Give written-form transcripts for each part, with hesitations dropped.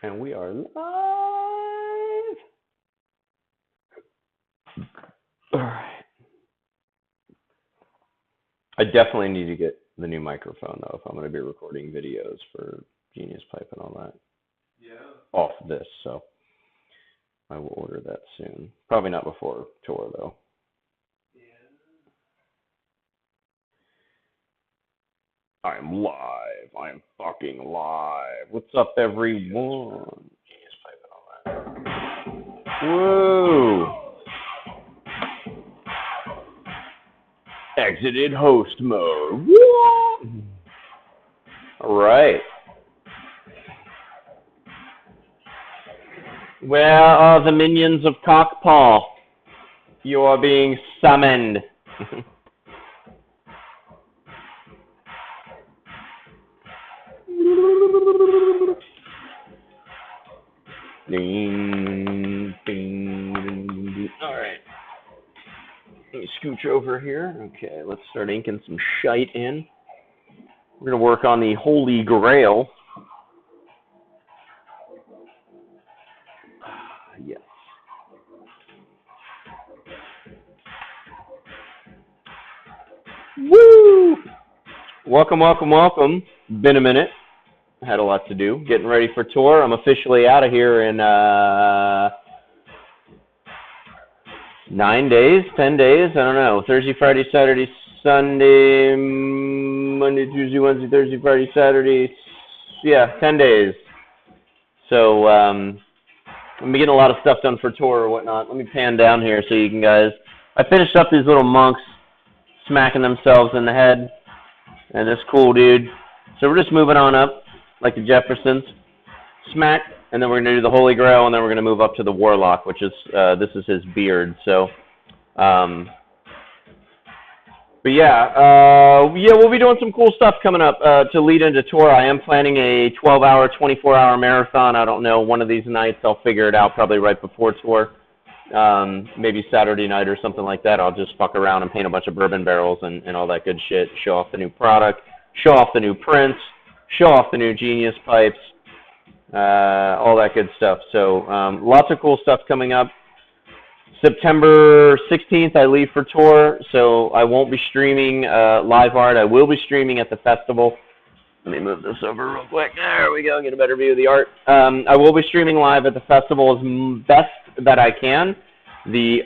And we are live. All right. I definitely need to get the new microphone, though, if I'm going to be recording videos for Genius Pipe and all that. Yeah. Off this, so I will order that soon. Probably not before tour, though. Yeah. I'm live. I'm fucking live. What's up, everyone? Genius Pipe and all that. Woo! Exited host mode. Woo! All right. Where are the minions of Cockpaw? You are being summoned. Ding, ding, ding. All right. Let me scooch over here. Okay, let's start inking some shite in. We're going to work on the Holy Grail. Yes. Woo! Welcome, welcome, welcome. Been a minute. Had a lot to do. Getting ready for tour. I'm officially out of here in 9 days, 10 days. I don't know. Thursday, Friday, Saturday, Sunday, Monday, Tuesday, Wednesday, Thursday, Friday, Saturday. Yeah, 10 days. So I'm getting a lot of stuff done for tour or whatnot. Let me pan down here so you can guys. I finished up these little monks smacking themselves in the head. And this cool dude. So we're just moving on up, like the Jeffersons. Smack, and then we're going to do the Holy Grail, and then we're going to move up to the Warlock, which is, this is his beard. So, but yeah, we'll be doing some cool stuff coming up to lead into tour. I am planning a 12-hour, 24-hour marathon. I don't know, one of these nights. I'll figure it out probably right before tour. Maybe Saturday night or something like that. I'll just fuck around and paint a bunch of bourbon barrels and all that good shit. Show off the new product, show off the new prints, show off the new Genius pipes, all that good stuff. So lots of cool stuff coming up. September 16th, I leave for tour, so I won't be streaming live art. I will be streaming at the festival. Let me move this over real quick. There we go. Get a better view of the art. I will be streaming live at the festival as best that I can. The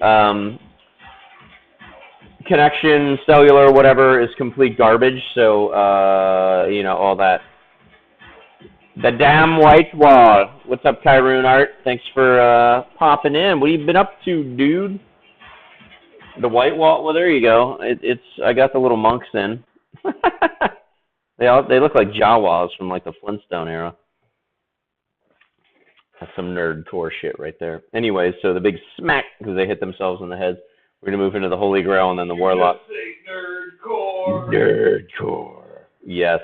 connection, cellular, whatever, is complete garbage. So, you know, all that. The damn white wall. What's up, Kyroon Art? Thanks for popping in. What have you been up to, dude? The white wall. Well, there you go. I got the little monks in. They look like Jawas from like the Flintstone era. That's some nerdcore shit right there. Anyways, so the big smack because they hit themselves in the head. We're gonna move into the Holy Grail and then the Warlock. Nerdcore. Nerdcore. Yes.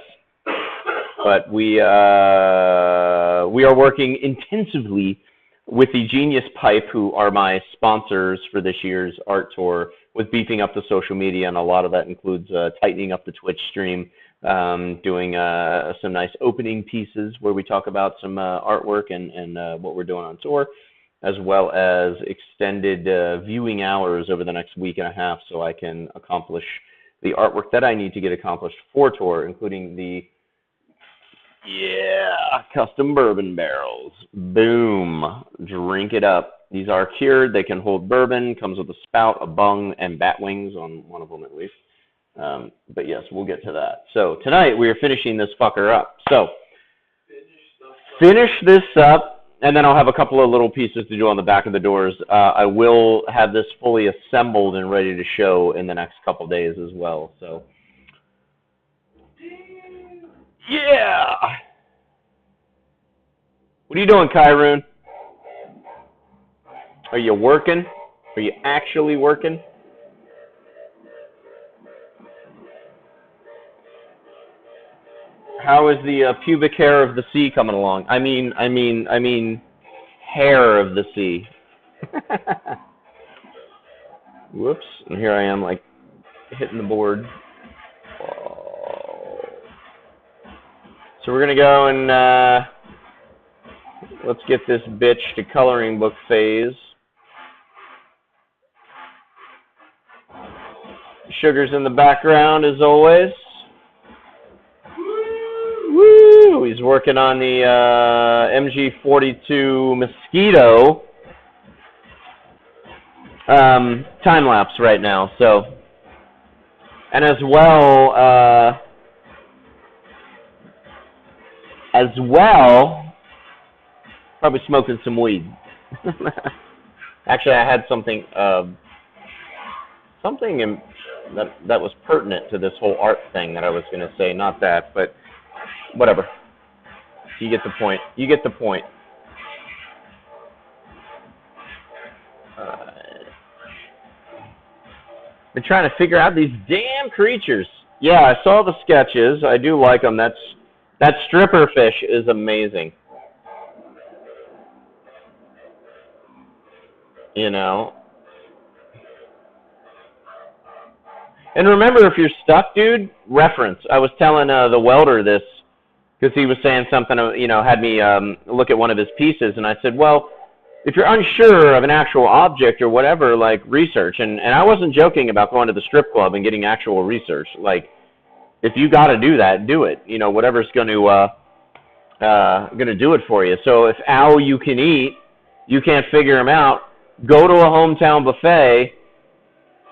But we are working intensively with the Genius Pipe, who are my sponsors for this year's art tour, with beefing up the social media, and a lot of that includes tightening up the Twitch stream. Doing some nice opening pieces where we talk about some artwork and what we're doing on tour, as well as extended viewing hours over the next week and a half so I can accomplish the artwork that I need to get accomplished for tour, including the, custom bourbon barrels. Boom. Drink it up. These are cured. They can hold bourbon. Comes with a spout, a bung, and bat wings on one of them at least. But yes, we'll get to that. So tonight we are finishing this fucker up. So finish this up, and then I'll have a couple of little pieces to do on the back of the doors. I will have this fully assembled and ready to show in the next couple days as well. So yeah. What are you doing, Kyroon? Are you working? Are you actually working? How is the pubic hair of the sea coming along? I mean, hair of the sea. Whoops! And here I am, like hitting the board. Oh. So we're gonna go and Let's get this bitch to coloring book phase. Sugar's in the background as always. Woo! He's working on the MG42 Mosquito time lapse right now. So, and as well, probably smoking some weed. Actually, I had something that was pertinent to this whole art thing that I was going to say. Not that, but whatever. You get the point. You get the point. Been trying to figure out these damn creatures. Yeah, I saw the sketches. I do like them. That stripper fish is amazing. You know. And remember, if you're stuck, dude, reference. I was telling the welder this because he was saying something, had me look at one of his pieces, and I said, well, if you're unsure of an actual object or whatever, like, research. And I wasn't joking about going to the strip club and getting actual research. Like, if you got to do that, do it. Whatever's going to do it for you. So if all you can eat, you can't figure them out, go to a hometown buffet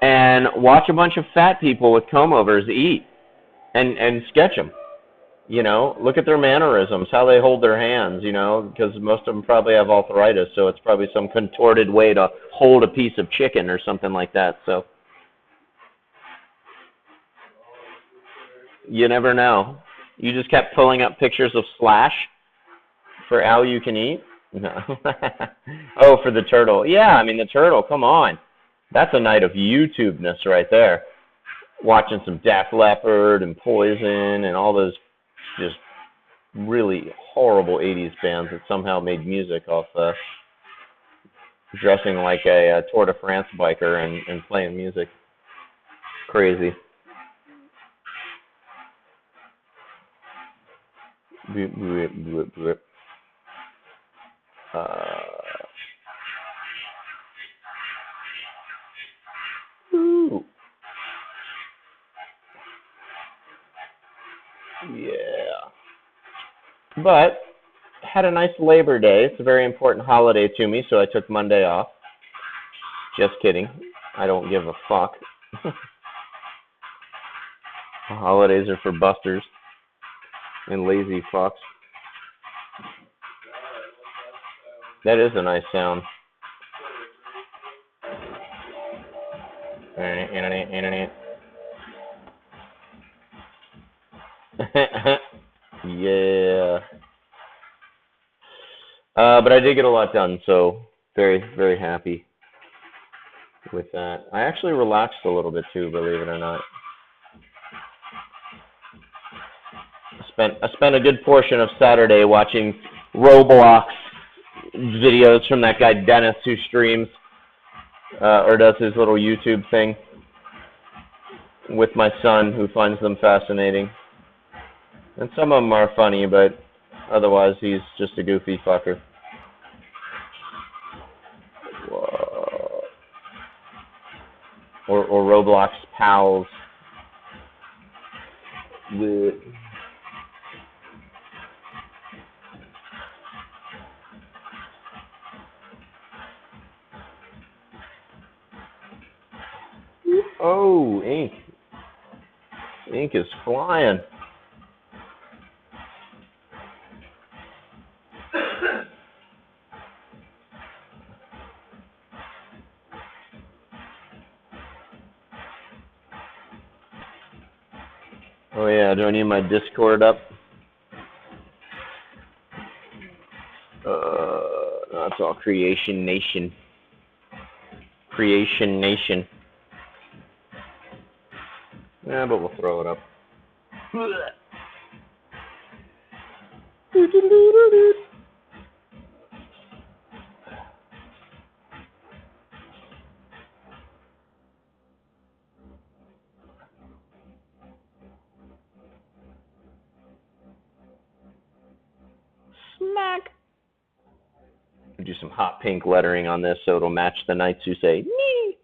and watch a bunch of fat people with comb-overs eat and sketch them. Look at their mannerisms, how they hold their hands, because most of them probably have arthritis, so it's probably some contorted way to hold a piece of chicken or something like that. So you never know. You just kept pulling up pictures of Slash for All You Can Eat? No. Oh, for the turtle. Yeah, I mean, the turtle, come on. That's a night of YouTube-ness right there. Watching some Def Leppard and Poison and all those just really horrible 80s bands that somehow made music off dressing like a Tour de France biker and playing music. Crazy. Ooh. Yeah. But had a nice Labor Day. It's a very important holiday to me, so I took Monday off. Just kidding. I don't give a fuck. Holidays are for busters and lazy fucks. That is a nice sound. Internet. Yeah. But I did get a lot done, so very, very happy with that. I actually relaxed a little bit too, believe it or not. I spent a good portion of Saturday watching Roblox videos from that guy Dennis who streams or does his little YouTube thing with my son who finds them fascinating. And some of them are funny, but otherwise he's just a goofy fucker. Whoa. Or Roblox pals. Blech. Oh, ink. Ink is flying. Oh yeah, do I need my Discord up? That's all Creation Nation. Creation Nation. Yeah, but we'll throw it up. Smack. Do some hot pink lettering on this so it'll match the knights who say, nee.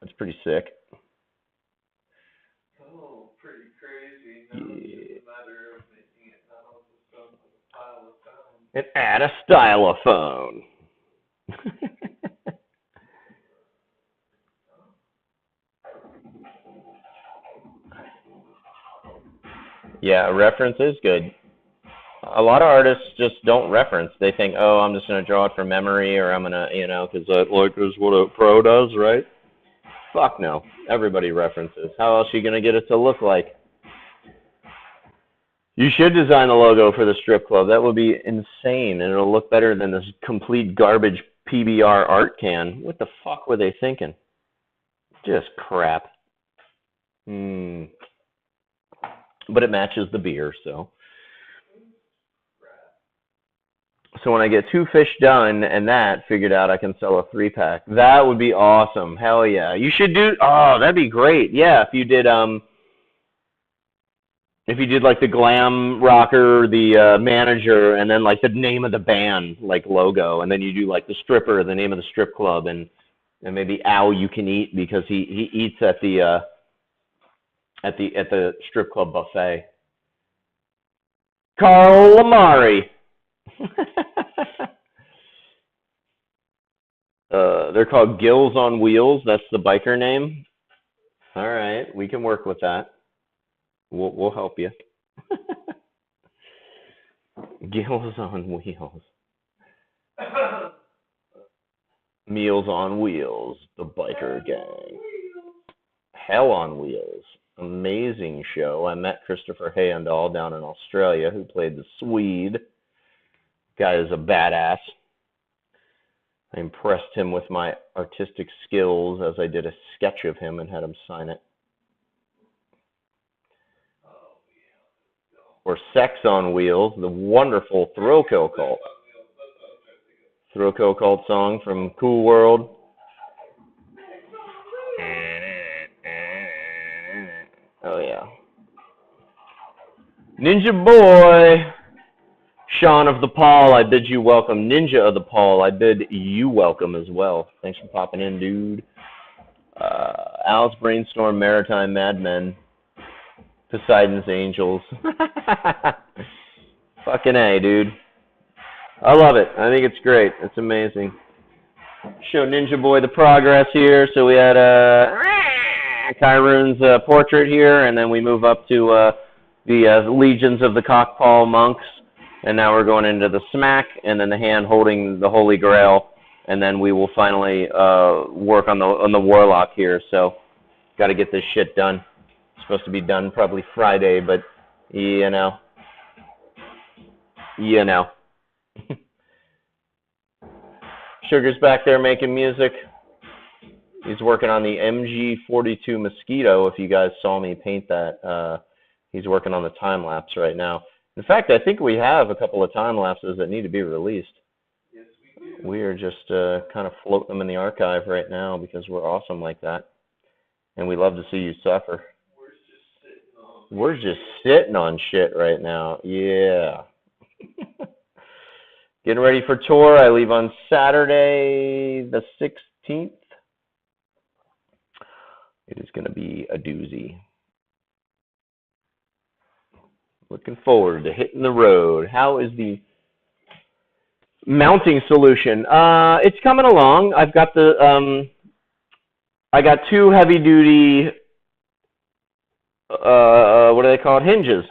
That's pretty sick. Oh, pretty crazy. Now it's just a matter of making it not all just done with a pile of time. And add a stylophone. Yeah, a reference is good. A lot of artists just don't reference. They think, oh, I'm just going to draw it from memory, or I'm going to, you know, because that like is what a pro does, right? Fuck no. Everybody references. How else are you going to get it to look like? You should design the logo for the strip club. That would be insane, and it'll look better than this complete garbage PBR art can. What the fuck were they thinking? Just crap. But it matches the beer, so. So when I get 2 fish done and that figured out, I can sell a 3-pack. That would be awesome. Hell yeah. You should do, oh, that'd be great. Yeah, if you did like the glam rocker, the manager, and then like the name of the band, like logo, and then you do like the stripper, the name of the strip club, and maybe Al You Can Eat because he eats at the strip club buffet. Carl Lamari. They're called Gills on Wheels. That's the biker name. All right, we can work with that. We'll help you. Gills on Wheels. Meals on Wheels. The biker gang. Hell on Wheels. Amazing show. I met Christopher Hayendal down in Australia, who played the Swede. Guy is a badass. I impressed him with my artistic skills as I did a sketch of him and had him sign it. Or Sex on Wheels, the wonderful Thrill Kill Cult. Thrill Kill Cult song from Cool World. Oh yeah. Ninja Boy. Sean of the Paul, I bid you welcome. Ninja of the Paul, I bid you welcome as well. Thanks for popping in, dude. Al's Brainstorm, Maritime Madmen, Poseidon's Angels. Fucking A, dude. I love it. I think it's great. It's amazing. Show Ninja Boy the progress here. So we had Kyroon's portrait here, and then we move up to the Legions of the Cockpaw Monks. And now we're going into the smack, and then the hand holding the Holy Grail, and then we will finally work on the Warlock here. So, got to get this shit done. It's supposed to be done probably Friday, but you know. Sugar's back there making music. He's working on the MG42 Mosquito. If you guys saw me paint that, he's working on the time lapse right now. In fact, I think we have a couple of time lapses that need to be released. Yes, we do. We are just kind of floating them in the archive right now because we're awesome like that. And we love to see you suffer. We're just sitting on shit right now. Yeah. Getting ready for tour. I leave on Saturday the 16th. It is going to be a doozy. Looking forward to hitting the road. How is the mounting solution? It's coming along. I've got the I got 2 heavy duty what are they called? Hinges.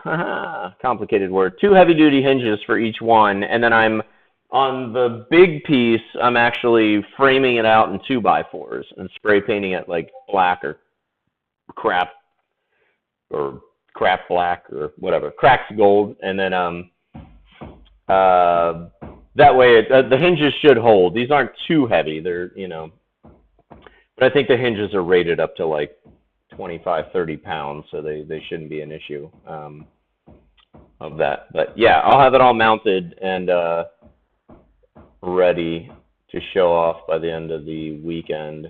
Complicated word. 2 heavy duty hinges for each one, and then I'm on the big piece. I'm actually framing it out in 2x4s and spray painting it like black or crap black or whatever, cracks gold, and then that way the hinges should hold. These aren't too heavy, they're, you know, but I think the hinges are rated up to like 25-30 pounds, so they shouldn't be an issue. of that. But yeah, I'll have it all mounted and ready to show off by the end of the weekend.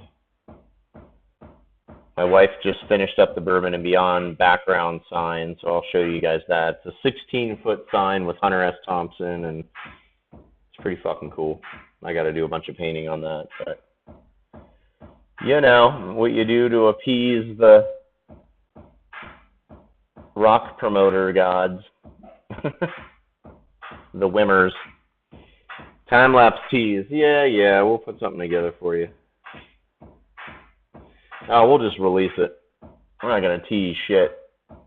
My wife just finished up the Bourbon and Beyond background sign, so I'll show you guys that. It's a 16-foot sign with Hunter S. Thompson, and it's pretty fucking cool. I got to do a bunch of painting on that, but you know what you do to appease the rock promoter gods, the Wimmers. Time-lapse tees. Yeah, we'll put something together for you. Oh, we'll just release it. We're not going to tease shit.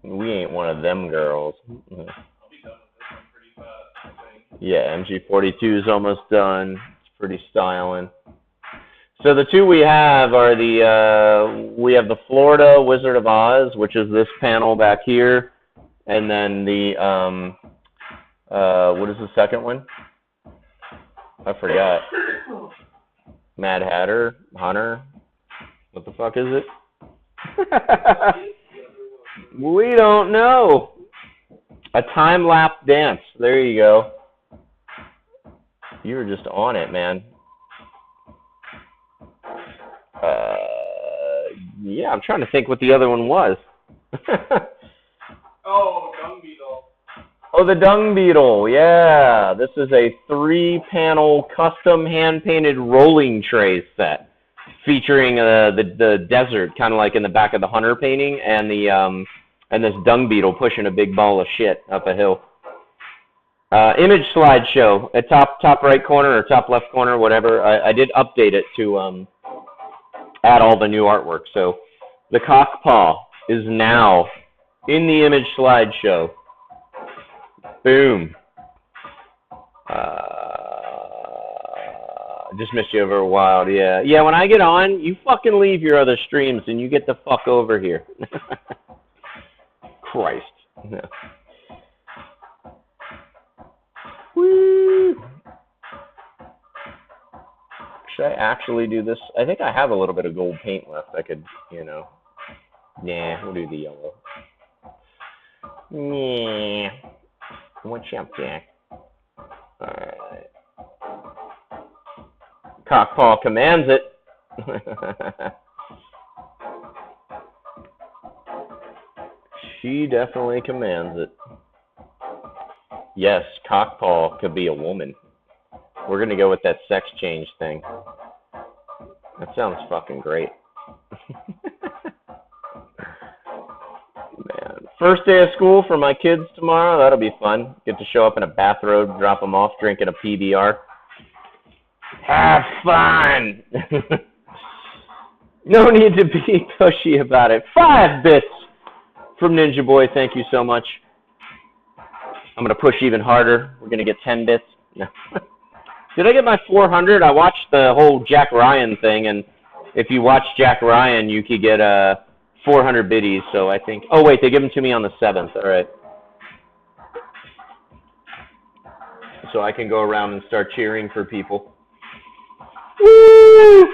We ain't one of them girls. I'll be done with this one pretty fast, I think. Yeah, MG42 is almost done. It's pretty styling. So the two we have are we have the Florida Wizard of Oz, which is this panel back here, and then the, what is the second one? I forgot. Mad Hatter, Hunter. What the fuck is it? We don't know. A time-lapse dance. There you go. You were just on it, man. Yeah, I'm trying to think what the other one was. Oh, Dung Beetle. Oh, the Dung Beetle. Yeah. This is a 3-panel custom hand-painted rolling tray set, featuring the desert, kind of like in the back of the Hunter painting, and the and this dung beetle pushing a big ball of shit up a hill. Image slideshow at top right corner or top left corner, whatever. I did update it to add all the new artwork. So the cock paw is now in the image slideshow. Boom. Just missed you over a while, yeah. Yeah, when I get on, you fucking leave your other streams and you get the fuck over here. Christ. Yeah. Woo! Should I actually do this? I think I have a little bit of gold paint left. I could, Nah, we'll do the yellow. Yeah. What's up, Jack? Alright. Cockpaw commands it. She definitely commands it. Yes, Cockpaw could be a woman. We're going to go with that sex change thing. That sounds fucking great. Man. First day of school for my kids tomorrow. That'll be fun. Get to show up in a bathrobe, drop them off, drinking a PBR. Have fun! No need to be pushy about it. 5 bits from Ninja Boy. Thank you so much. I'm going to push even harder. We're going to get 10 bits. No. Did I get my 400? I watched the whole Jack Ryan thing, and if you watch Jack Ryan, you could get 400 biddies. So I think... Oh, wait, they give them to me on the 7th. All right. So I can go around and start cheering for people. Woo!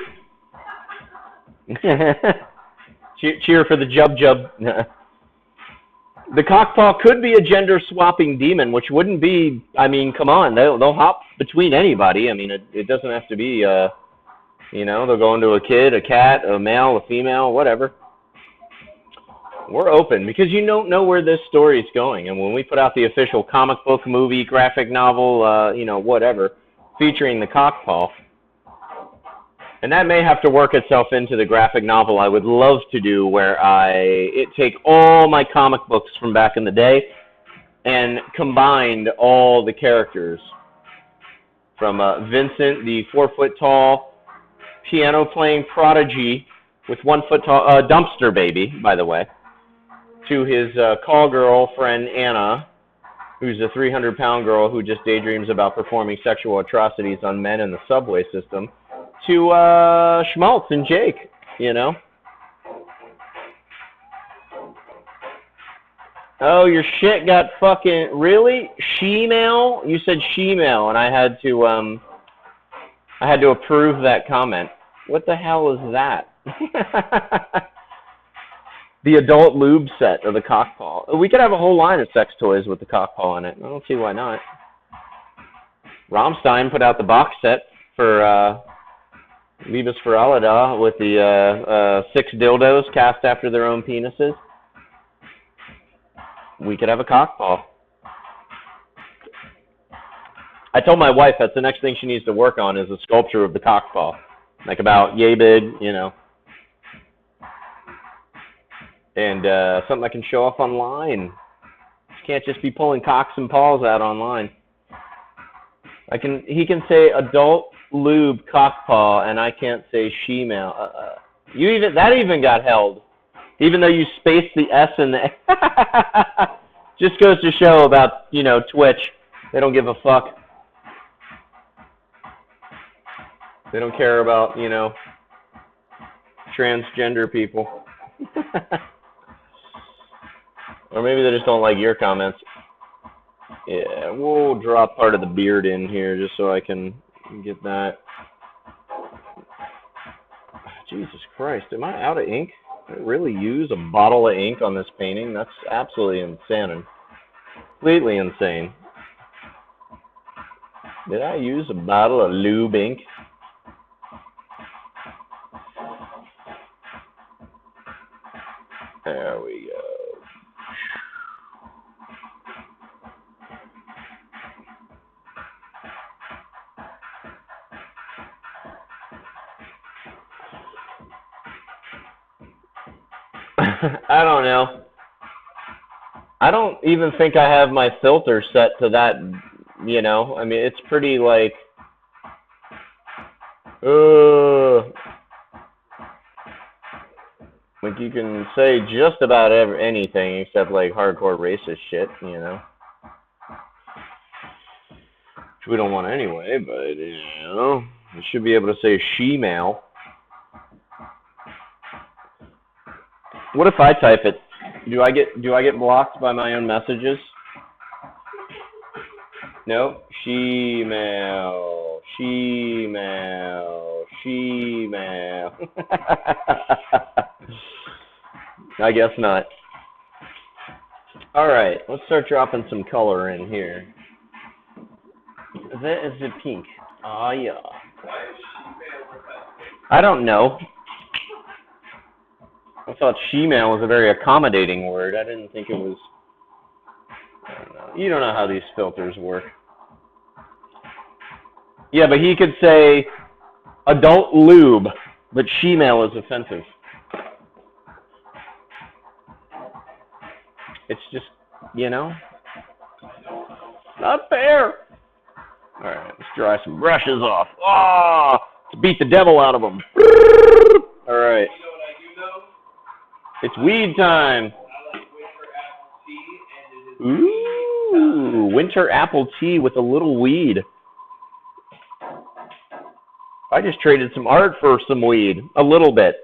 Cheer for the Jub. The Cockpaw could be a gender-swapping demon, which wouldn't be... I mean, come on. They'll hop between anybody. I mean, it doesn't have to be... they'll go into a kid, a cat, a male, a female, whatever. We're open, because you don't know where this story's going. And when we put out the official comic book, movie, graphic novel, whatever, featuring the Cockpaw... And that may have to work itself into the graphic novel I would love to do, where I take all my comic books from back in the day and combined all the characters from Vincent, the 4-foot-tall piano-playing prodigy with 1-foot-tall dumpster baby, by the way, to his call girl friend Anna, who's a 300-pound girl who just daydreams about performing sexual atrocities on men in the subway system, to Schmaltz and Jake, Oh, your shit got fucking... Really? She-mail? You said she-mail, and I had to approve that comment. What the hell is that? The adult lube set of the cockpaw. We could have a whole line of sex toys with the cockpaw in it. I don't see why not. Rammstein put out the box set for Liebes für alle da with the 6 dildos cast after their own penises. We could have a cockpaw. I told my wife that's the next thing she needs to work on is a sculpture of the cockpaw. Like about yay big, you know. And something I can show off online. You can't just be pulling cocks and paws out online. He can say adult lube cockpaw, and I can't say she-male. That even got held, even though you spaced the S and the just goes to show about, you know, Twitch. They don't give a fuck. They don't care about, you know, transgender people. Or maybe they just don't like your comments. Yeah, we'll drop part of the beard in here just so I can get that. Jesus Christ, am I out of ink? Did I really use a bottle of ink on this painting? That's absolutely insane. Completely insane. Did I use a bottle of lube ink? There we go. I don't know. I don't even think I have my filter set to that, you know. I mean, it's pretty like, like you can say just about anything except like hardcore racist shit, you know. Which we don't want anyway, but you know, you should be able to say she-male. What if I type it? Do I get blocked by my own messages? No. She-male. She-male. She-male. I guess not. All right, let's start dropping some color in here. That is the pink. Oh yeah. I don't know. I thought she-male was a very accommodating word. I didn't think it was. I don't know. You don't know how these filters work. Yeah, but he could say adult lube, but she-male is offensive. It's just, you know, not fair. All right, let's dry some brushes off. Ah, let's beat the devil out of them. All right. It's weed time. Ooh, winter apple tea with a little weed. I just traded some art for some weed. A little bit.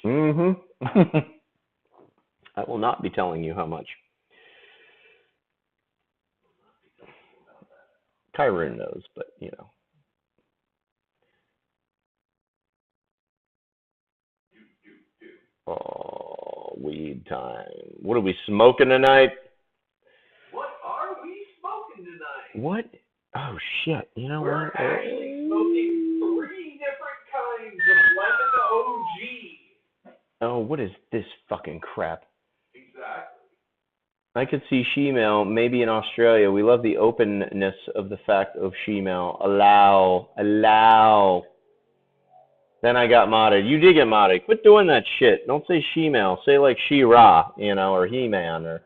Mm-hmm. I will not be telling you how much. Kyron knows, but, you know. Oh, weed time. What are we smoking tonight? What are we smoking tonight? What? Oh, shit. You know We're what? actually smoking 3 different kinds of lemon OG. Oh, what is this fucking crap? Exactly. I could see she-male, maybe in Australia. We love the openness of the fact of she-male. Allow. Then I got modded. You did get modded. Quit doing that shit. Don't say she-male. Say like She-Ra, you know, or He-Man, or...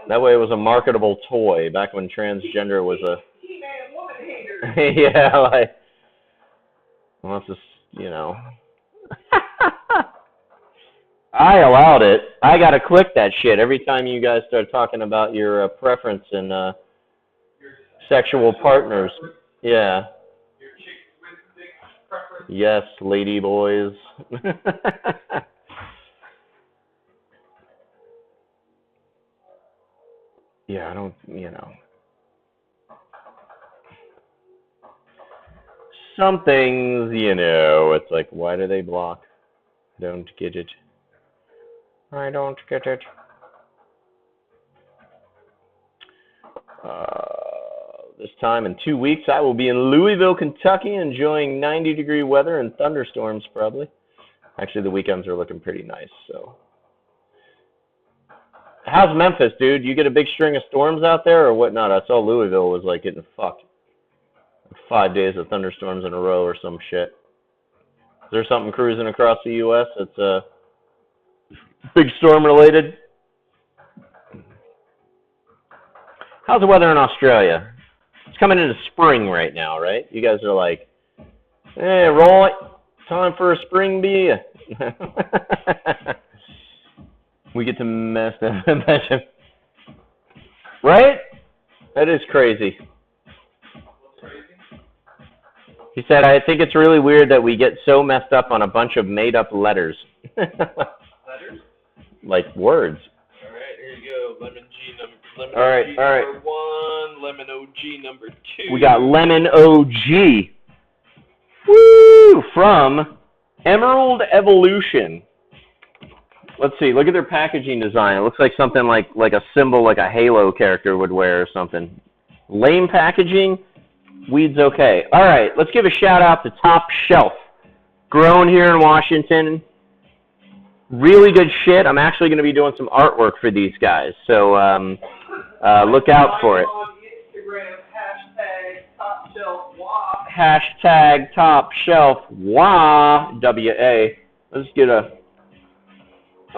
That way it was a marketable toy back when transgender was a... He-Man woman hater. Yeah, like... Well, that's just, you know... I allowed it. I gotta click that shit every time you guys start talking about your preference and sexual partners. Yeah. Your chicks with dick preference. Yes, lady boys. Yeah, I don't, you know. some things, you know, it's like, why do they block? Don't get it. I don't get it. This time in 2 weeks, I will be in Louisville, Kentucky, enjoying 90-degree weather and thunderstorms, probably. Actually, the weekends are looking pretty nice, so. How's Memphis, dude? You get a big string of storms out there or whatnot? I saw Louisville was, like, getting fucked. 5 days of thunderstorms in a row or some shit. Is there something cruising across the U.S. that's big storm related? How's the weather in Australia? It's coming into spring right now, right? You guys are like, hey, roll it. Time for a spring beer. We get to mess up. Right? That is crazy. He said, I think it's really weird that we get so messed up on a bunch of made-up letters. Letters? Like words. All right, here you go. Lemon G number All right. number 1, lemon OG number 2. We got lemon OG. Woo! From Emerald Evolution. Let's see. Look at their packaging design. It looks like something like a symbol, like a Halo character would wear or something. Lame packaging. Weed's okay. All right. Let's give a shout out to Top Shelf. Grown here in Washington. Really good shit. I'm actually going to be doing some artwork for these guys, so look out for it. On Instagram, #TopShelfWA. #TopShelfWA. W-A. Let's get a.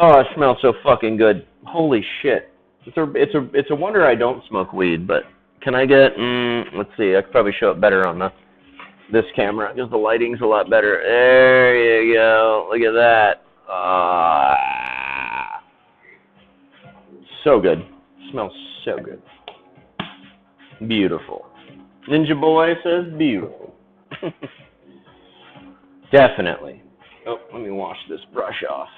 Oh, it smells so fucking good. Holy shit. It's a wonder I don't smoke weed, but can I get? Let's see. I could probably show it better on this camera because the lighting's a lot better. There you go. Look at that. So good. Smells so good. Beautiful. Ninja Boy says beautiful. Definitely. Oh, let me wash this brush off.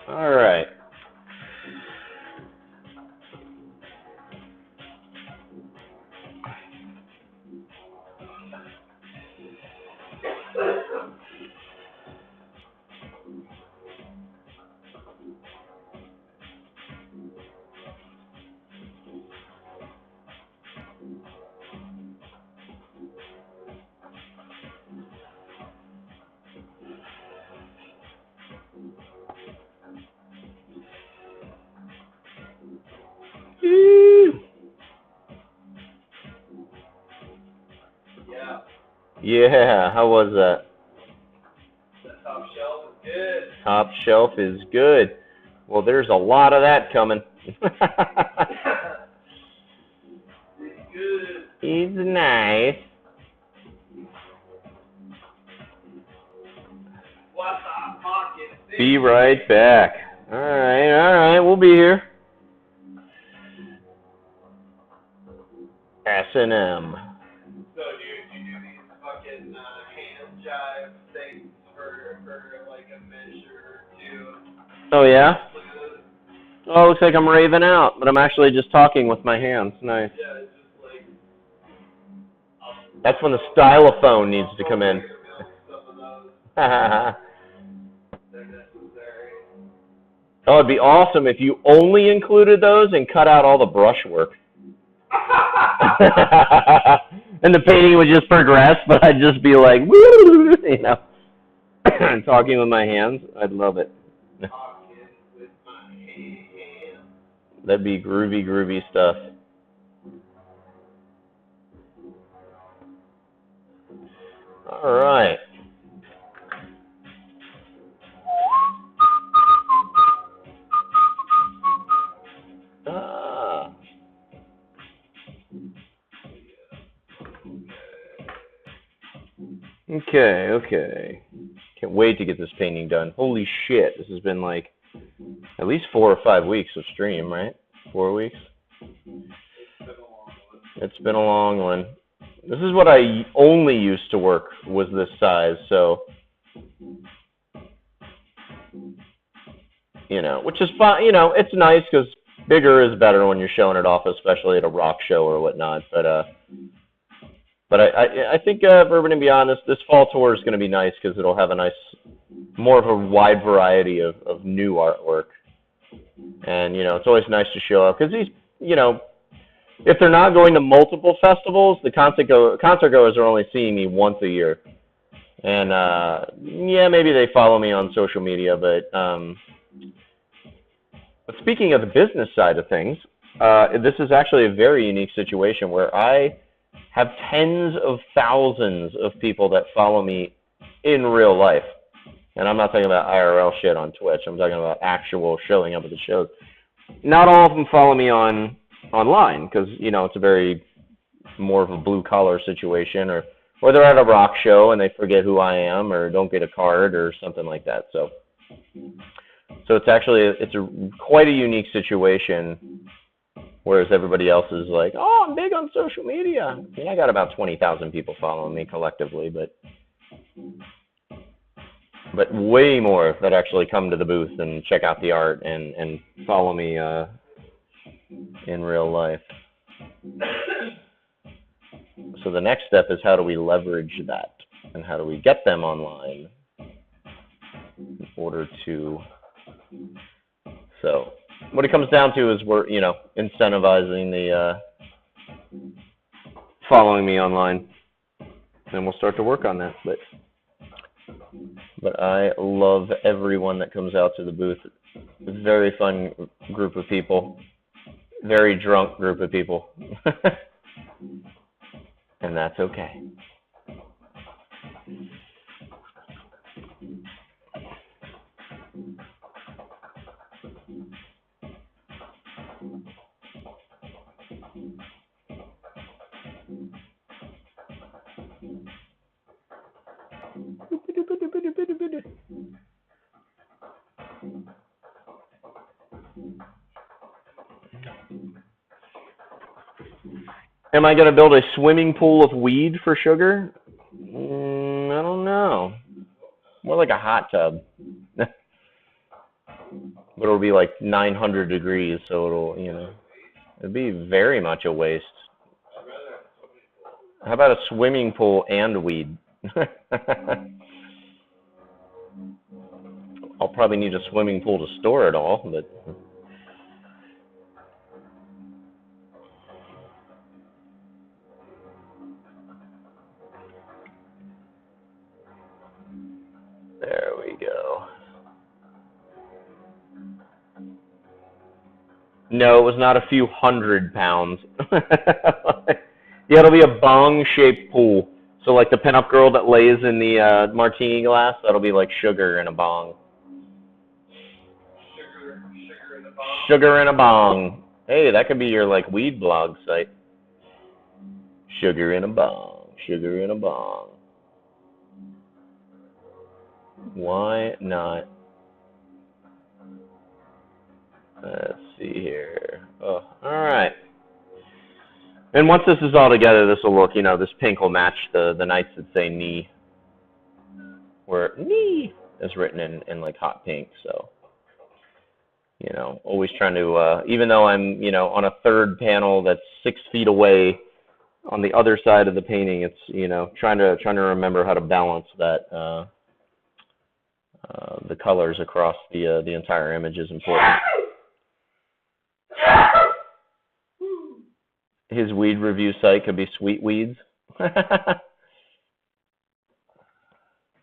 All right. Yeah, how was that? The Top Shelf is good. Top Shelf is good. Well, there's a lot of that coming. It's good. He's nice. What's up, pocket? Be right back. All right, we'll be here. S&M. So, do you do these fucking hand jive things for like a measure or two? Oh, yeah? Look at this. Oh, looks like I'm raving out, but I'm actually just talking with my hands. Nice. Yeah, it's just like. That's when the stylophone needs to come in. They're necessary. Oh, it'd be awesome if you only included those and cut out all the brush work. And the painting would just progress, but I'd just be like, woo, you know, talking with my hands. I'd love it. Talking with my hands. That'd be groovy stuff. All right. Okay. Can't wait to get this painting done. Holy shit, this has been like at least 4 or 5 weeks of stream, right? 4 weeks? It's been a long one. This is what I only used to work, was this size, so, you know, which is fine. You know, it's nice because bigger is better when you're showing it off, especially at a rock show or whatnot, but, But I think for Urban and Beyond, this fall tour is going to be nice because it'll have a nice, more of a wide variety of new artwork. And, you know, it's always nice to show up because these, you know, if they're not going to multiple festivals, the concert goers are only seeing me once a year. And, yeah, maybe they follow me on social media, but speaking of the business side of things, this is actually a very unique situation where I have tens of thousands of people that follow me in real life. And I'm not talking about IRL shit on Twitch. I'm talking about actual showing up at the shows. Not all of them follow me online because, you know, it's a very more of a blue-collar situation, or they're at a rock show and they forget who I am or don't get a card or something like that. So it's actually quite a unique situation, whereas everybody else is like, oh, I'm big on social media. Yeah, I got about 20,000 people following me collectively, but way more that actually come to the booth and check out the art and follow me in real life. So the next step is, how do we leverage that, and how do we get them online in order to... So what it comes down to is we're, you know, incentivizing the following me online, and we'll start to work on that. But I love everyone that comes out to the booth. Very fun group of people. Very drunk group of people. And that's okay. Am I going to build a swimming pool of weed for sugar? I don't know. More like a hot tub. But it'll be like 900 degrees, so it'll, you know, it'd be very much a waste. How about a swimming pool and weed? I'll probably need a swimming pool to store it all, but... There we go. No, it was not a few 100 pounds. Yeah, it'll be a bong-shaped pool. So like the pinup girl that lays in the martini glass, that'll be like sugar in a bong. Sugar in a bong. Sugar in a bong. Hey, that could be your like weed blog site. Sugar in a bong. Sugar in a bong. Why not? Let's see here. Oh, all right. And once this is all together, this will look, you know, this pink will match the nights that say knee, where knee is written in like hot pink. So, you know, always trying to, even though I'm, you know, on a third panel that's 6 feet away on the other side of the painting, it's, you know, trying to remember how to balance that, the colors across the entire image is important. His weed review site could be Sweet Weeds.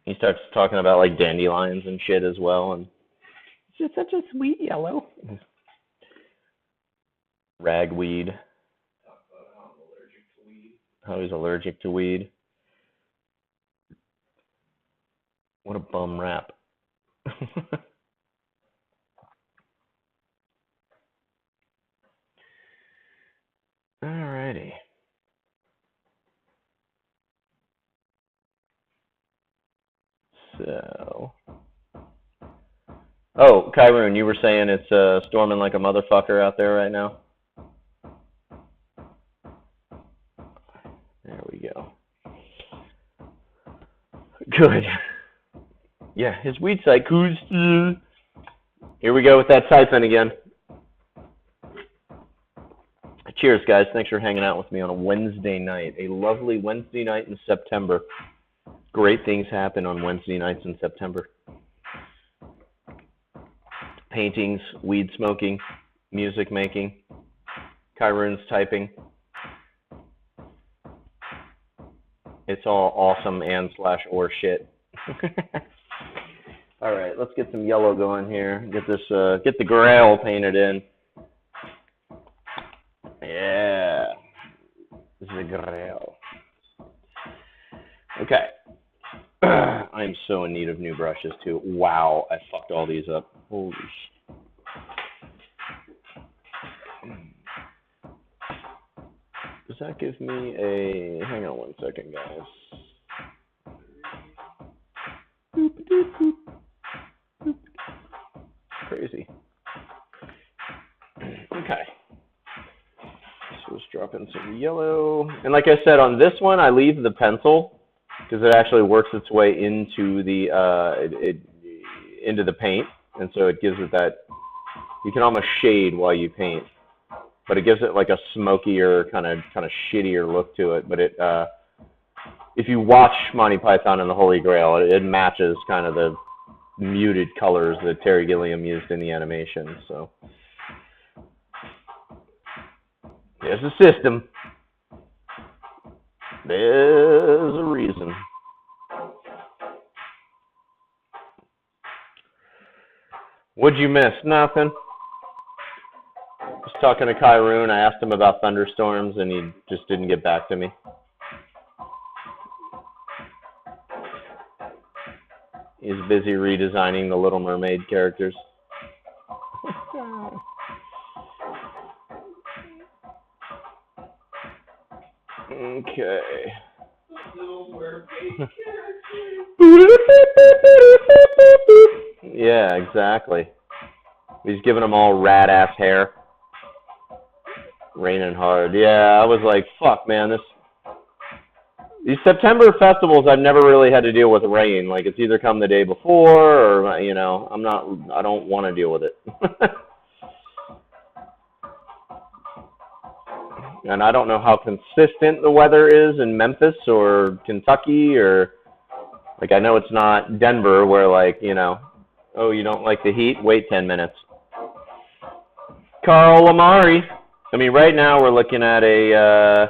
He starts talking about like dandelions and shit as well, and it's just such a sweet yellow. Ragweed. How he's allergic to weed. What a bum rap. Alrighty. So, oh, Kyroon, you were saying it's storming like a motherfucker out there right now? There we go. Good. Yeah, his weed site. Here we go with that siphon again. Cheers, guys. Thanks for hanging out with me on a Wednesday night. A lovely Wednesday night in September. Great things happen on Wednesday nights in September. Paintings, weed smoking, music making, Kyroon's typing. It's all awesome and / or shit. All right, let's get some yellow going here. Get this, get the Grail painted in. Yeah, the Grail. Okay. I'm so in need of new brushes too. Wow, I fucked all these up. Holy shit. Does that give me a... Hang on one second, guys. Boop, doop, boop. Boop. Crazy. Okay. So let's drop in some yellow. And like I said, on this one, I leave the pencil because it actually works its way into the into the paint, and so it gives it that. You can almost shade while you paint, but it gives it like a smokier, kind of shittier look to it. But it, if you watch Monty Python and the Holy Grail, it matches kind of the muted colors that Terry Gilliam used in the animation. So there's a system. There's a reason. What'd you miss? Nothing. Just talking to Kyroon. I asked him about thunderstorms, and he just didn't get back to me. He's busy redesigning the Little Mermaid characters. Okay. Little Mermaid Yeah, exactly. He's giving them all rat-ass hair. Raining hard. Yeah, I was like, fuck, man, these September festivals, I've never really had to deal with rain. Like, it's either come the day before or, you know, I don't want to deal with it. And I don't know how consistent the weather is in Memphis or Kentucky or, like, I know it's not Denver where, like, you know, oh, you don't like the heat? Wait 10 minutes. Carl Lamari. I mean, right now we're looking at a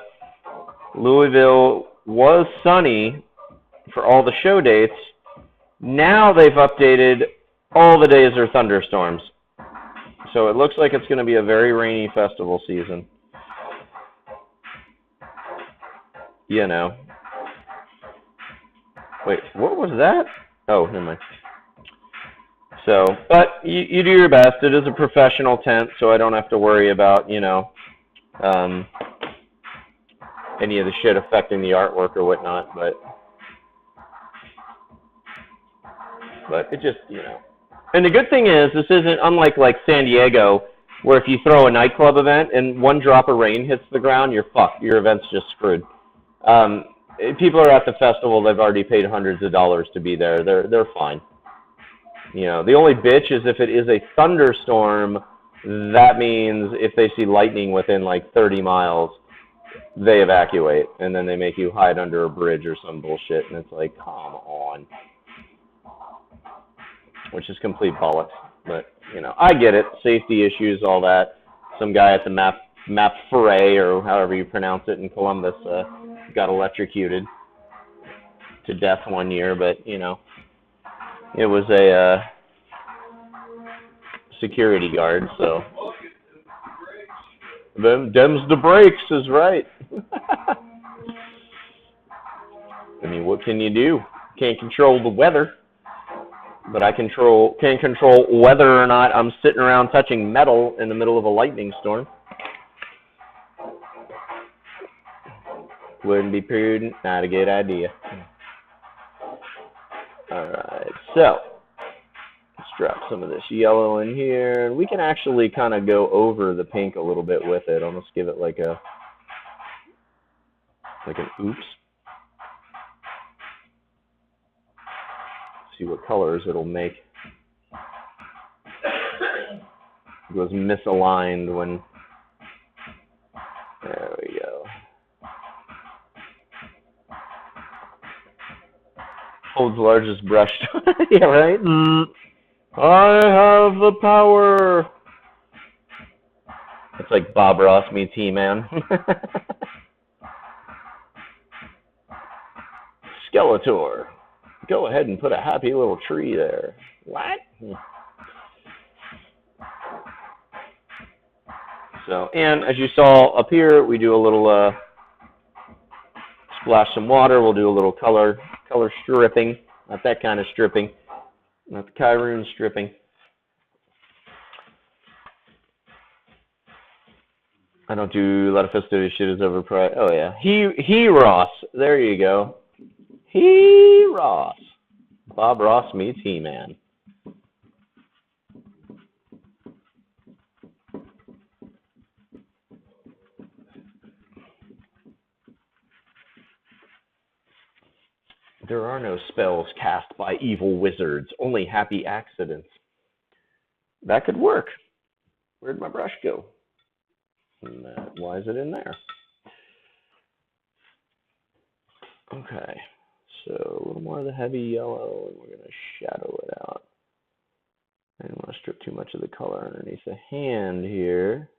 Louisville was sunny for all the show dates. Now they've updated all the days are thunderstorms. So it looks like it's going to be a very rainy festival season. You know. Wait, what was that? Oh, never mind. So, but you do your best. It is a professional tent, so I don't have to worry about, you know, any of the shit affecting the artwork or whatnot. But it just, you know. And the good thing is, this isn't unlike like San Diego, where if you throw a nightclub event and one drop of rain hits the ground, you're fucked. Your event's just screwed. People are at the festival. They've already paid hundreds of dollars to be there. They're fine. You know, the only bitch is if it is a thunderstorm, that means if they see lightning within like 30 miles, they evacuate, and then they make you hide under a bridge or some bullshit, and it's like, come on. Which is complete bollocks. But, you know, I get it. Safety issues, all that. Some guy at the Map Foray, or however you pronounce it, in Columbus, got electrocuted to death one year, but, you know, it was a security guard, so. Them's the brakes is right. I mean, what can you do? Can't control the weather, but I can control whether or not I'm sitting around touching metal in the middle of a lightning storm. Wouldn't be prudent, not a good idea. Alright, so let's drop some of this yellow in here. We can actually kind of go over the pink a little bit with it. Almost give it like an oops. See what colors it'll make. It was misaligned when World's largest brush. Yeah, right? I have the power. It's like Bob Ross meets He-Man. Skeletor. Go ahead and put a happy little tree there. What? So, and as you saw up here, we do a little splash some water. We'll do a little color stripping. Not that kind of stripping. Not the Kyrune stripping. I don't do a lot of festivity shit is overpriced. Oh yeah. He Ross. There you go. He Ross. Bob Ross meets He-Man. There are no spells cast by evil wizards, only happy accidents. That could work. Where'd my brush go? Why is it in there? Okay, so a little more of the heavy yellow, and we're going to shadow it out. I don't want to strip too much of the color underneath the hand here.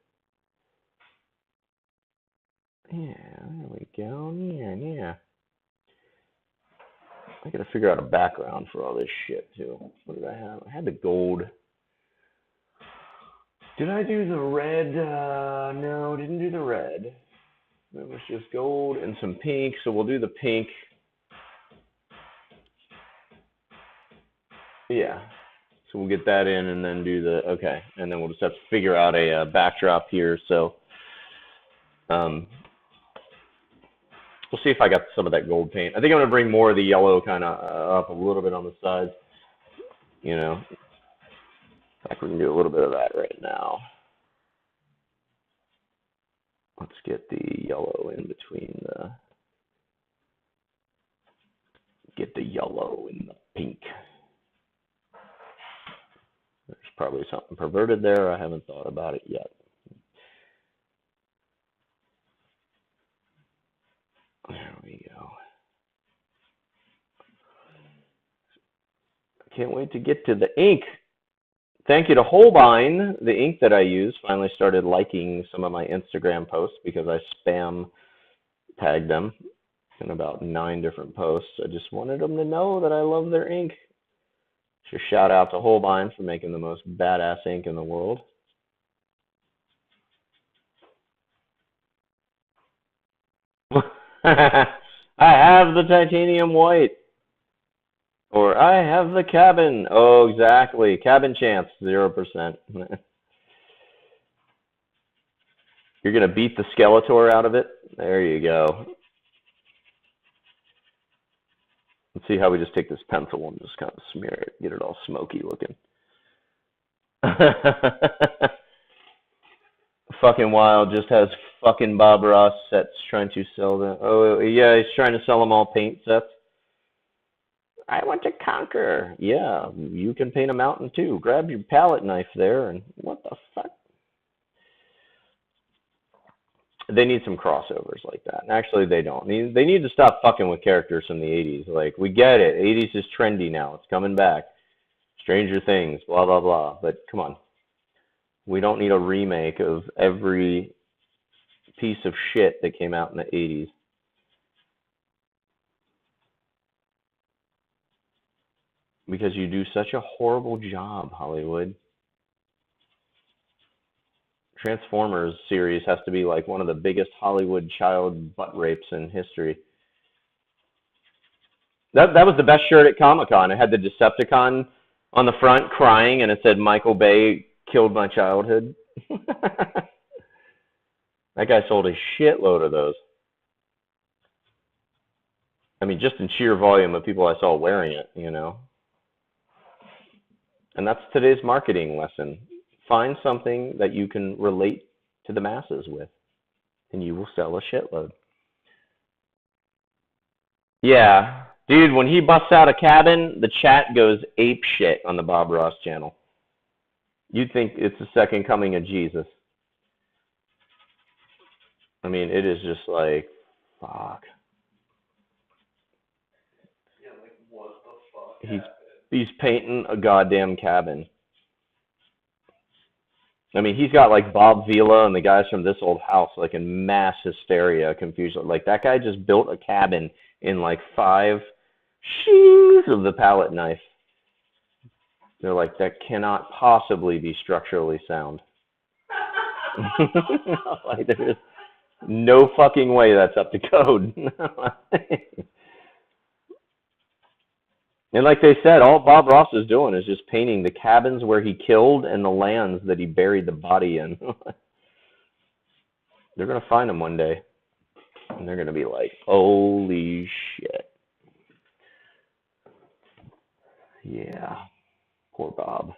Yeah, there we go. Yeah. I got to figure out a background for all this shit, too. What did I have? I had the gold. Did I do the red? No, didn't do the red. It was just gold and some pink, so we'll do the pink. Yeah, so we'll get that in and then do the, okay, and then we'll just have to figure out a backdrop here. So we'll see if I got some of that gold paint. I think I'm going to bring more of the yellow kind of up a little bit on the sides. You know, in fact, we can do a little bit of that right now. Let's get the yellow in between the, get the yellow in the pink. There's probably something perverted there. I haven't thought about it yet. There we go. I can't wait to get to the ink. Thank you to Holbein. The ink that I use finally started liking some of my Instagram posts because I spam tagged them in about 9 different posts. I just wanted them to know that I love their ink. Just shout out to Holbein for making the most badass ink in the world. I have the titanium white. Or I have the cabin. Oh, exactly. Cabin chance, 0%. You're going to beat the Skeletor out of it? There you go. Let's see how we just take this pencil and just kind of smear it, get it all smoky looking. Fucking Wild just has fucking Bob Ross sets trying to sell them. Oh, yeah, he's trying to sell them all paint sets. I want to conquer. Yeah, you can paint a mountain too. Grab your palette knife there and what the fuck? They need some crossovers like that. And actually, they don't. They need to stop fucking with characters from the 80s. Like, we get it. 80s is trendy now. It's coming back. Stranger Things, blah, blah, blah. But come on. We don't need a remake of every piece of shit that came out in the 80s. Because you do such a horrible job, Hollywood. Transformers series has to be like one of the biggest Hollywood child butt rapes in history. That was the best shirt at Comic-Con. It had the Decepticon on the front crying, and it said, Michael Bay killed my childhood. That guy sold a shitload of those. I mean, just in sheer volume of people I saw wearing it, you know. And that's today's marketing lesson. Find something that you can relate to the masses with, and you will sell a shitload. Yeah. Dude, when he busts out a cabin, the chat goes ape shit on the Bob Ross channel. You'd think it's the second coming of Jesus. I mean, it is just like, fuck. Yeah, like, what the He's painting a goddamn cabin. I mean, he's got like Bob Vila and the guys from This Old House like in mass hysteria, confusion. Like that guy just built a cabin in like 5 sheaths of the palette knife. They're like, that cannot possibly be structurally sound. Like there's no fucking way that's up to code. And like they said, all Bob Ross is doing is just painting the cabins where he killed and the lands that he buried the body in. They're going to find him one day. And they're going to be like, holy shit. Yeah. Poor Bob.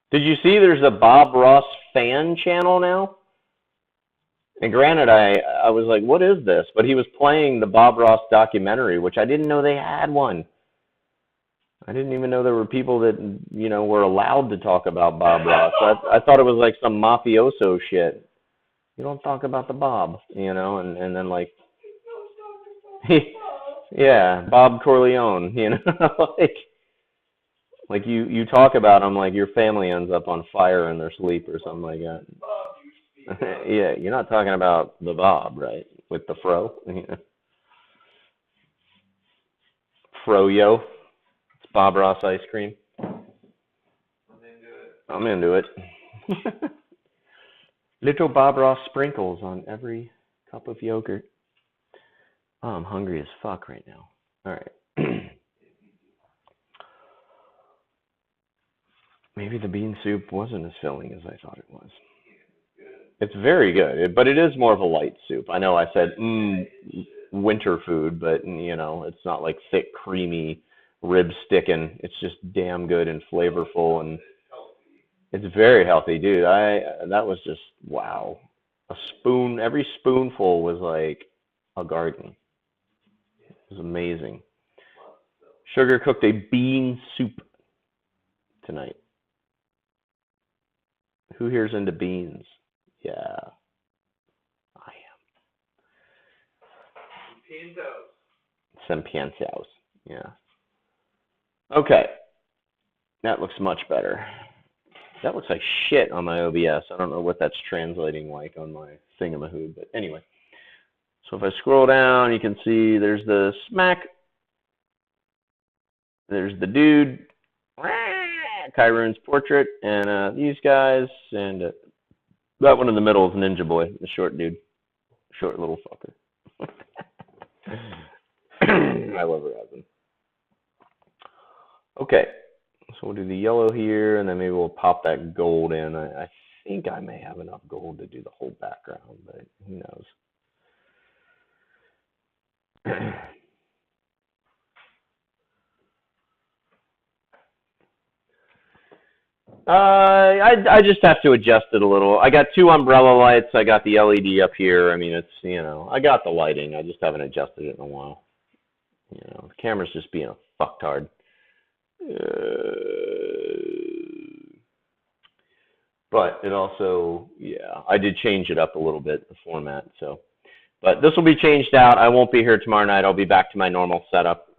Did you see there's a Bob Ross fan channel now? And granted, I was like, what is this? But he was playing the Bob Ross documentary, which I didn't know they had one. I didn't even know there were people that, you know, were allowed to talk about Bob Ross. I thought it was like some mafioso shit. You don't talk about the Bob, you know, and then like, yeah, Bob Corleone, you know, like you talk about him like your family ends up on fire in their sleep or something like that. Yeah, you're not talking about the Bob, right? With the fro. Froyo. It's Bob Ross ice cream. I'm into it. Little Bob Ross sprinkles on every cup of yogurt. Oh, I'm hungry as fuck right now. All right. Maybe the bean soup wasn't as filling as I thought it was. It's very good, but it is more of a light soup. I know I said winter food, but you know, it's not like thick, creamy, rib sticking. It's just damn good and flavorful, and it's very healthy, dude. That was just wow. A spoon, every spoonful was like a garden. It was amazing. Sugar cooked a bean soup tonight. Who here's into beans? Yeah, I am. Some pientos. Yeah. Okay. That looks much better. That looks like shit on my OBS. I don't know what that's translating like on my thingamahoo, but anyway. So if I scroll down, you can see there's the smack. There's the dude. Kyroon's portrait, and these guys, and that one in the middle is Ninja Boy, the short dude. Short little fucker. I love Robin. Okay, so we'll do the yellow here, and then maybe we'll pop that gold in. I think I may have enough gold to do the whole background, but who knows. I just have to adjust it a little. I got 2 umbrella lights. I got the LED up here. I mean, it's, you know, I got the lighting. I just haven't adjusted it in a while. You know, the camera's just being a fucktard. But it also, yeah, I did change it up a little bit, the format. So, but this will be changed out. I won't be here tomorrow night. I'll be back to my normal setup.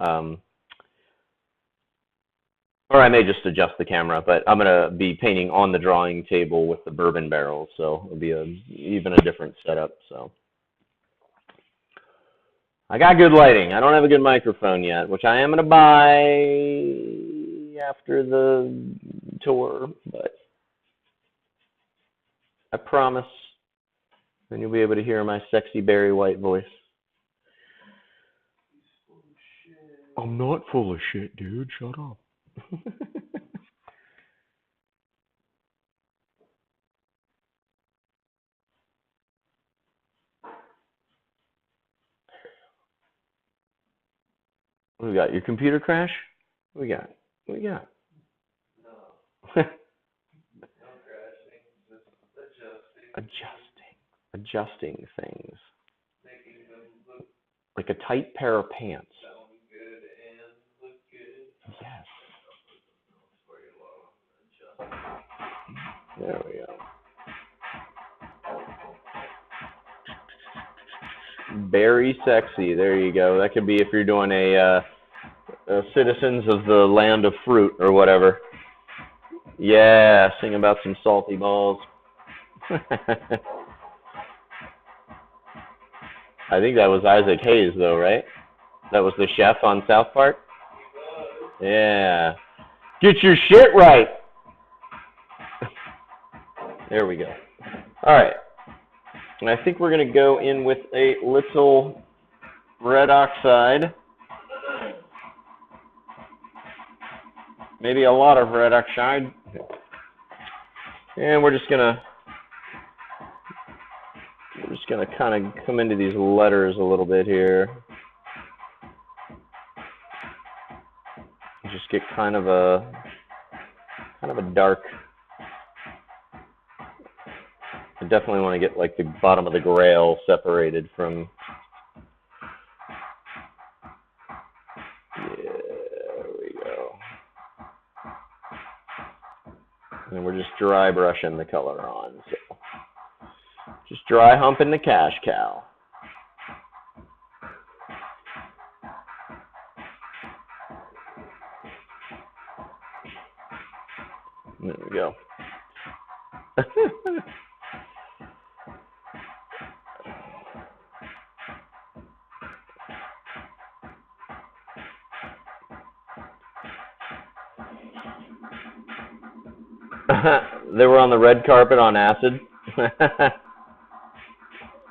Or I may just adjust the camera, but I'm going to be painting on the drawing table with the bourbon barrels, so it'll be even a different setup. So I got good lighting. I don't have a good microphone yet, which I am going to buy after the tour, but I promise then you'll be able to hear my sexy Barry White voice. I'm not full of shit, dude. Shut up. What we got? Your computer crash? What we got? What we got? No. Adjusting things. Like a tight pair of pants. Yes. There we go. Very sexy. There you go. That could be if you're doing a Citizens of the Land of Fruit or whatever. Yeah, sing about some salty balls. I think that was Isaac Hayes, though, right? That was the chef on South Park? Yeah. Get your shit right. There we go. All right. And I think we're going to go in with a little red oxide. Maybe a lot of red oxide. And we're just going to kind of come into these letters a little bit here. Just get kind of a dark. I definitely want to get like the bottom of the Grail separated from. Yeah, there we go. And we're just dry brushing the color on. So just dry humping the cash cow. There we go. They were on the red carpet on acid.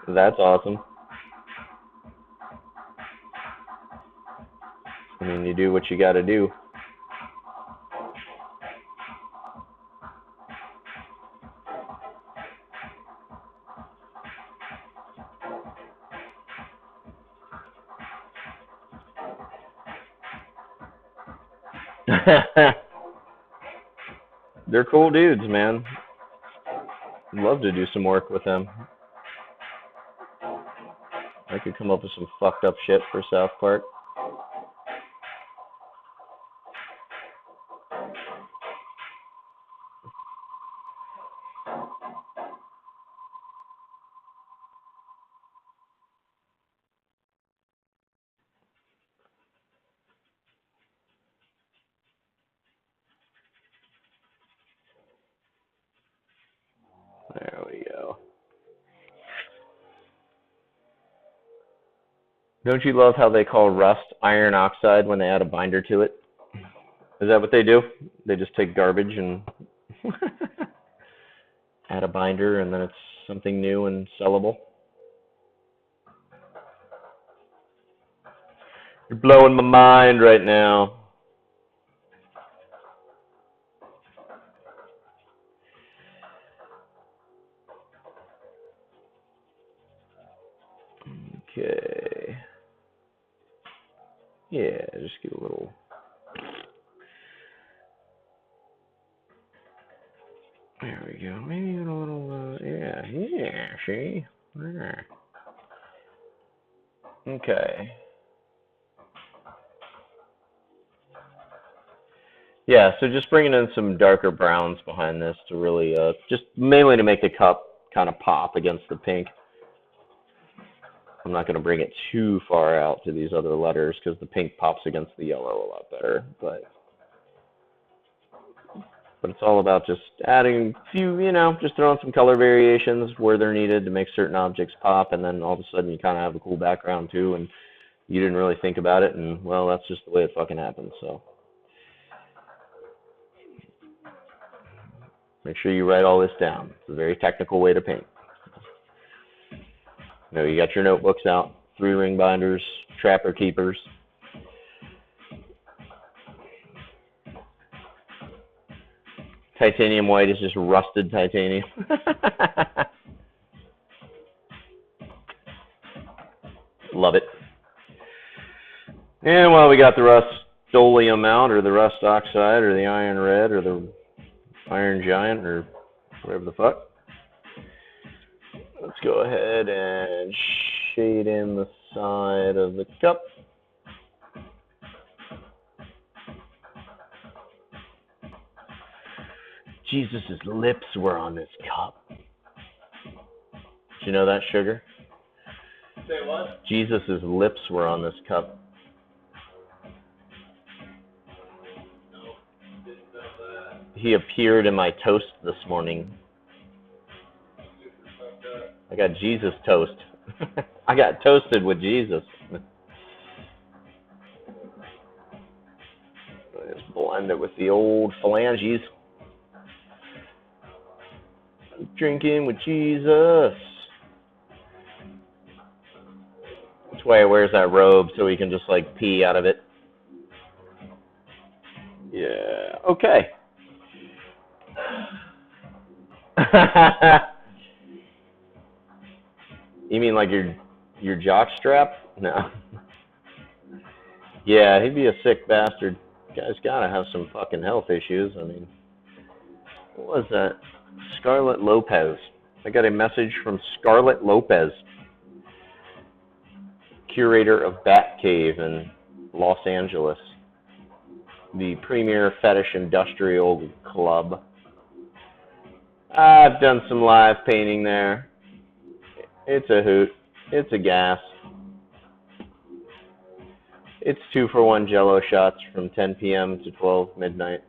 That's awesome. I mean, you do what you got to do. They're cool dudes, man. I'd love to do some work with them. I could come up with some fucked up shit for South Park. There we go. Don't you love how they call rust iron oxide when they add a binder to it? Is that what they do? They just take garbage and add a binder and then it's something new and sellable? You're blowing my mind right now. Okay. Yeah, just get a little. There we go. Maybe a little. Yeah. See. Yeah. Okay. Yeah. So just bringing in some darker browns behind this to really, just mainly to make the cup kind of pop against the pink. I'm not going to bring it too far out to these other letters because the pink pops against the yellow a lot better. But it's all about just adding a few, just throwing some color variations where they're needed to make certain objects pop, and then all of a sudden you kind of have a cool background too, and you didn't really think about it, and well, that's just the way it fucking happens. So make sure you write all this down. It's a very technical way to paint. You got your notebooks out, 3-ring binders, Trapper Keepers. Titanium white is just rusted titanium. Love it. And while we got the rust-oleum out, or the rust oxide, or the iron red, or the iron giant, or whatever the fuck, let's go ahead and shade in the side of the cup. Jesus' lips were on this cup. Did you know that, Sugar? Say what? what? Jesus' lips were on this cup. No, didn't know that. He appeared in my toast this morning. Super fucked up. I got Jesus toast. I got toasted with Jesus. Just blend it with the old phalanges. Drinking with Jesus. That's why he wears that robe, so he can just like pee out of it. Yeah. Okay. You mean like your jock strap? No. Yeah, he'd be a sick bastard. Guy's gotta have some fucking health issues. I mean, what was that? Scarlett Lopez. I got a message from Scarlett Lopez, curator of Bat Cave in Los Angeles, the premier fetish industrial club. I've done some live painting there. It's a hoot. It's a gas. It's 2-for-1 Jello shots from 10 p.m. to 12 midnight.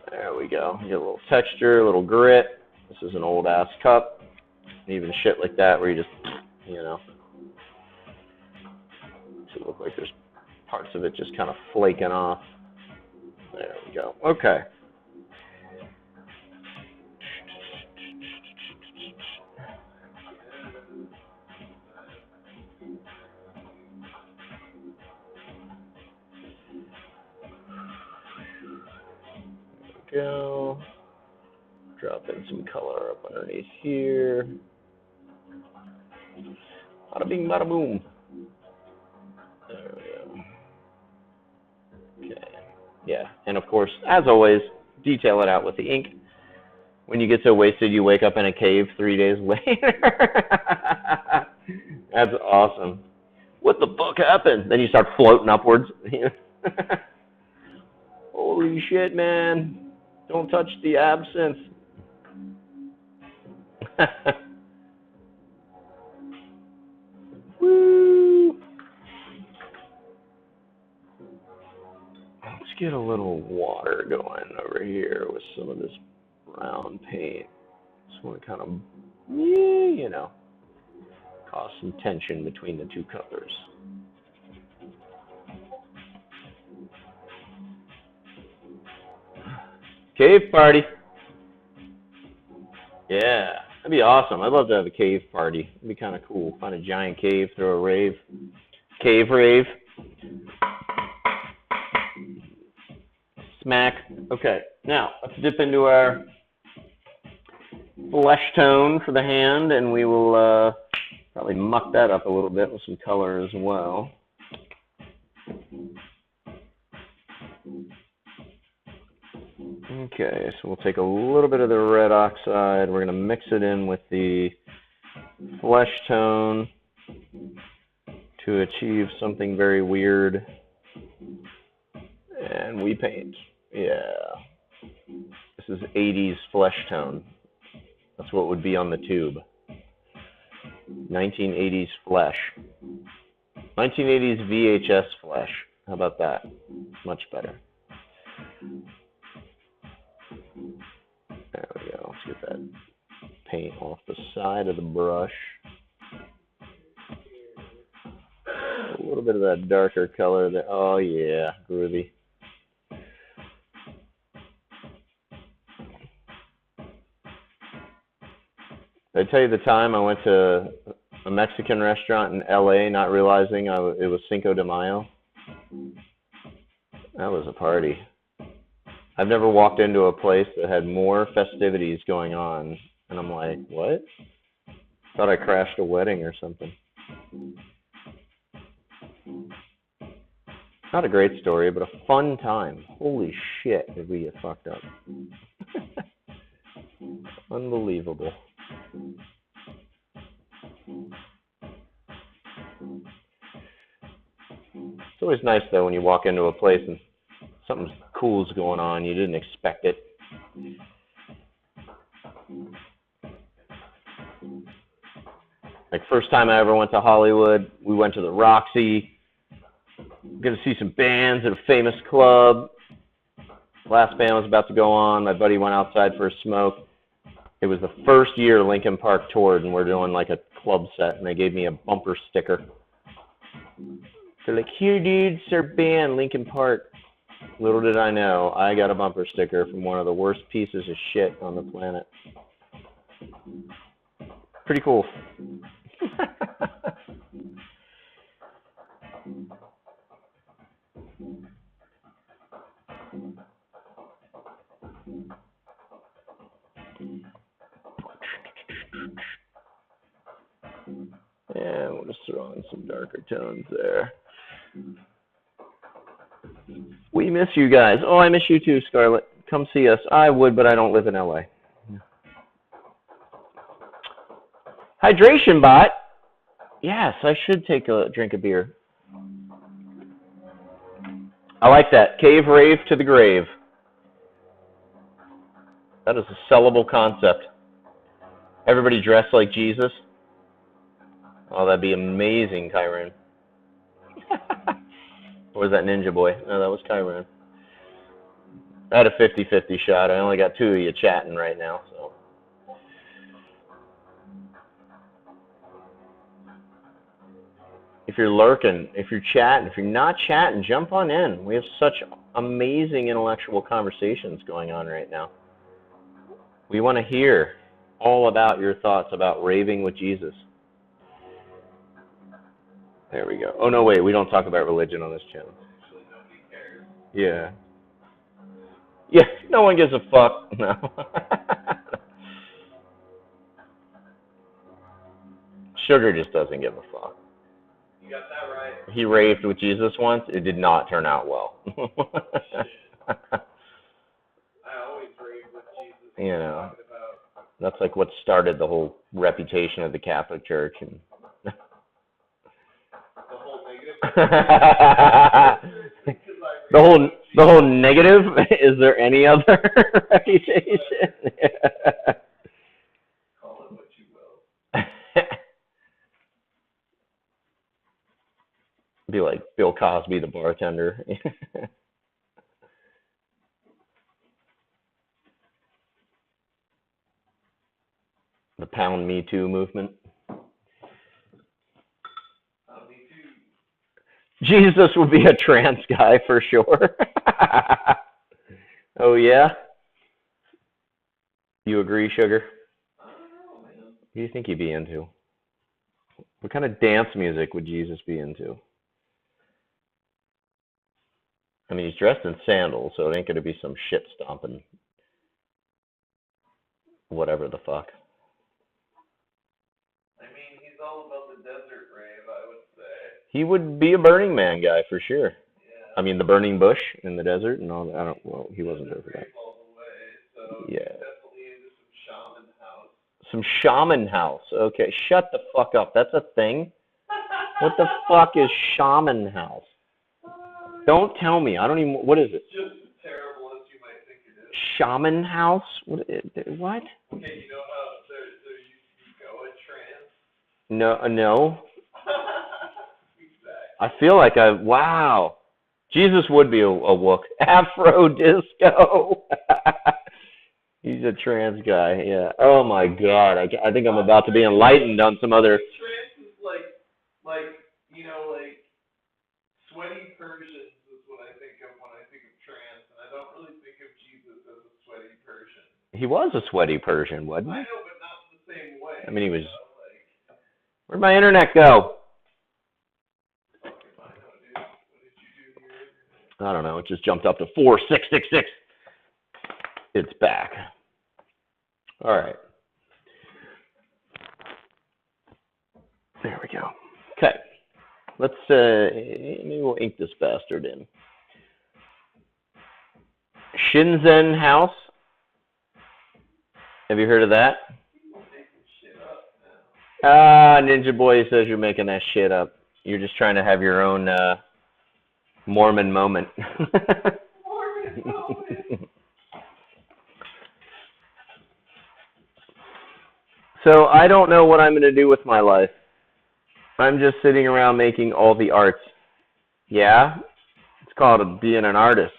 There we go. You get a little texture, a little grit. This is an old ass cup. Even shit like that where you just, you know, it look like there's parts of it just kind of flaking off. There we go. Okay. Go. Drop in some color up underneath here. Bada bing, bada boom. There we go. Okay. Yeah, and of course, as always, detail it out with the ink. When you get so wasted, you wake up in a cave 3 days later. That's awesome. What the fuck happened? Then you start floating upwards. Holy shit, man. Don't touch the absinthe. Woo! Let's get a little water going over here with some of this brown paint. Just want to kind of, you know, cause some tension between the two colors. Cave party. Yeah, that'd be awesome. I'd love to have a cave party. It'd be kind of cool. Find a giant cave, throw a rave. Cave rave. Smack. Okay, now let's dip into our flesh tone for the hand, and we will probably muck that up a little bit with some color as well. Okay, so we'll take a little bit of the red oxide. We're going to mix it in with the flesh tone to achieve something very weird. And we paint. Yeah. This is 80s flesh tone. That's what would be on the tube. 1980s flesh. 1980s VHS flesh. How about that? Much better. There we go. Let's get that paint off the side of the brush. A little bit of that darker color there. Oh yeah, groovy. Did I tell you the time I went to a Mexican restaurant in LA not realizing it was Cinco de Mayo? That was a party. I've never walked into a place that had more festivities going on, and I'm like, what? Thought I crashed a wedding or something. Not a great story, but a fun time. Holy shit, did we get fucked up. Unbelievable. It's always nice, though, when you walk into a place and something cool's going on. You didn't expect it. Like, first time I ever went to Hollywood, we went to the Roxy. Going to see some bands at a famous club. Last band was about to go on. My buddy went outside for a smoke. It was the first year Linkin Park toured, and we're doing like a club set, and they gave me a bumper sticker. They're like, here, dude, it's our band, Linkin Park. Little did I know, I got a bumper sticker from one of the worst pieces of shit on the planet. Pretty cool. Yeah, we'll just throw in some darker tones there. We miss you guys. Oh, I miss you too, Scarlett. Come see us. I would, but I don't live in LA. Hydration bot. Yes, I should take a drink of beer. I like that. Cave rave to the grave. That is a sellable concept. Everybody dressed like Jesus. Oh, that'd be amazing, Kyron. Or was that Ninja Boy? No, that was Kyron. I had a 50-50 shot. I only got 2 of you chatting right now. So. If you're lurking, if you're chatting, if you're not chatting, jump on in. We have such amazing intellectual conversations going on right now. We want to hear all about your thoughts about raving with Jesus. There we go. Oh, no, wait. We don't talk about religion on this channel. Actually, nobody cares. Yeah. Yeah, no one gives a fuck. No. Sugar just doesn't give a fuck. You got that right. He raved with Jesus once. It did not turn out well. I always rave with Jesus. You know, that's like what started the whole reputation of the Catholic Church. And the whole negative. the whole negative. Is there any other reputation? Call it what you will. Be like Bill Cosby, the bartender. The Pound Me Too movement. Me too. Jesus would be a trans guy for sure. Oh, yeah? You agree, Sugar? I don't know, man. What do you think he'd be into? What kind of dance music would Jesus be into? I mean, he's dressed in sandals, so it ain't going to be some shit stomping whatever the fuck. I mean, he's all about the desert rave, I would say. He would be a Burning Man guy for sure. Yeah. I mean, the burning bush in the desert and all that. I don't. Well, he wasn't there for that. All the way, so yeah. Definitely into some shaman house. Some shaman house. Okay, shut the fuck up. That's a thing. What the fuck is shaman house? Don't tell me. I don't even. What is it? It's just as terrible as you might think it is. Shaman house? What? Okay, you know how there used to be Goa trance? No. Exactly. I feel like wow. Jesus would be a wook. Afro disco. He's a trans guy, yeah. Oh my God. I think I'm about to be enlightened on some other. Trance is like sweaty Persians is what I think of when I think of trance, and I don't really think of Jesus as a sweaty Persian. He was a sweaty Persian, wasn't he? I know, but not in the same way. I mean, he was. Where'd my internet go? I don't know. It just jumped up to 4666. It's back. All right. There we go. Okay. Let's maybe we'll ink this bastard in. Shinzen House. Have you heard of that? Ninja Boy says you're making that shit up. You're just trying to have your own Mormon moment. Mormon moment. So I don't know what I'm going to do with my life. I'm just sitting around making all the arts. Yeah? It's called being an artist.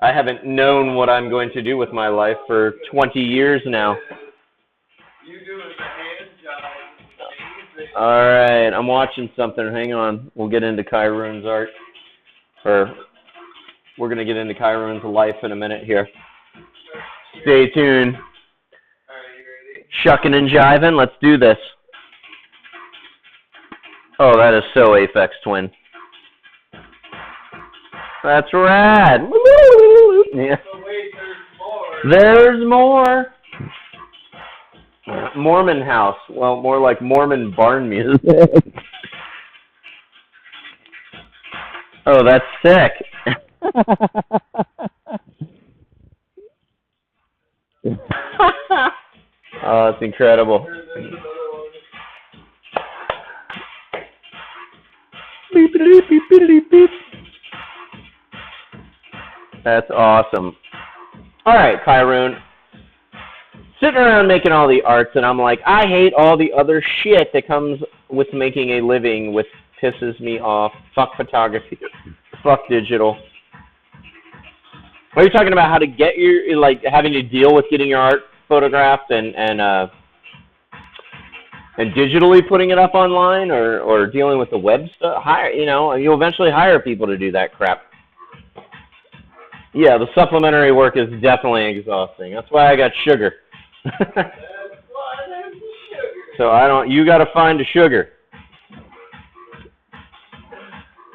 I haven't known what I'm going to do with my life for 20 years now. You doing the hand job. All right, I'm watching something. Hang on. We'll get into Kyroon's art. Or we're going to get into Kyroon's life in a minute here. Stay tuned. All right, you ready? Shucking and jiving. Let's do this. Oh, that is so Aphex Twin. That's rad. Yeah. So wait, there's more. There's more. Mormon house. Well, more like Mormon barn music. Oh, that's sick. Oh, that's incredible. Beep, beep, beep, beep, beep. That's awesome. All right, Kyroon. Sitting around making all the arts, and I'm like, I hate all the other shit that comes with making a living, which pisses me off. Fuck photography. Fuck digital. Are you talking about how to get your, like, having to deal with getting your art photographed and digitally putting it up online, or dealing with the web stuff? You'll eventually hire people to do that crap. Yeah, the supplementary work is definitely exhausting. That's why I got sugar. So you got to find a sugar.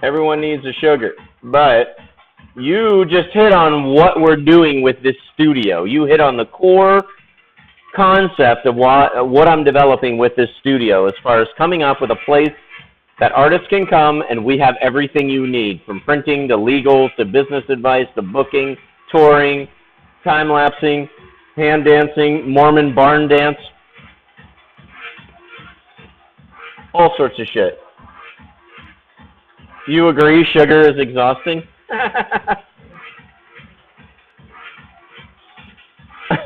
Everyone needs a sugar. But you just hit on what we're doing with this studio. You hit on the core concept of what I'm developing with this studio, as far as coming up with a place that artists can come and we have everything you need, from printing to legal to business advice to booking, touring, time-lapsing, hand dancing, Mormon barn dance, all sorts of shit. You agree sugar is exhausting?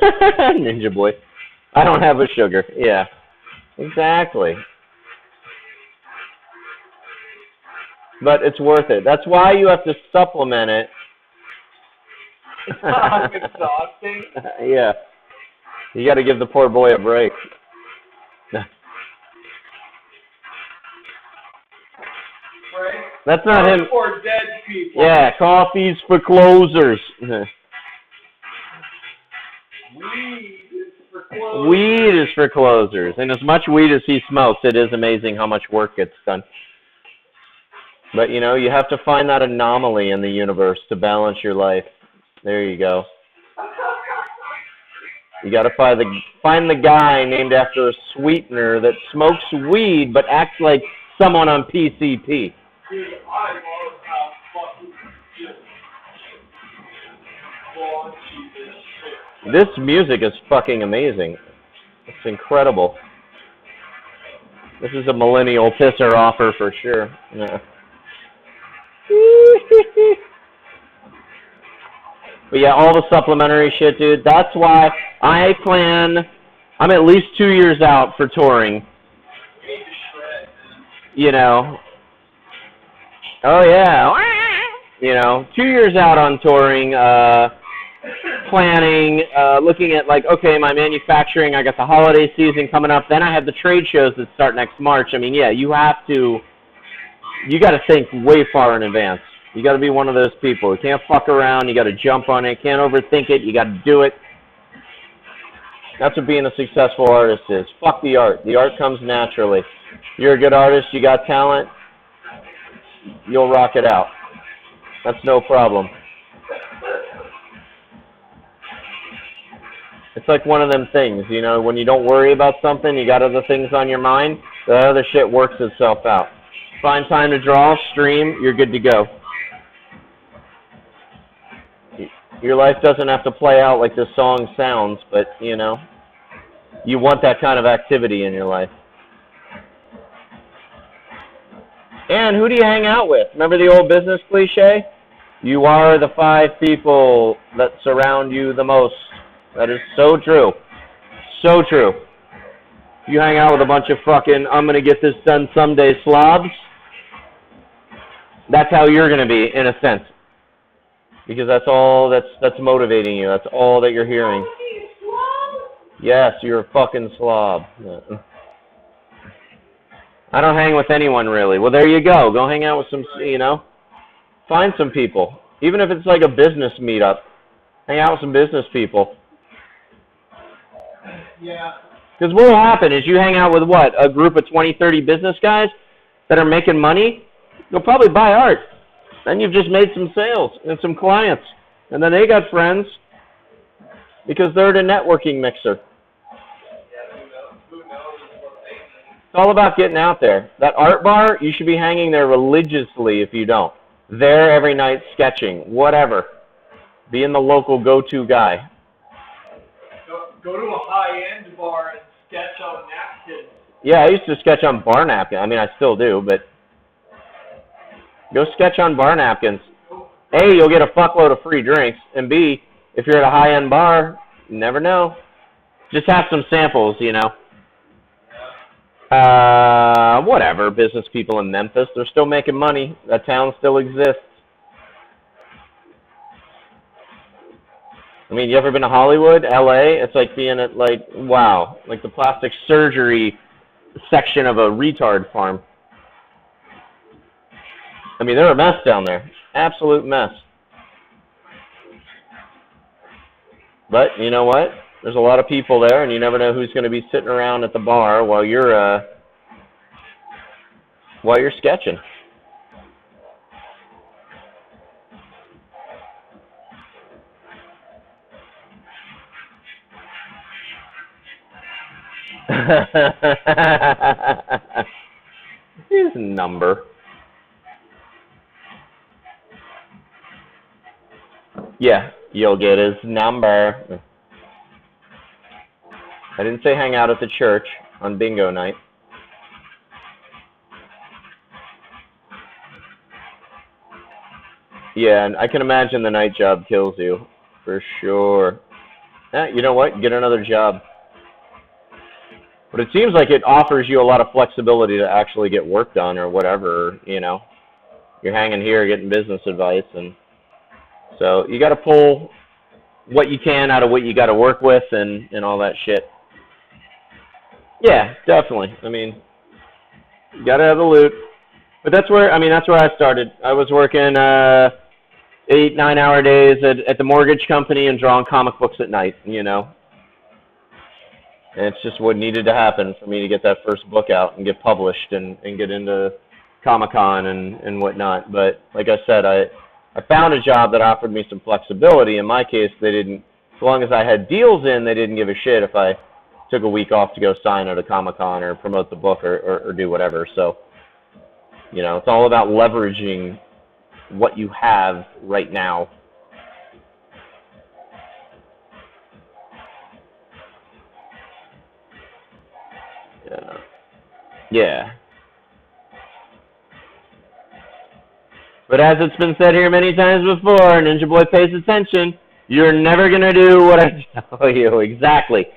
Ninja boy. I don't have a sugar. Yeah, exactly. But it's worth it. That's why you have to supplement it. It's exhausting. Yeah. You got to give the poor boy a break. Right? That's not him. For dead people. Yeah, coffee's for closers. Weed is for closers. Weed is for closers. And as much weed as he smokes, it is amazing how much work gets done. But, you have to find that anomaly in the universe to balance your life. There you go. You got to find the guy named after a sweetener that smokes weed but acts like someone on PCP. Dude, I love how fucking just raunchy this shit. This music is fucking amazing. It's incredible. This is a millennial pisser offer for sure. Yeah. But yeah, all the supplementary shit, dude. That's why I'm at least 2 years out for touring. Oh yeah. 2 years out on touring, planning, looking at like, okay, my manufacturing, I got the holiday season coming up, then I have the trade shows that start next March. I mean, yeah, you got to think way far in advance. You got to be one of those people. You can't fuck around. You got to jump on it. Can't overthink it. You got to do it. That's what being a successful artist is. Fuck the art. The art comes naturally. You're a good artist. You got talent. You'll rock it out. That's no problem. It's like one of them things, when you don't worry about something, you got other things on your mind, the other shit works itself out. Find time to draw, stream, you're good to go. Your life doesn't have to play out like this song sounds, but, you want that kind of activity in your life. And who do you hang out with? Remember the old business cliche? You are the 5 people that surround you the most. That is so true. So true. You hang out with a bunch of fucking I'm gonna get this done someday slobs. That's how you're gonna be, in a sense, because that's all that's motivating you. That's all that you're hearing. Yes, you're a fucking slob. I don't hang with anyone really. Well, there you go. Go hang out with some, find some people. Even if it's like a business meetup, hang out with some business people. Yeah. Because what will happen is you hang out with what? A group of 20, 30 business guys that are making money? You'll probably buy art. Then you've just made some sales and some clients. And then they got friends because they're the networking mixer. It's all about getting out there. That art bar, you should be hanging there religiously if you don't. There every night sketching, whatever. Being the local go-to guy. Go to a high-end bar and sketch on napkins. Yeah, I used to sketch on bar napkins. I mean, I still do, but go sketch on bar napkins. A, you'll get a fuckload of free drinks, and B, if you're at a high-end bar, you never know. Just have some samples, Whatever, business people in Memphis, they're still making money. That town still exists. I mean, you ever been to Hollywood, LA? It's like being at, wow, like the plastic surgery section of a retard farm. I mean, they're a mess down there. Absolute mess. But you know what? There's a lot of people there, and you never know who's going to be sitting around at the bar while you're sketching. His number. Yeah, you'll get his number. I didn't say hang out at the church on bingo night. Yeah, and I can imagine the night job kills you, for sure. You know what? Get another job. But it seems like it offers you a lot of flexibility to actually get work done or whatever, You're hanging here getting business advice, and so you got to pull what you can out of what you got to work with and all that shit. Yeah, definitely. I mean, you got to have the loot. But that's where I started. I was working 8-9 hour days at the mortgage company and drawing comic books at night, And it's just what needed to happen for me to get that first book out and get published and get into Comic-Con and whatnot. But like I said, I found a job that offered me some flexibility. In my case, they didn't, as long as I had deals in, they didn't give a shit if I took a week off to go sign at a Comic-Con or promote the book or do whatever. So, it's all about leveraging what you have right now. Yeah. But as it's been said here many times before, Ninja Boy pays attention, you're never going to do what I tell you. Exactly.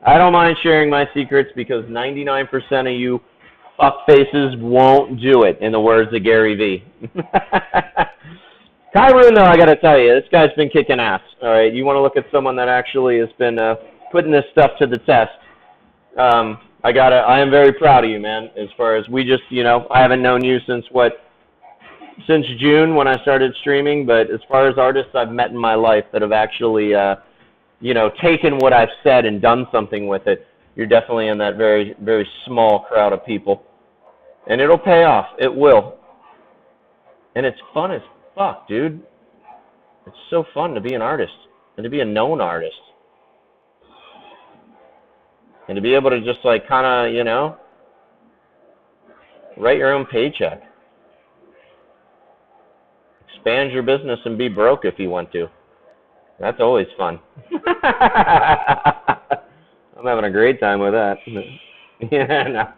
I don't mind sharing my secrets because 99% of you fuckfaces won't do it, in the words of Gary V. Kyron, though, I got to tell you, this guy's been kicking ass. All right, you want to look at someone that actually has been putting this stuff to the test. I am very proud of you, man. As far as I haven't known you since June when I started streaming, but as far as artists I've met in my life that have actually, taken what I've said and done something with it, you're definitely in that very, very small crowd of people. And it'll pay off. It will. And it's fun as fuck, dude. It's so fun to be an artist and to be a known artist. And to be able to just kind of, write your own paycheck. Expand your business and be broke if you want to. That's always fun. I'm having a great time with that. Yeah, no.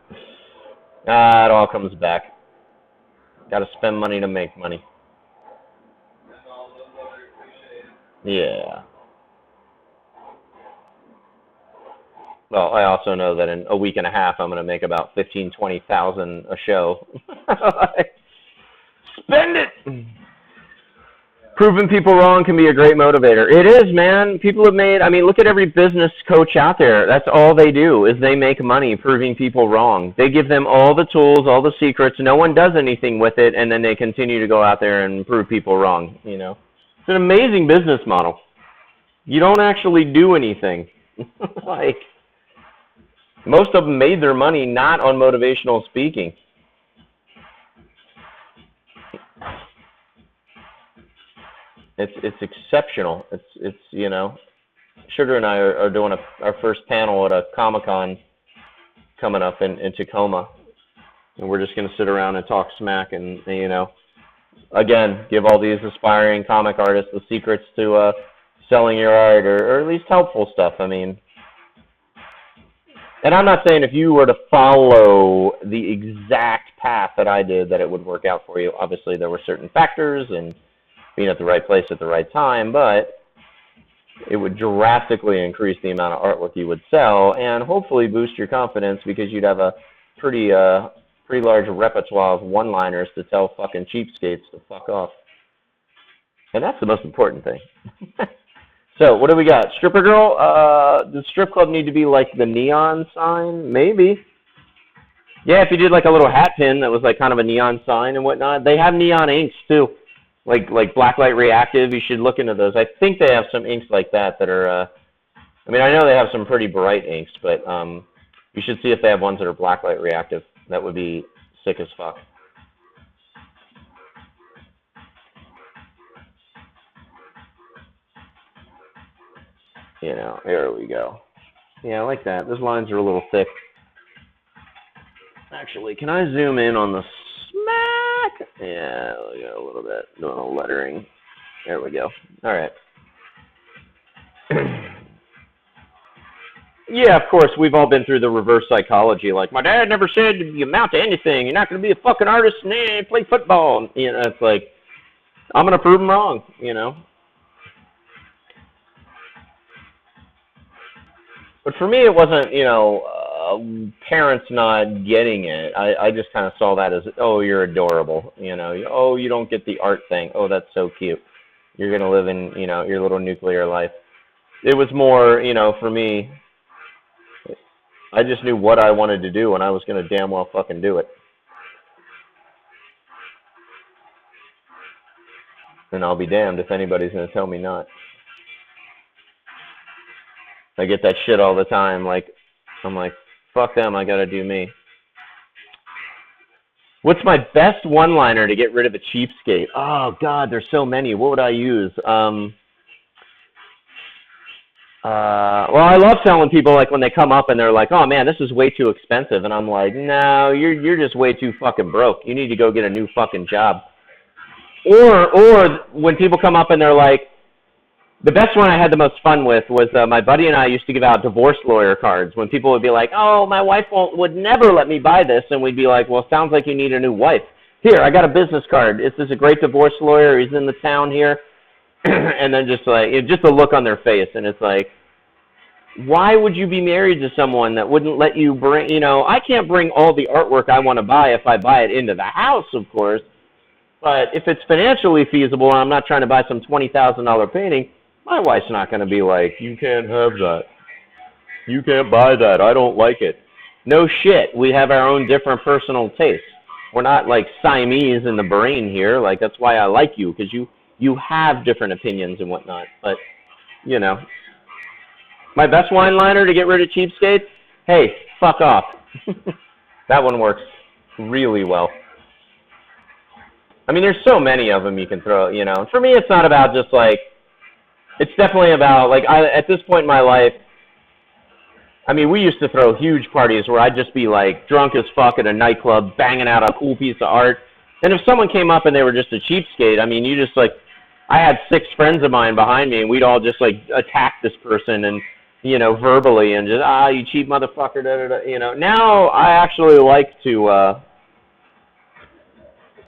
It all comes back. Got to spend money to make money. Yeah. Well, I also know that in a week and a half, I'm going to make about 15,000-20,000 a show. Spend it. Proving people wrong can be a great motivator. It is, man. People have made, I mean, look at every business coach out there. That's all they do is they make money proving people wrong. They give them all the tools, all the secrets. No one does anything with it, and then they continue to go out there and prove people wrong, you know. It's an amazing business model. You don't actually do anything. Like, most of them made their money not on motivational speaking. It's exceptional. It's you know, Sugar and I are doing our first panel at a Comic-Con coming up in Tacoma, and we're just going to sit around and talk smack and, you know, again, give all these aspiring comic artists the secrets to selling your art, or at least helpful stuff. I mean, and I'm not saying if you were to follow the exact path that I did that it would work out for you. Obviously, there were certain factors and being at the right place at the right time, but it would drastically increase the amount of artwork you would sell and hopefully boost your confidence because you'd have a pretty large repertoire of one-liners to tell fucking cheapskates to fuck off. And that's the most important thing. So, what do we got? Stripper girl? Does strip club need to be like the neon sign? Maybe. Yeah, if you did like a little hat pin that was like kind of a neon sign and whatnot. They have neon inks too. Like Blacklight Reactive, you should look into those. I think they have some inks like that are, I mean, I know they have some pretty bright inks, but you should see if they have ones that are Blacklight Reactive. That would be sick as fuck. You know, here we go. Yeah, I like that. Those lines are a little thick. Actually, can I zoom in on the smack? Yeah, a little bit. Doing a lettering. There we go. All right. Yeah, of course, we've all been through the reverse psychology. Like, my dad never said you amount to anything. You're not going to be a fucking artist and play football. You know, it's like, I'm going to prove them wrong, you know. But for me, it wasn't, you know, parents not getting it. I just kind of saw that as, oh, you're adorable. You know, oh, you don't get the art thing. Oh, that's so cute. You're going to live in, you know, your little nuclear life. It was more, you know, for me, I just knew what I wanted to do, and I was going to damn well fucking do it. And I'll be damned if anybody's going to tell me not. I get that shit all the time. Like, I'm like, fuck them, I got to do me. What's my best one-liner to get rid of a cheapskate? Oh, God, there's so many. What would I use? Well, I love telling people, like, when they come up and they're like, oh, man, this is way too expensive. And I'm like, no, you're just way too fucking broke. You need to go get a new fucking job. Or when people come up and they're like, the best one I had the most fun with was my buddy and I used to give out divorce lawyer cards when people would be like, oh, my wife would never let me buy this. And we'd be like, well, sounds like you need a new wife. Here, I got a business card. This is a great divorce lawyer. He's in the town here. And then just like, just the look on their face. And it's like, why would you be married to someone that wouldn't let you bring, you know, I can't bring all the artwork I want to buy if I buy it into the house, of course. But if it's financially feasible and I'm not trying to buy some $20,000 painting, my wife's not going to be like, you can't have that. You can't buy that. I don't like it. No shit. We have our own different personal tastes. We're not like Siamese in the brain here. Like, that's why I like you, because you have different opinions and whatnot. But, you know, my best one-liner to get rid of cheapskates, hey, fuck off. That one works really well. I mean, there's so many of them you can throw, you know. For me, it's not about just like, it's definitely about, like, at this point in my life, I mean, we used to throw huge parties where I'd just be, like, drunk as fuck at a nightclub, banging out a cool piece of art. And if someone came up and they were just a cheapskate, I mean, you just, like, I had 6 friends of mine behind me, and we'd all just, like, attack this person and, you know, verbally, and just, you cheap motherfucker, da-da-da, you know. Now I actually like to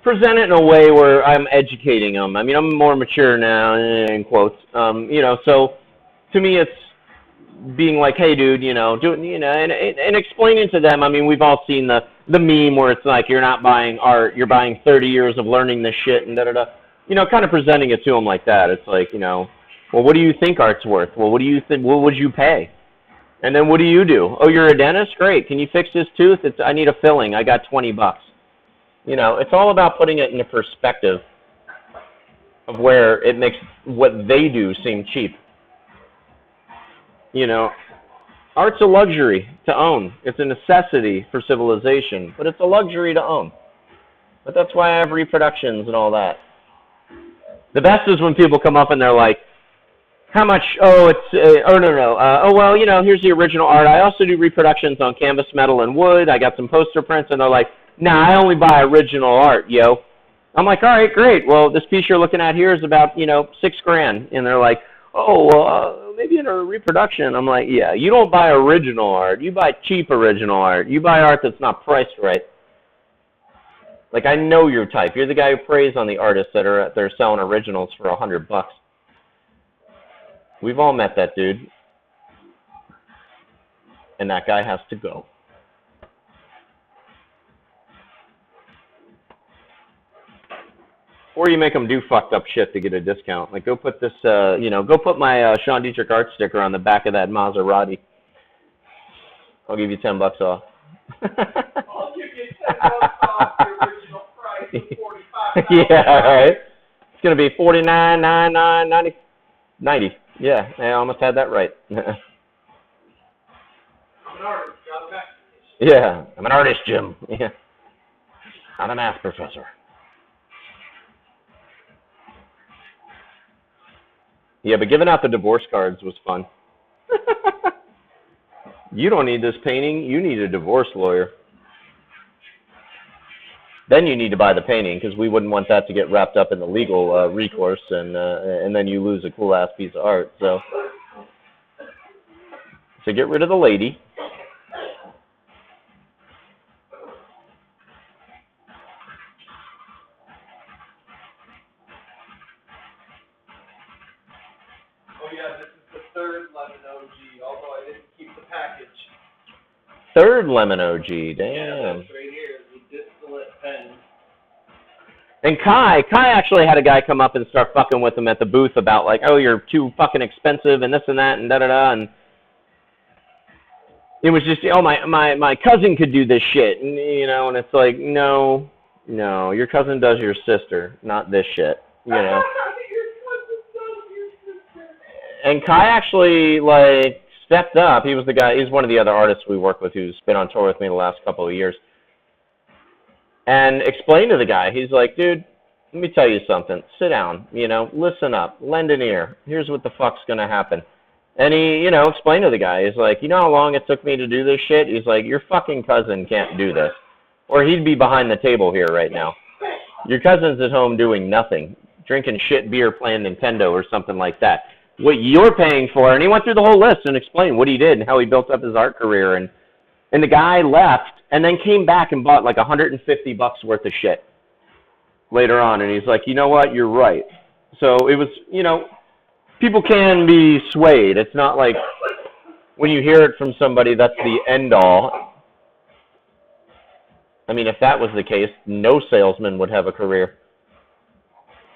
present it in a way where I'm educating them. I mean, I'm more mature now, in quotes. You know, so to me, it's being like, hey, dude, and explaining to them. I mean, we've all seen the meme where it's like, you're not buying art, you're buying 30 years of learning this shit and da-da-da. Kind of presenting it to them like that. It's like, well, what do you think art's worth? Well, what do you think? What would you pay? And then what do you do? Oh, you're a dentist? Great. Can you fix this tooth? I need a filling. I got $20. It's all about putting it into perspective of where it makes what they do seem cheap. Art's a luxury to own. It's a necessity for civilization, but it's a luxury to own. But that's why I have reproductions and all that. The best is when people come up and they're like, how much? Oh, it's, oh, well, here's the original art. I also do reproductions on canvas, metal, and wood. I got some poster prints, and they're like, nah, I only buy original art, yo. I'm like, all right, great. Well, this piece you're looking at here is about, $6,000. And they're like, oh, well, maybe in a reproduction. I'm like, yeah, you don't buy original art. You buy cheap original art. You buy art that's not priced right. Like, I know your type. You're the guy who preys on the artists that are they're selling originals for $100. We've all met that dude. And that guy has to go. Or you make them do fucked up shit to get a discount. Like, go put this, go put my Sean Dietrich art sticker on the back of that Maserati. I'll give you $10 off. I'll give you $10 off the original price of $45. Yeah, right. It's gonna be $49.99, $90. Yeah, I almost had that right. I'm an artist, got a back. Yeah, I'm an artist, Jim. Yeah, I'm a math professor. Yeah, but giving out the divorce cards was fun. You don't need this painting. You need a divorce lawyer. Then you need to buy the painting because we wouldn't want that to get wrapped up in the legal recourse, and then you lose a cool-ass piece of art. So get rid of the lady. Oh yeah, this is the third lemon OG, although I didn't keep the package. Third lemon OG, damn. Yeah, that's right here, the distillate pen. And Kai actually had a guy come up and start fucking with him at the booth about like, oh, you're too fucking expensive and this and that and da-da-da. And it was just, oh, my cousin could do this shit. And, and it's like, no, your cousin does your sister, not this shit, And Kai actually, like, stepped up. He was the guy, he's one of the other artists we work with who's been on tour with me the last couple of years. And explained to the guy, he's like, dude, let me tell you something. Sit down, listen up, lend an ear. Here's what the fuck's going to happen. And he, explained to the guy, he's like, you know how long it took me to do this shit? He's like, your fucking cousin can't do this. Or he'd be behind the table here right now. Your cousin's at home doing nothing, drinking shit beer, playing Nintendo or something like that. What you're paying for, and he went through the whole list and explained what he did and how he built up his art career. And the guy left and then came back and bought like $150 worth of shit later on. And he's like, you know what? You're right. So it was, people can be swayed. It's not like when you hear it from somebody, that's the end all. I mean, if that was the case, no salesman would have a career.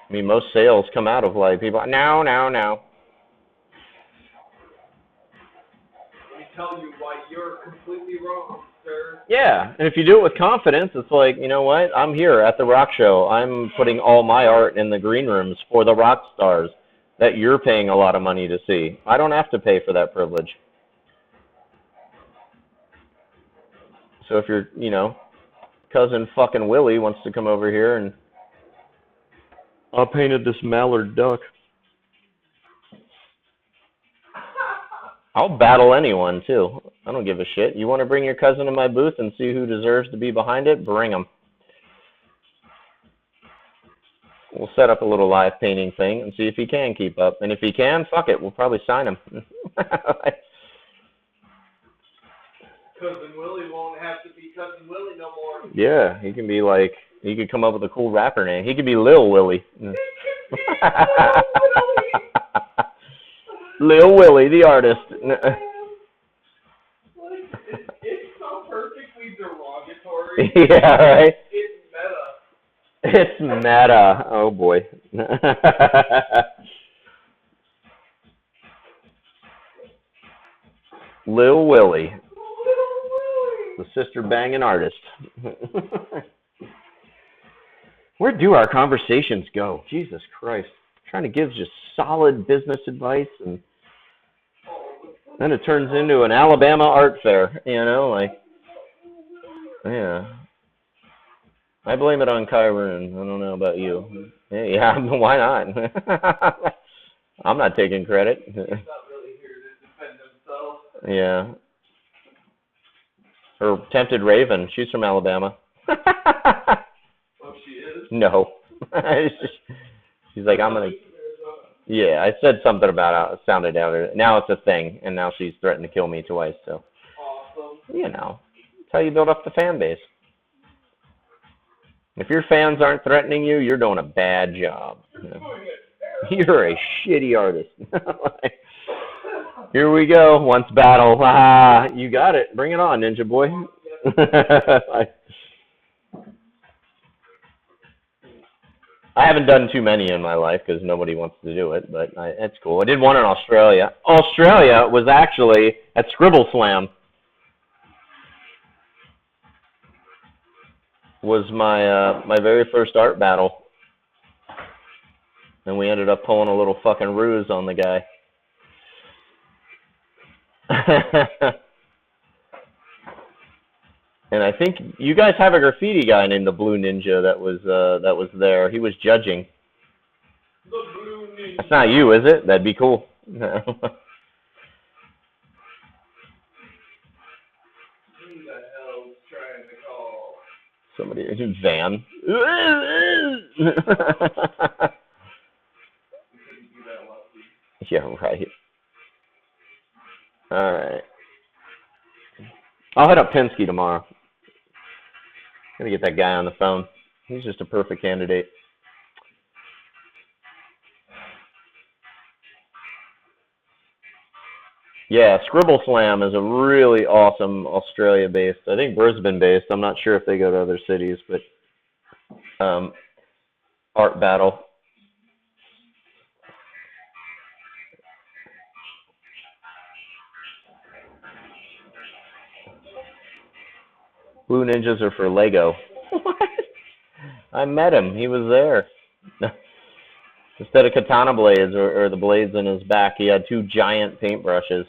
I mean, most sales come out of like people, no. Tell you why you're completely wrong, sir. Yeah, and if you do it with confidence, it's like, you know what? I'm here at the rock show. I'm putting all my art in the green rooms for the rock stars that you're paying a lot of money to see. I don't have to pay for that privilege. So if your, cousin fucking Willie wants to come over here and I painted this mallard duck. I'll battle anyone, too. I don't give a shit. You want to bring your cousin to my booth and see who deserves to be behind it? Bring him. We'll set up a little live painting thing and see if he can keep up. And if he can, fuck it. We'll probably sign him. Cousin Willie won't have to be Cousin Willie no more. Yeah, he can be like, he could come up with a cool rapper name. He could be Lil Willie. Lil Willie, the artist. story. Yeah, right? It's meta. It's meta. Oh, boy. Lil Willie, the sister banging artist. Where do our conversations go? Jesus Christ. I'm trying to give just solid business advice, and then it turns into an Alabama art fair, like, yeah. I blame it on Kyron. I don't know about you. Yeah, why not? I'm not taking credit. He's not really here to defend himself. Yeah. Her tempted raven. She's from Alabama. Oh, she is? No. She's like, I'm going to... Yeah, I said something about it. It sounded out. Now it's a thing, and now she's threatened to kill me twice, so... Awesome. That's how you build up the fan base. If your fans aren't threatening you, you're doing a bad job. You're a shitty artist. Here we go. Once battle. You got it. Bring it on, Ninja Boy. I haven't done too many in my life because nobody wants to do it, but it's cool. I did one in Australia. Australia was actually at Scribble Slam. Was my very first art battle, and we ended up pulling a little fucking ruse on the guy. And I think you guys have a graffiti guy named the Blue Ninja that was there. He was judging. The Blue Ninja. That's not you, is it? That'd be cool. Who the hell's trying to call? Somebody, Van. Yeah, right. All right. I'll hit up Penske tomorrow. Gotta get that guy on the phone. He's just a perfect candidate. Yeah, Scribble Slam is a really awesome Australia-based, I think Brisbane-based. I'm not sure if they go to other cities, but art battle. Blue Ninjas are for Lego. What? I met him. He was there. Instead of katana blades or the blades in his back, he had two giant paintbrushes.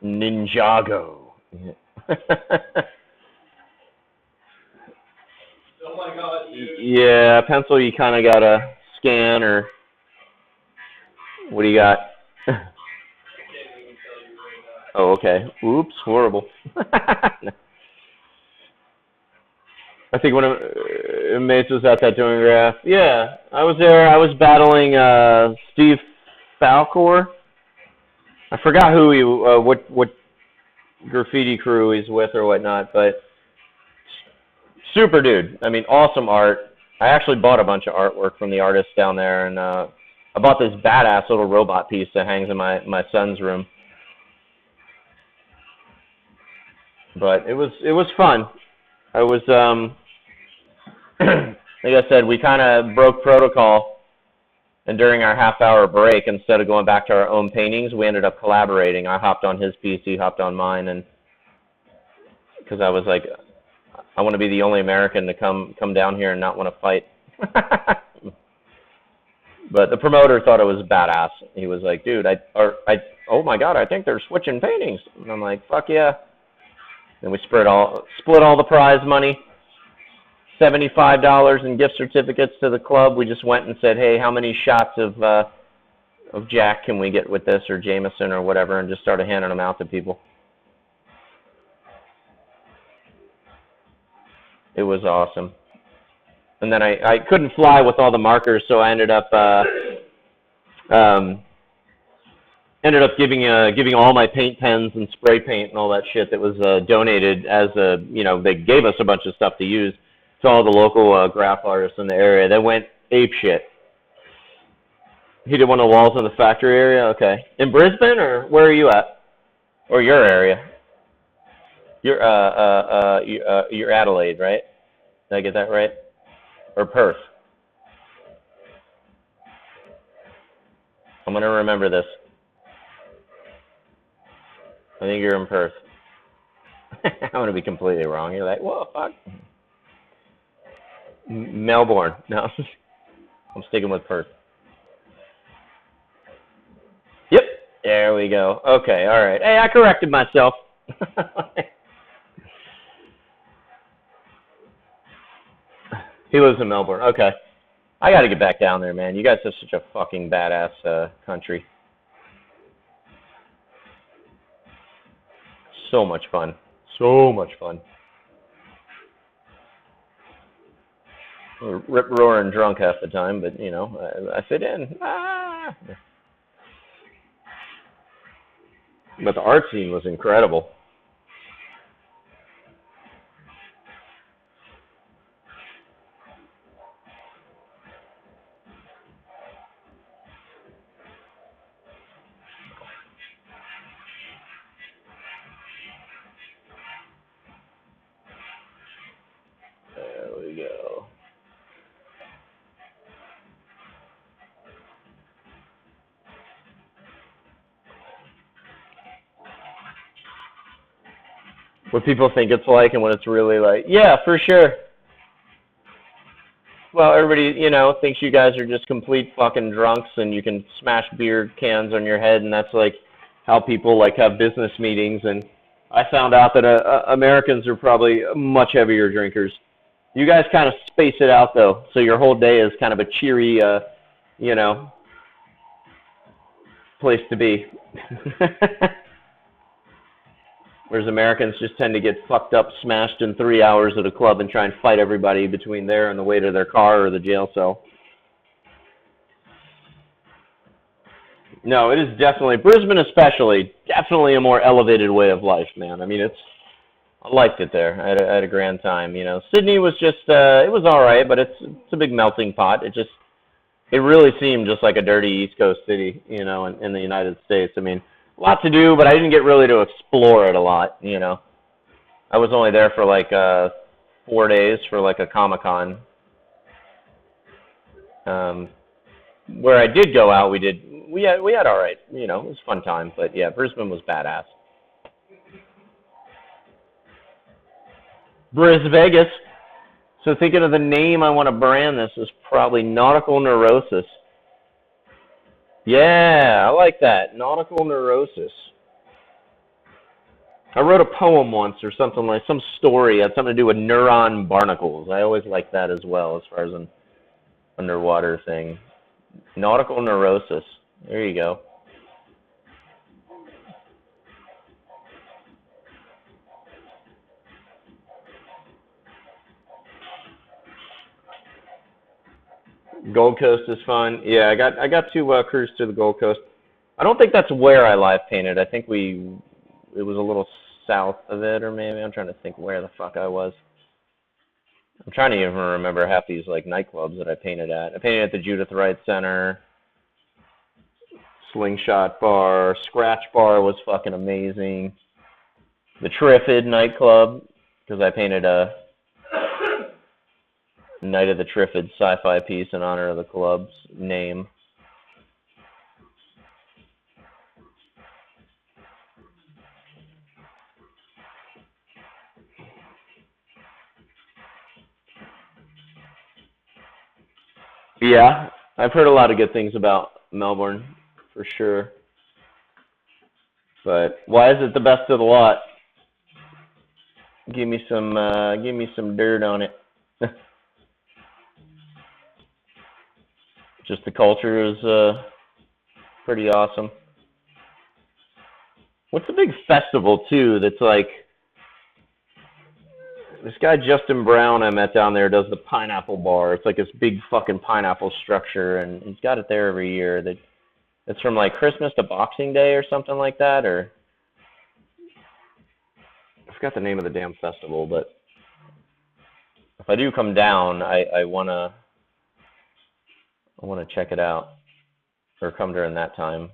Ninjago. Oh my god, Yeah, pencil you kind of got to scan, or what do you got? I can't even tell you right now. Oh, okay. Oops, horrible. I think one of Mace was at that doing graph. Yeah, I was there. I was battling Steve Falcor. I forgot who he, what graffiti crew he's with or whatnot, but super dude. I mean, awesome art. I actually bought a bunch of artwork from the artists down there, and I bought this badass little robot piece that hangs in my son's room. But it was fun. I was like I said, we kind of broke protocol, and during our half-hour break, instead of going back to our own paintings, we ended up collaborating. I hopped on his piece, he hopped on mine, and because I was like, I want to be the only American to come down here and not want to fight. But the promoter thought it was badass. He was like, dude, oh my god, I think they're switching paintings. And I'm like, fuck yeah. And we split all the prize money, $75 in gift certificates to the club. We just went and said, hey, how many shots of Jack can we get with this, or Jameson or whatever, and just started handing them out to people. It was awesome. And then I couldn't fly with all the markers, so I ended up giving all my paint pens and spray paint and all that shit that was donated as they gave us a bunch of stuff to use saw the local graph artists in the area. They went ape shit. He did one of the walls in the factory area? Okay. In Brisbane, or where are you at? Or your area? You're Adelaide, right? Did I get that right? Or Perth? I'm going to remember this. I think you're in Perth. I'm going to be completely wrong. You're like, whoa, fuck. Melbourne. No, I'm sticking with Perth. Yep, there we go. Okay, all right. Hey, I corrected myself. He lives in Melbourne. Okay. I got to get back down there, man. You guys have such a fucking badass country. So much fun. So much fun. Rip roaring drunk half the time, but you know, I fit in. Ah! But the art scene was incredible. There we go. What people think it's like and what it's really like. Yeah, for sure. Well, everybody, you know, thinks you guys are just complete fucking drunks and you can smash beer cans on your head, and that's like how people like have business meetings. And I found out that Americans are probably much heavier drinkers. You guys kind of space it out though, so your whole day is kind of a cheery, you know, place to be. Whereas Americans just tend to get fucked up, smashed in 3 hours at a club and try and fight everybody between there and the way to their car or the jail cell. No, it is definitely, Brisbane especially, definitely a more elevated way of life, man. I mean, I liked it there. I had a grand time, you know. Sydney was just, it was all right, but it's a big melting pot. It really seemed just like a dirty East Coast city, you know, in the United States. I mean, a lot to do, but I didn't get really to explore it a lot, you know. I was only there for like 4 days for like a Comic-Con. Where I did go out, we had all right, you know, it was a fun time, but yeah, Brisbane was badass. Vegas. So thinking of the name I want to brand this is probably Nautical Neurosis. Yeah, I like that. Nautical Neurosis. I wrote a poem once or something like some story had something to do with neuron barnacles. I always like that as well as far as an underwater thing. Nautical Neurosis. There you go. Gold Coast is fun. Yeah, I got to cruise to the Gold Coast. I don't think that's where I live painted. I think it was a little south of it, or maybe I'm trying to think where the fuck I was. I'm trying to even remember half these like nightclubs that I painted at. I painted at the Judith Wright Center, Slingshot Bar, Scratch Bar was fucking amazing. The Triffid nightclub, because I painted a Night of the Triffid sci-fi piece in honor of the club's name. Yeah, I've heard a lot of good things about Melbourne, for sure. But why is it the best of the lot? Give me some dirt on it. Just the culture is pretty awesome. What's the big festival too that's like, this guy Justin Brown I met down there does the Pineapple Bar. It's like this big fucking pineapple structure, and he's got it there every year. It's from like Christmas to Boxing Day or something like that, or I forgot the name of the damn festival, but If I do come down, I wanna check it out, or come during that time.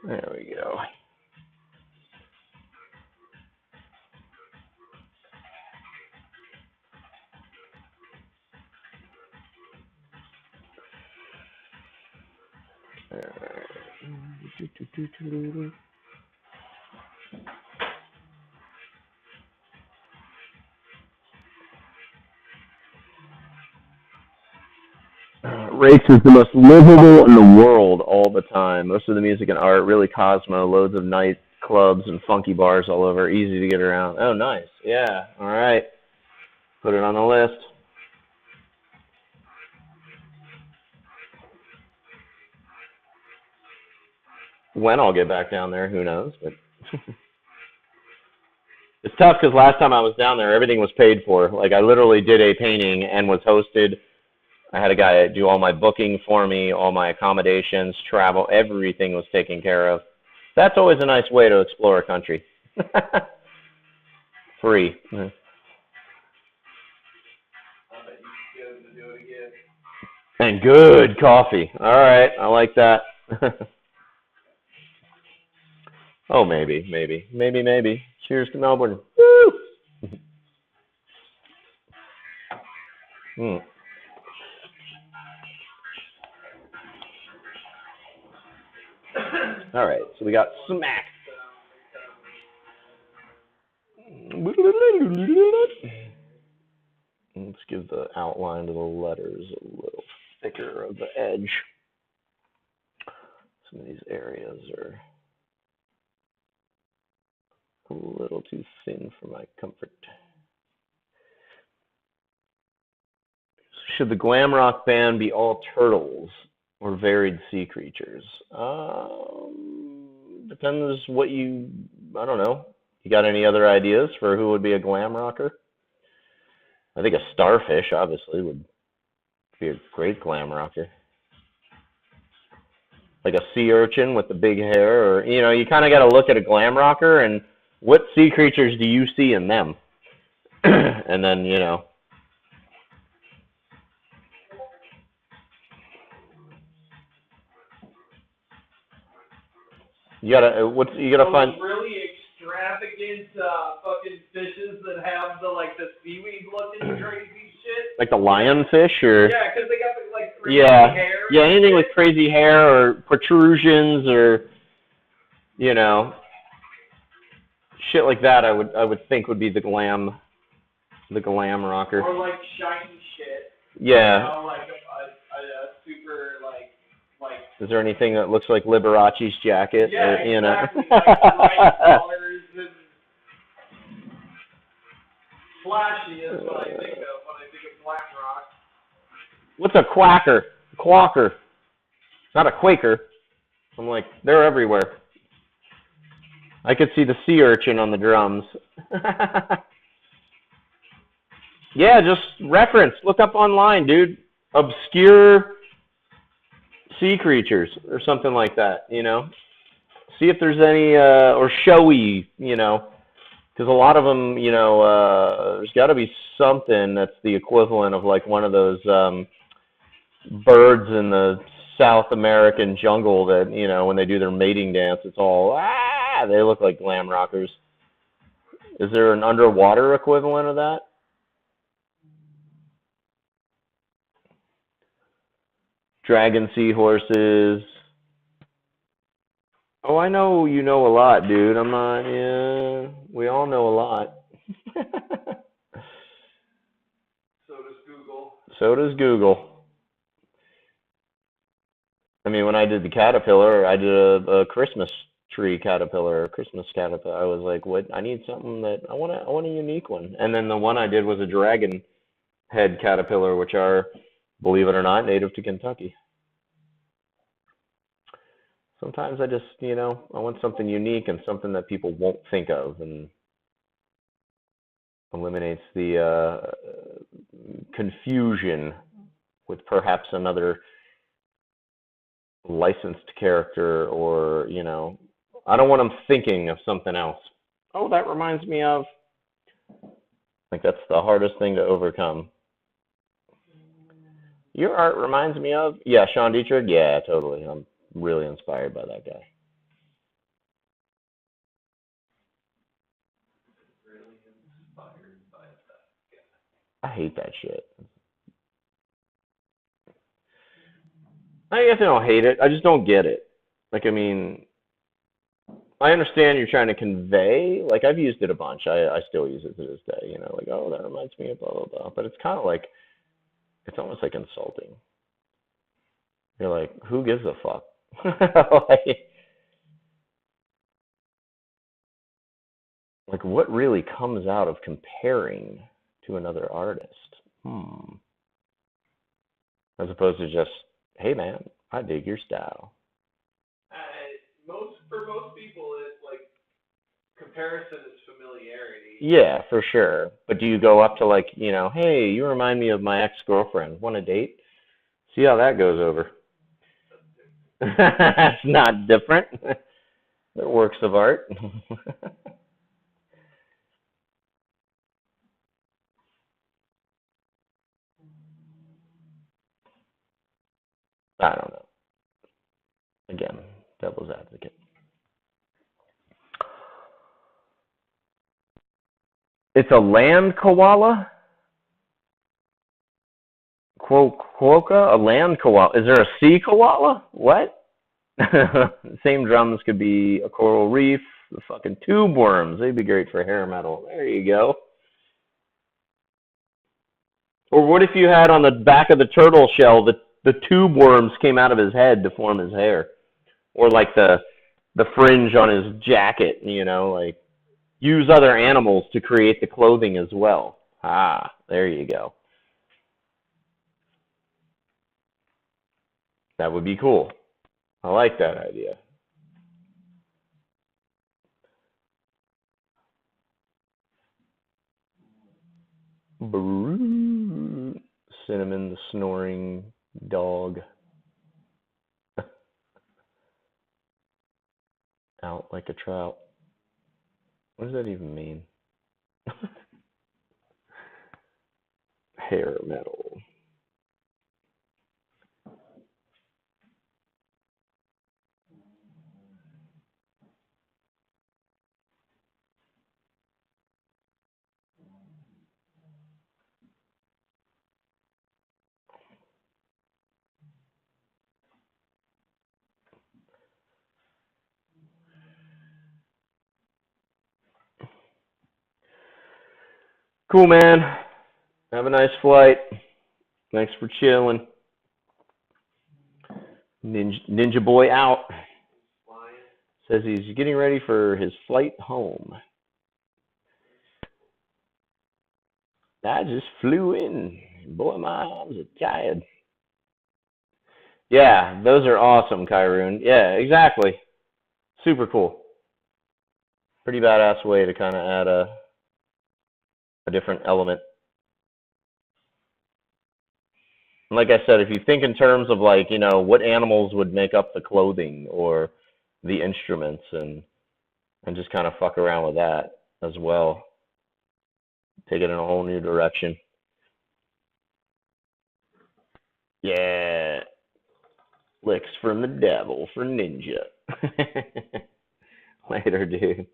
There we go. Race is the most livable in the world all the time. Most of the music and art, really Cosmo, loads of night clubs and funky bars all over, easy to get around. Oh, nice. Yeah, all right. Put it on the list. When I'll get back down there, who knows? But it's tough because last time I was down there, everything was paid for. Like, I literally did a painting and was hosted. I had a guy do all my booking for me, all my accommodations, travel, everything was taken care of. That's always a nice way to explore a country. Free. And good coffee. All right, I like that. Oh, maybe. Cheers to Melbourne. Woo! All right, so we got smack. Let's give the outline of the letters a little thicker of the edge. Some of these areas are a little too thin for my comfort. Should the glam rock band be all turtles or varied sea creatures? Depends what I don't know. You got any other ideas for who would be a glam rocker? I think a starfish, obviously, would be a great glam rocker. Like a sea urchin with the big hair, or, you kind of got to look at a glam rocker and what sea creatures do you see in them? And then, you gotta find really extravagant fucking fishes that have the seaweed looking crazy shit. Like the lionfish, or yeah, because they got the crazy hair. Yeah, anything with crazy hair or protrusions or shit like that. I would think would be the glam rocker. Or shiny shit. Yeah. A super Is there anything that looks like Liberace's jacket? Yeah, or, exactly. Bright colors and flashy is what I think of when I think of glam rock. What's a quacker? Quacker. Not a Quaker. I'm like, they're everywhere. I could see the sea urchin on the drums. Yeah, just reference. Look up online, dude. Obscure sea creatures or something like that, See if there's any, or showy, because a lot of them, there's got to be something that's the equivalent of one of those birds in the South American jungle that, when they do their mating dance, it's all, they look like glam rockers. Is there an underwater equivalent of that? Dragon seahorses. Oh, I know you know a lot, dude. I'm not, yeah, we all know a lot. So does Google. I mean, when I did the caterpillar, I did a Christmas tree caterpillar, a Christmas caterpillar. I was like, what? I need something that, I want a unique one. And then the one I did was a dragon head caterpillar, which are, believe it or not, native to Kentucky. Sometimes I just, I want something unique and something that people won't think of, and eliminates the confusion with perhaps another licensed character, or, I don't want them thinking of something else. Oh, that reminds me of. Like, that's the hardest thing to overcome. Your art reminds me of. Yeah, Sean Dietrich. Yeah, totally. I'm really inspired by that guy. Really inspired by that. I hate that shit. I guess I don't hate it. I just don't get it. Like, I mean, I understand you're trying to convey. Like, I've used it a bunch. I still use it to this day. Like, oh, that reminds me of blah blah blah. But it's kind of like, it's almost like insulting. You're like, who gives a fuck? like, what really comes out of comparing to another artist? As opposed to just, hey man, I dig your style. For most people, it's like comparison is familiarity. Yeah, for sure. But do you go up to, like, hey, you remind me of my ex-girlfriend. Want a date? See how that goes over. That's not different. They're works of art. I don't know. Again, devil's advocate. It's a land koala? Quokka? A land koala. Is there a sea koala? What? Same drums could be a coral reef, the fucking tube worms. They'd be great for hair metal. There you go. Or what if you had on the back of the turtle shell, the tube worms came out of his head to form his hair? Or like the fringe on his jacket, like, use other animals to create the clothing as well. Ah, there you go. That would be cool. I like that idea. Cinnamon, the snoring dog. Out like a trout. What does that even mean? Hair metal. Cool, man. Have a nice flight. Thanks for chilling. Ninja Boy out. Says he's getting ready for his flight home. I just flew in. Boy, my arms are tired. Yeah, those are awesome, Kyrune. Yeah, exactly. Super cool. Pretty badass way to kind of add a different element. And like I said, if you think in terms of, like, what animals would make up the clothing or the instruments, and just kind of fuck around with that as well. Take it in a whole new direction. Yeah. Licks from the devil for Ninja. Later, dude.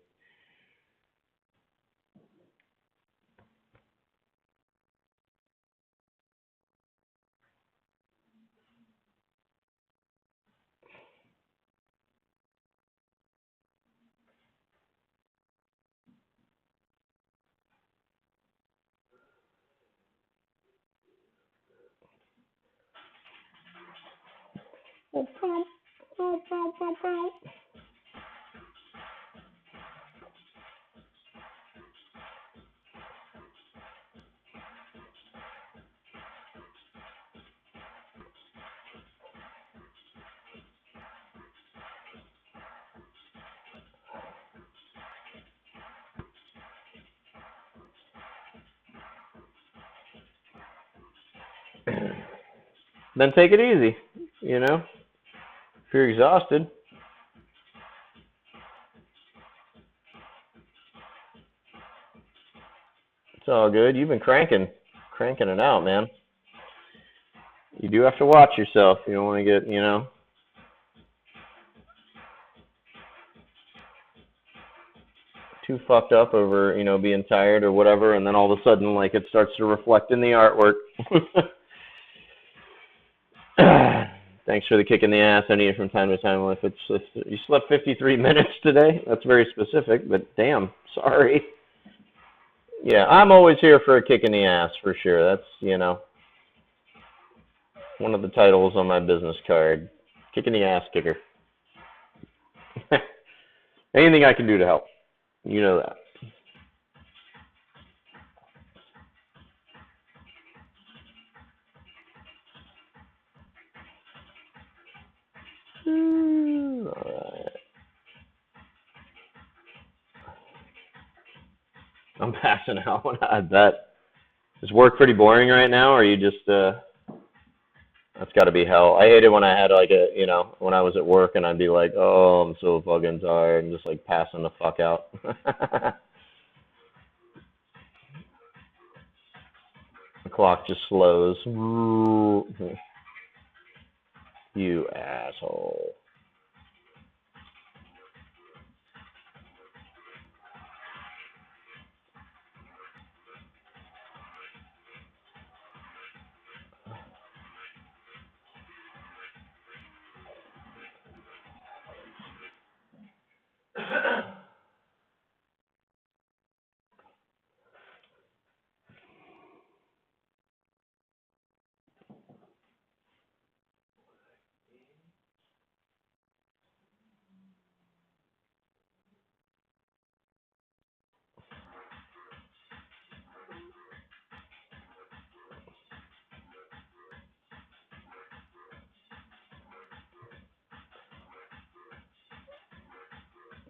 then take it easy. You know, if you're exhausted, it's all good. You've been cranking it out, man. You do have to watch yourself. You don't want to get, too fucked up over, being tired or whatever, and then all of a sudden, like, it starts to reflect in the artwork. Thanks for the kick in the ass. I need it from time to time. If you slept 53 minutes today, that's very specific, but damn, sorry. Yeah, I'm always here for a kick in the ass, for sure. That's, one of the titles on my business card. Kick in the ass kicker. Anything I can do to help. You know that. Alright. I'm passing out. I bet. Is work pretty boring right now, or are you just, that's gotta be hell. I hate it when I had like when I was at work and I'd be like, oh, I'm so fucking tired, and just like passing the fuck out. The clock just slows. You asshole.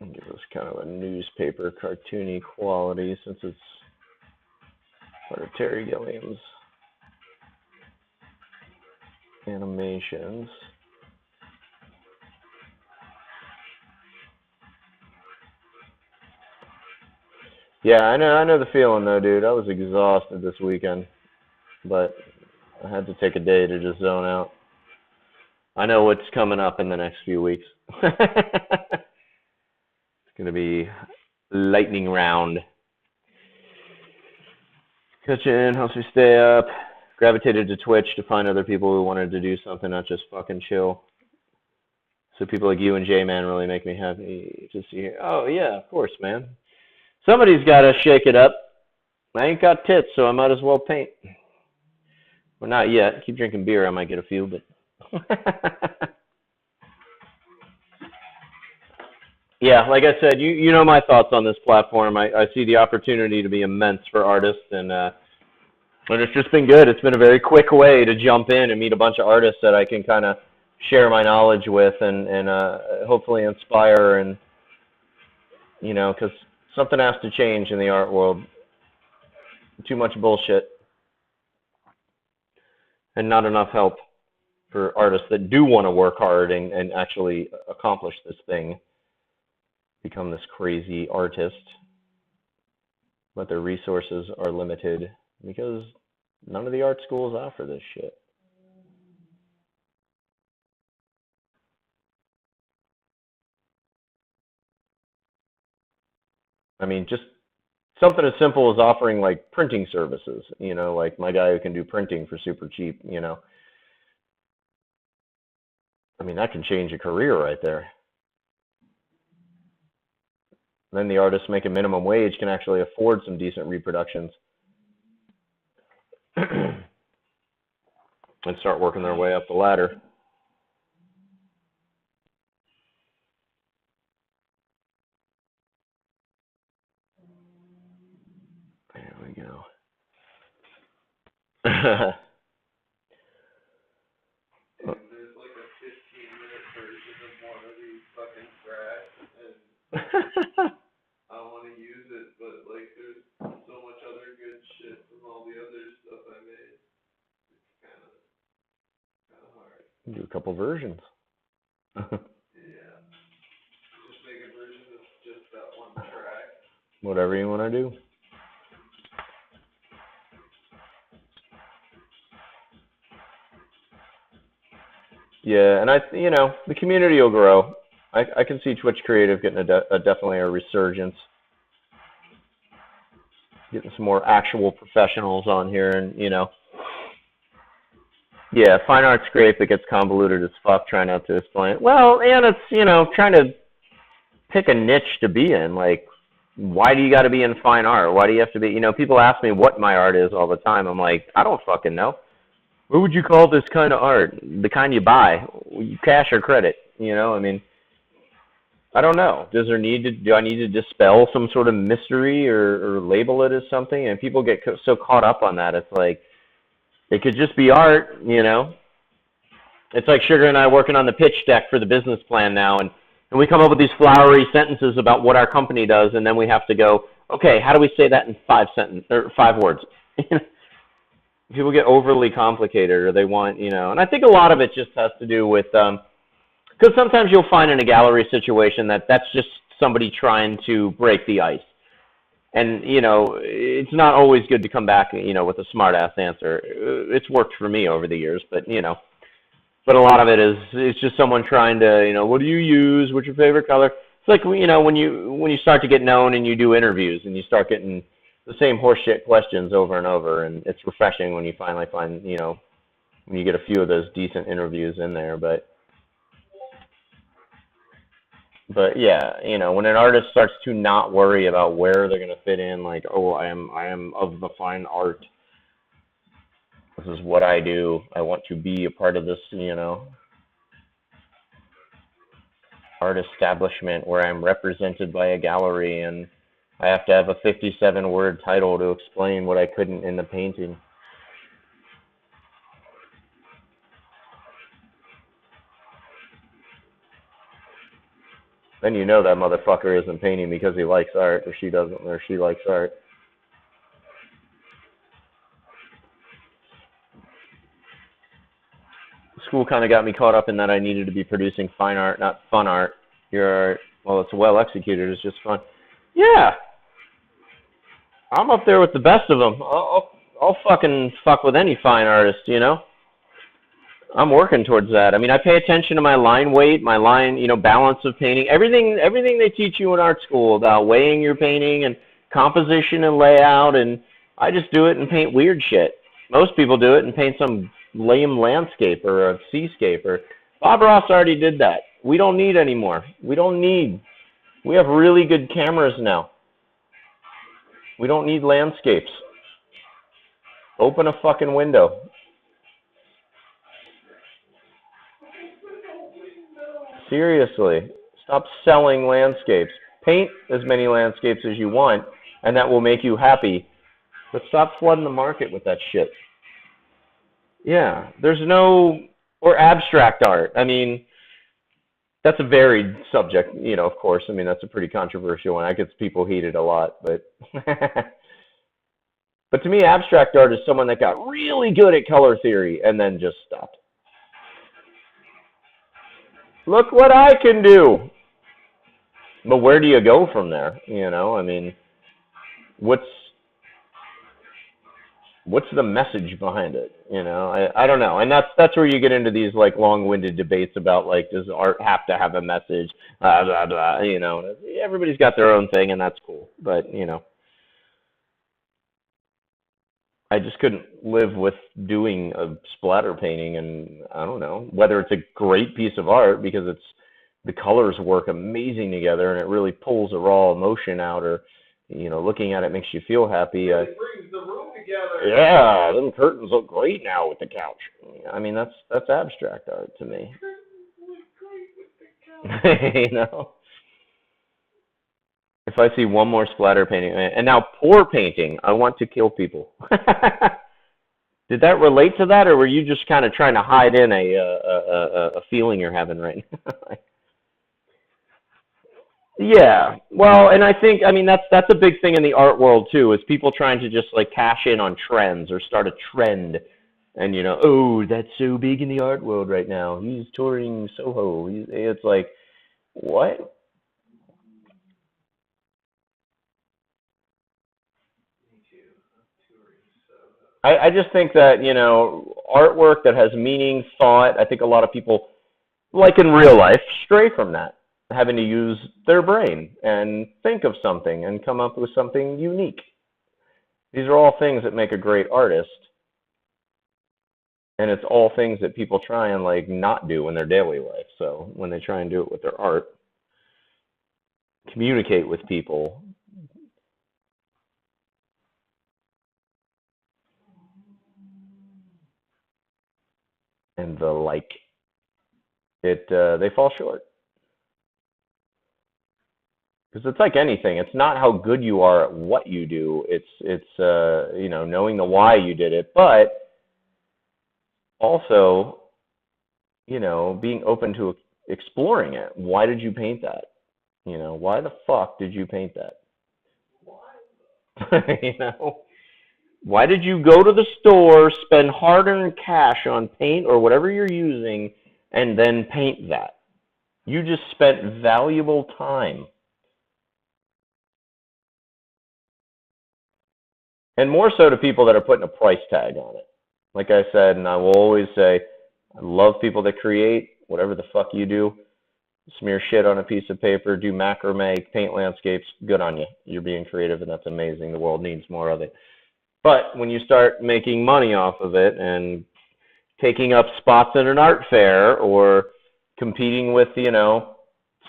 Give this kind of a newspaper cartoony quality since it's part of Terry Gilliam's animations. Yeah, I know the feeling though, dude. I was exhausted this weekend, but I had to take a day to just zone out. I know what's coming up in the next few weeks. It's gonna be lightning round. Kitchen helps me stay up. Gravitated to Twitch to find other people who wanted to do something, not just fucking chill. So people like you and J-Man really make me happy to see here. Oh yeah, of course, man. Somebody's got to shake it up. I ain't got tits, so I might as well paint. Well, not yet. Keep drinking beer, I might get a few, but... Yeah, like I said, you know my thoughts on this platform. I see the opportunity to be immense for artists, and it's just been good. It's been a very quick way to jump in and meet a bunch of artists that I can kind of share my knowledge with and hopefully inspire, and, because something has to change in the art world. Too much bullshit and not enough help for artists that do want to work hard and actually accomplish this thing, become this crazy artist, but their resources are limited because none of the art schools offer this shit. I mean, just something as simple as offering like printing services, like my guy who can do printing for super cheap, I mean, that can change a career right there. Then the artists making minimum wage can actually afford some decent reproductions and start working their way up the ladder. There we go. There's like a 15-minute version of one of these fucking tracks, and I want to use it, but like there's so much other good shit from all the other stuff I made. It's kind of couple versions. Yeah. Just make a version of just that one track. Whatever you want to do. Yeah, and the community will grow. I can see Twitch Creative getting definitely a resurgence. Getting some more actual professionals on here, and yeah, fine art's great, but gets convoluted as fuck trying not to explain it. Well, and it's trying to pick a niche to be in. Like, why do you got to be in fine art? Why do you have to be? People ask me what my art is all the time. I'm like, I don't fucking know. What would you call this kind of art? The kind you buy, cash or credit? I don't know. Do I need to dispel some sort of mystery or label it as something? And people get so caught up on that. It's like, it could just be art, It's like Sugar and I working on the pitch deck for the business plan now, and we come up with these flowery sentences about what our company does, and then we have to go, okay, how do we say that in 5 words? People get overly complicated, or they want, and I think a lot of it just has to do with, because sometimes you'll find in a gallery situation that's just somebody trying to break the ice. And, it's not always good to come back, with a smart-ass answer. It's worked for me over the years, but, but a lot of it is it's just someone trying to, what do you use? What's your favorite color? It's like, when you start to get known and you do interviews and you start getting the same horseshit questions over and over, and it's refreshing when you finally find, when you get a few of those decent interviews in there, But yeah, when an artist starts to not worry about where they're going to fit in, like, oh, I am of the fine art. This is what I do. I want to be a part of this, art establishment where I'm represented by a gallery and I have to have a 57-word title to explain what I couldn't in the painting. Then that motherfucker isn't painting because he likes art, or she doesn't, or she likes art. School kind of got me caught up in that I needed to be producing fine art, not fun art. Your art, well, it's well executed, it's just fun. Yeah. I'm up there with the best of them. I'll fucking fuck with any fine artist, I'm working towards that. I pay attention to my line weight, my line, balance of painting. Everything they teach you in art school about weighing your painting and composition and layout, and I just do it and paint weird shit. Most people do it and paint some lame landscape or a seascape. Or Bob Ross already did that. We don't need any more. We have really good cameras now. We don't need landscapes. Open a fucking window. Seriously, stop selling landscapes. Paint as many landscapes as you want, and that will make you happy. But stop flooding the market with that shit. Yeah, or abstract art. That's a varied subject, of course. That's a pretty controversial one. That gets people heated a lot, but but to me, abstract art is someone that got really good at color theory and then just stopped. Look what I can do. But where do you go from there? What's the message behind it? I don't know. And that's where you get into these like long-winded debates about like, does art have to have a message? Blah, blah, blah, everybody's got their own thing, and that's cool. But I just couldn't live with doing a splatter painting, and I don't know whether it's a great piece of art because the colors work amazing together and it really pulls a raw emotion out, or looking at it makes you feel happy. It brings the room together. Yeah, them curtains look great now with the couch. That's abstract art to me. If I see one more splatter painting, and now pour painting, I want to kill people. Did that relate to that, or were you just kind of trying to hide in a feeling you're having right now? Yeah, well, and I think that's a big thing in the art world too, is people trying to just like cash in on trends or start a trend, And oh, that's so big in the art world right now. He's touring Soho. It's like, what? Me too. I'm touring, so. I just think that, artwork that has meaning, thought, I think a lot of people, like in real life, stray from that, having to use their brain and think of something and come up with something unique. These are all things that make a great artist, and it's all things that people try and like not do in their daily life. So when they try and do it with their art, communicate with people, and the like, they fall short. Because it's like anything. It's not how good you are at what you do. It's knowing the why you did it, but also being open to exploring it. Why did you paint that? Why the fuck did you paint that? Why? Why did you go to the store, spend hard-earned cash on paint or whatever you're using, and then paint that? You just spent valuable time. And more so to people that are putting a price tag on it. Like I said, and I will always say, I love people that create whatever the fuck you do. Smear shit on a piece of paper, do macrame, paint landscapes, good on you. You're being creative, and that's amazing. The world needs more of it. But when you start making money off of it and taking up spots at an art fair or competing with,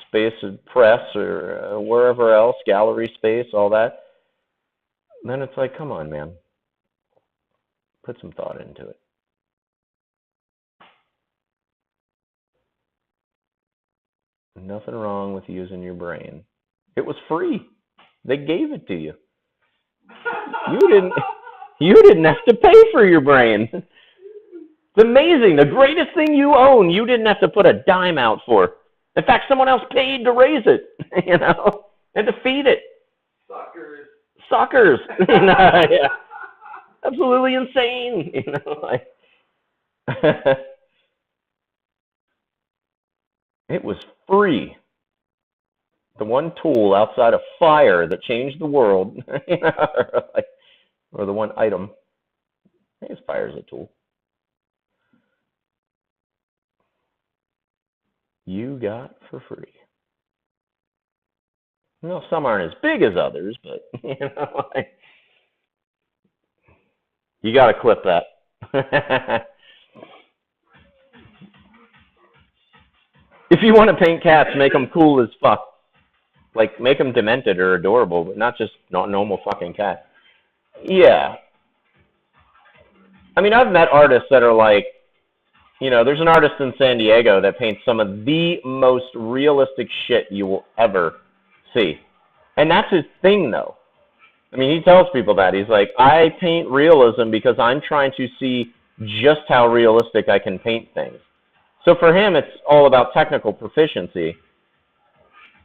Space Press or wherever else, gallery space, all that, then it's like, come on, man. Put some thought into it. Nothing wrong with using your brain. It was free. They gave it to you. You didn't have to pay for your brain. It's amazing. The greatest thing you own, you didn't have to put a dime out for. In fact, someone else paid to raise it, and to feed it. Suckers. Yeah. Absolutely insane. It was free. The one tool outside of fire that changed the world, or the one item. I guess fire is a tool. You got for free. Some aren't as big as others, but you got to clip that. If you want to paint cats, make them cool as fuck. Like, make them demented or adorable, but not just not normal fucking cat. Yeah. I mean, I've met artists that are like, there's an artist in San Diego that paints some of the most realistic shit you will ever see. And that's his thing, though. I mean, he tells people that. He's like, I paint realism because I'm trying to see just how realistic I can paint things. So for him, it's all about technical proficiency.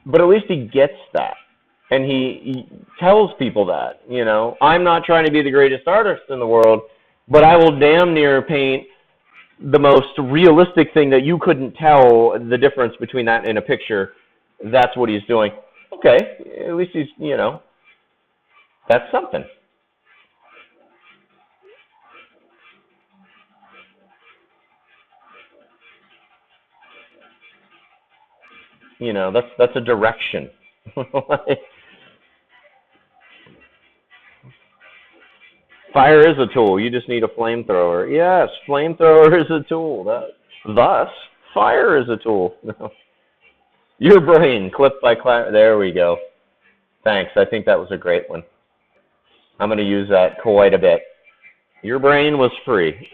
But at least he gets that. And he tells people that, I'm not trying to be the greatest artist in the world, but I will damn near paint the most realistic thing that you couldn't tell the difference between that and a picture. That's what he's doing. Okay, at least he's, that's something. That's a direction. Fire is a tool. You just need a flamethrower. Yes, flamethrower is a tool. Thus, fire is a tool. Your brain, clip by clip. There we go. Thanks. I think that was a great one. I'm going to use that quite a bit. Your brain was free.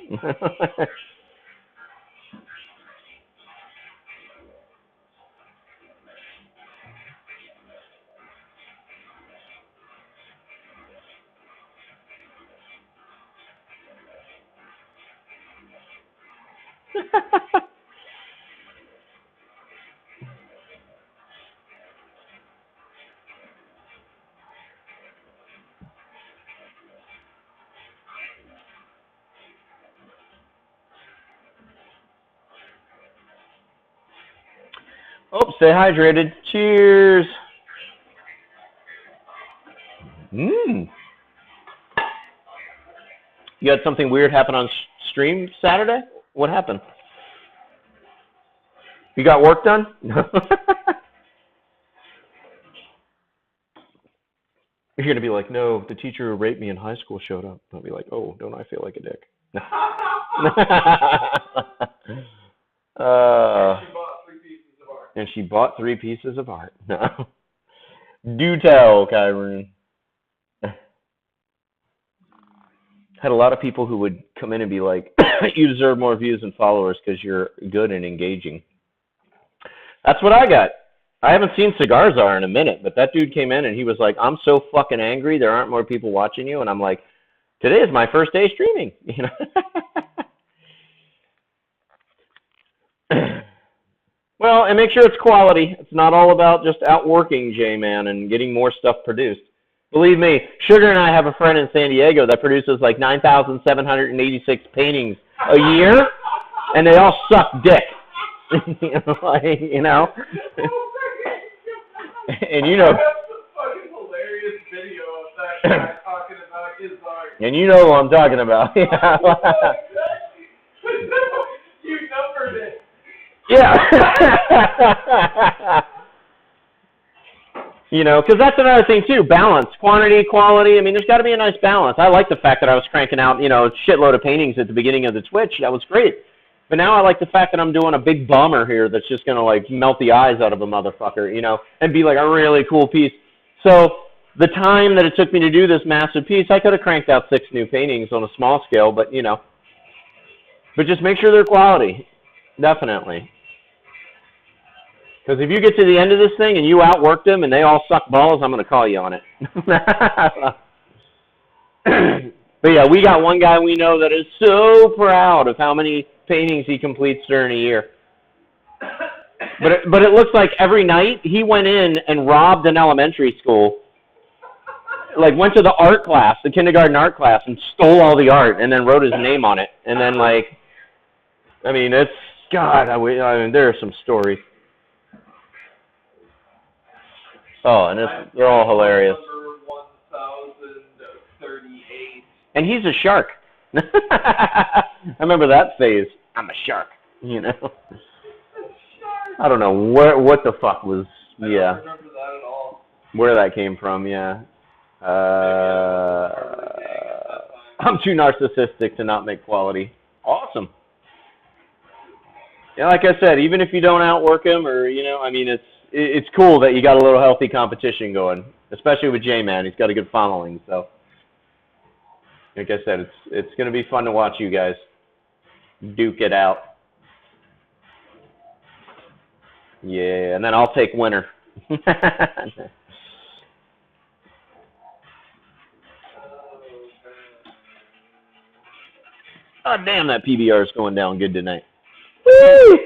Oh, stay hydrated. Cheers. You had something weird happen on stream Saturday? What happened? You got work done? You're going to be like, no, the teacher who raped me in high school showed up. I'll be like, oh, don't I feel like a dick? And she bought 3 pieces of art. No. Do tell, Kyron. Had a lot of people who would come in and be like, you deserve more views and followers because you're good and engaging. That's what I got. I haven't seen Cigar Czar in a minute, but that dude came in and he was like, I'm so fucking angry, there aren't more people watching you. And I'm like, today is my first day streaming. You know. Well, and make sure it's quality. It's not all about just outworking J-Man and getting more stuff produced. Believe me, Sugar and I have a friend in San Diego that produces like 9,786 paintings a year, and they all suck dick. You know? And you know... That's a fucking hilarious video of that guy talking about his art. And you know who I'm talking about. Yeah. You numbered it. Yeah. You know, because that's another thing too, balance, quantity, quality. I mean, there's got to be a nice balance. I like the fact that I was cranking out, you know, a shitload of paintings at the beginning of the Twitch. That was great. But now I like the fact that I'm doing a big bomber here that's just going to, like, melt the eyes out of a motherfucker, you know, and be like a really cool piece. So the time that it took me to do this massive piece, I could have cranked out 6 new paintings on a small scale, but, you know. But just make sure they're quality. Definitely. Because if you get to the end of this thing and you outworked them and they all suck balls, I'm going to call you on it. But yeah, we got one guy we know that is so proud of how many paintings he completes during a year. But it looks like every night he went in and robbed an elementary school, like went to the art class, the kindergarten art class, and stole all the art and then wrote his name on it. And then, like, I mean, it's, God, I mean, there are some stories. Oh, and they're all hilarious. Number 1038. And he's a shark. I remember that phase. I'm a shark, you know. I don't know what the fuck was. I don't remember that at all. Where that came from, yeah. I'm too narcissistic to not make quality. Awesome. Yeah, like I said, even if you don't outwork him, or, you know, I mean, it's cool that you got a little healthy competition going, especially with J-Man. He's got a good following, so like I said, it's going to be fun to watch you guys duke it out. Yeah, and then I'll take winner. Oh, damn, that PBR is going down good tonight. Woo!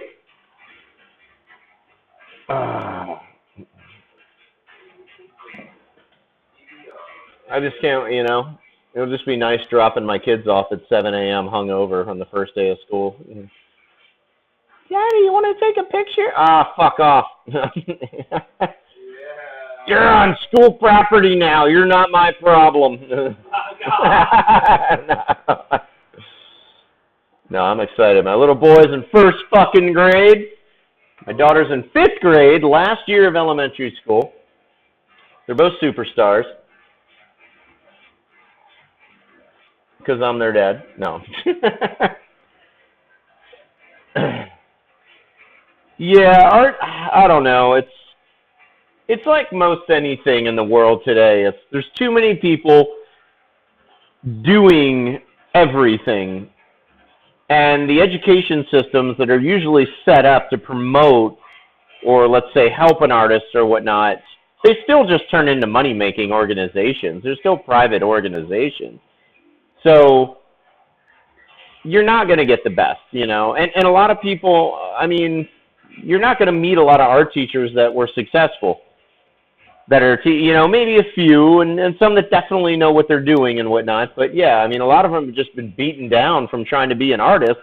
I just can't, you know, it'll just be nice dropping my kids off at 7 a.m. hungover on the first day of school. Daddy, you want to take a picture? Ah, fuck off. Yeah. You're on school property now. You're not my problem. No, I'm excited. My little boy's in first fucking grade. My daughter's in 5th grade, last year of elementary school. They're both superstars. Because I'm their dad. No. Yeah, art, I don't know. It's like most anything in the world today. There's too many people doing everything. And the education systems that are usually set up to promote or, let's say, help an artist or whatnot, they still just turn into money-making organizations. They're still private organizations. So you're not going to get the best, you know. And a lot of people, I mean, you're not going to meet a lot of art teachers that were successful, that are, you know, maybe a few, and some that definitely know what they're doing and whatnot. But yeah, I mean, a lot of them have just been beaten down from trying to be an artist,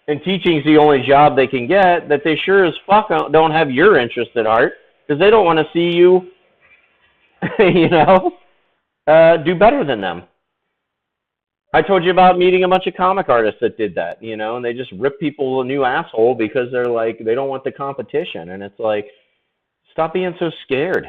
and teaching's the only job they can get, that they sure as fuck don't have your interest at heart, because they don't want to see you, do better than them. I told you about meeting a bunch of comic artists that did that, and they just rip people a new asshole because they're like, they don't want the competition. And it's like, stop being so scared.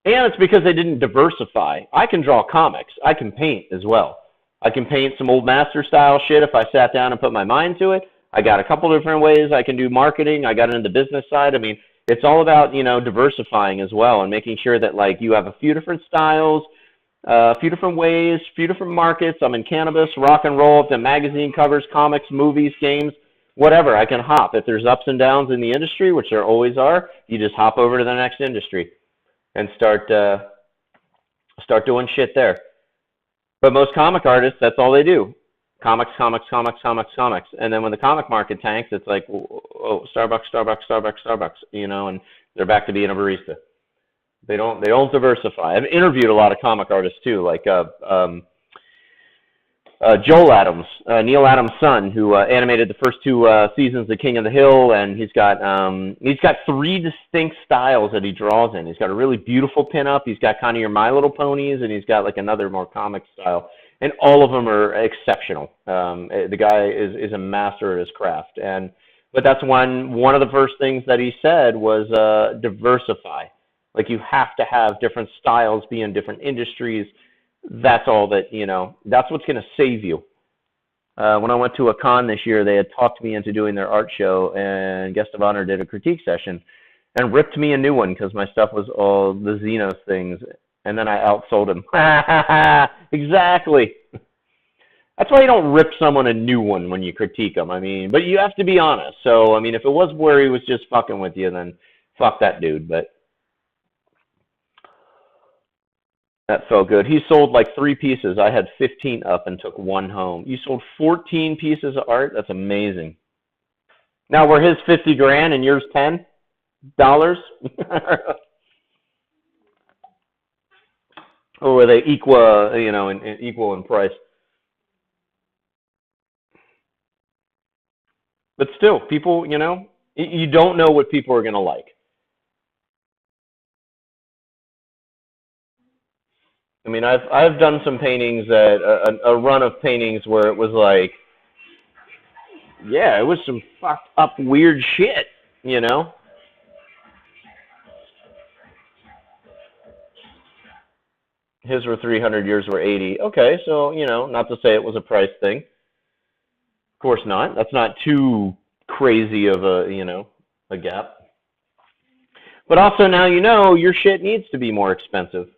And it's because they didn't diversify. I can draw comics. I can paint as well. I can paint some old master style shit if I sat down and put my mind to it. I got a couple different ways I can do marketing. I got into the business side. I mean, it's all about, diversifying as well and making sure that like you have a few different styles, a few different ways, a few different markets. I'm in cannabis, rock and roll, I've done magazine covers, comics, movies, games, whatever. I can hop. If there's ups and downs in the industry, which there always are, you just hop over to the next industry and start doing shit there. But most comic artists, that's all they do. Comics, comics, comics, comics, comics. And then when the comic market tanks, it's like, oh, Starbucks, Starbucks, Starbucks, Starbucks, and they're back to being a barista. They don't diversify. I've interviewed a lot of comic artists too, like Joel Adams, Neil Adams' son, who animated the first two seasons of King of the Hill, and he's got 3 distinct styles that he draws in. He's got a really beautiful pinup, he's got kind of your My Little Ponies, and he's got like another more comic style, and all of them are exceptional. The guy is a master at his craft, but that's one of the first things that he said was diversify. Like you have to have different styles, be in different industries. That's all that, that's what's going to save you. When I went to a con this year, they had talked me into doing their art show, and Guest of Honor did a critique session and ripped me a new one because my stuff was all the Xenos things, and then I outsold him. Exactly. That's why you don't rip someone a new one when you critique them. I mean, but you have to be honest. So, I mean, if it was where he was just fucking with you, then fuck that dude, but that felt good. He sold like 3 pieces. I had 15 up and took 1 home. You sold 14 pieces of art? That's amazing. Now, were his 50 grand and yours $10? Or were they equal, equal in price? But still, people, you don't know what people are going to like. I mean, I've done some paintings a run of paintings where it was like, yeah, it was some fucked up weird shit, His were 300, yours were 80. Okay, so, not to say it was a price thing. Of course not. That's not too crazy of a gap. But also now your shit needs to be more expensive.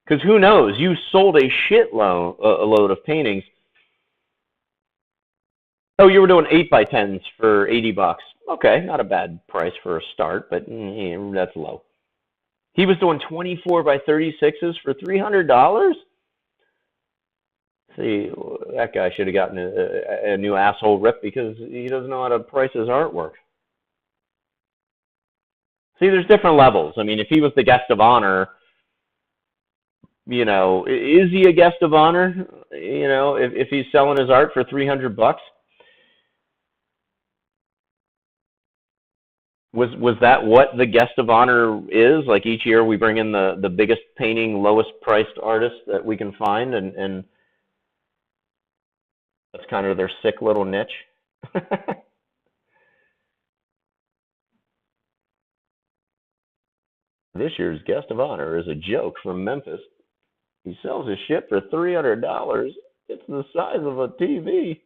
Because who knows? You sold a load of paintings. Oh, you were doing 8x10s for $80. Okay, not a bad price for a start, but that's low. He was doing 24x36s for $300. See, that guy should have gotten a new asshole rip because he doesn't know how to price his artwork. See, there's different levels. I mean, if he was the guest of honor, is he a guest of honor? If he's selling his art for $300, was that what the guest of honor is? Like each year we bring in the biggest painting, lowest priced artist that we can find, and that's kind of their sick little niche. This year's guest of honor is a joke from Memphis. He sells his shit for $300. It's the size of a TV.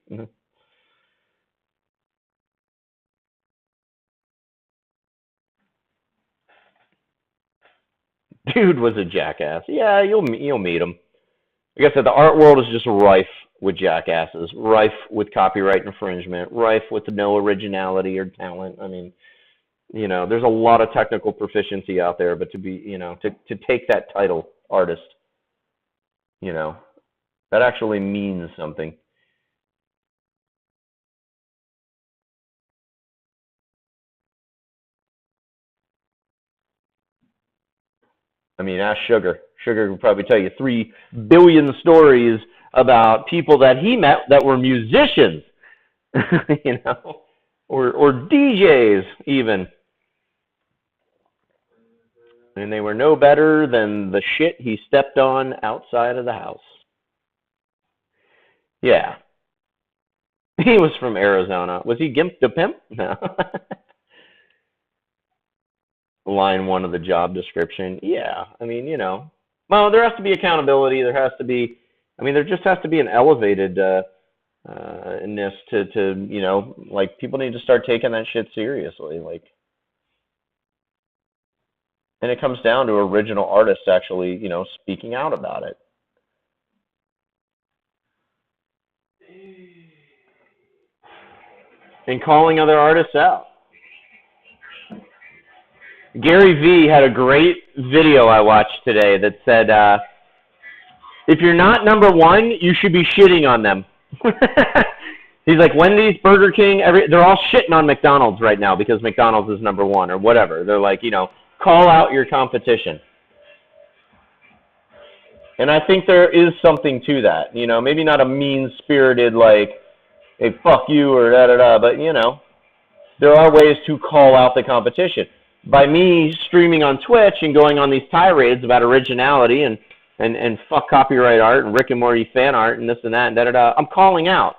Dude was a jackass. Yeah, you'll meet him. Like I said, the art world is just rife with jackasses, rife with copyright infringement, rife with no originality or talent. I mean, there's a lot of technical proficiency out there, but to be, to take that title, artist, that actually means something. I mean, ask Sugar. Sugar will probably tell you 3 billion stories about people that he met that were musicians you know, or DJs even. And they were no better than the shit he stepped on outside of the house. Yeah. He was from Arizona. Was he Gimp the Pimp? No. Line one of the job description. Yeah. I mean, you know. Well, there has to be accountability. There has to be, I mean, there just has to be an elevated ness to, you know, like people need to start taking that shit seriously. Like, and it comes down to original artists actually, you know, speaking out about it. And calling other artists out. Gary Vee had a great video I watched today that said, if you're not number one, you should be shitting on them. He's like, Wendy's, Burger King, they're all shitting on McDonald's right now because McDonald's is number one or whatever. They're like, you know, call out your competition. And I think there is something to that. You know, maybe not a mean-spirited, like, hey, fuck you or da-da-da, but, you know, there are ways to call out the competition. By me streaming on Twitch and going on these tirades about originality and fuck copyright art and Rick and Morty fan art and this and that and da-da-da, I'm calling out,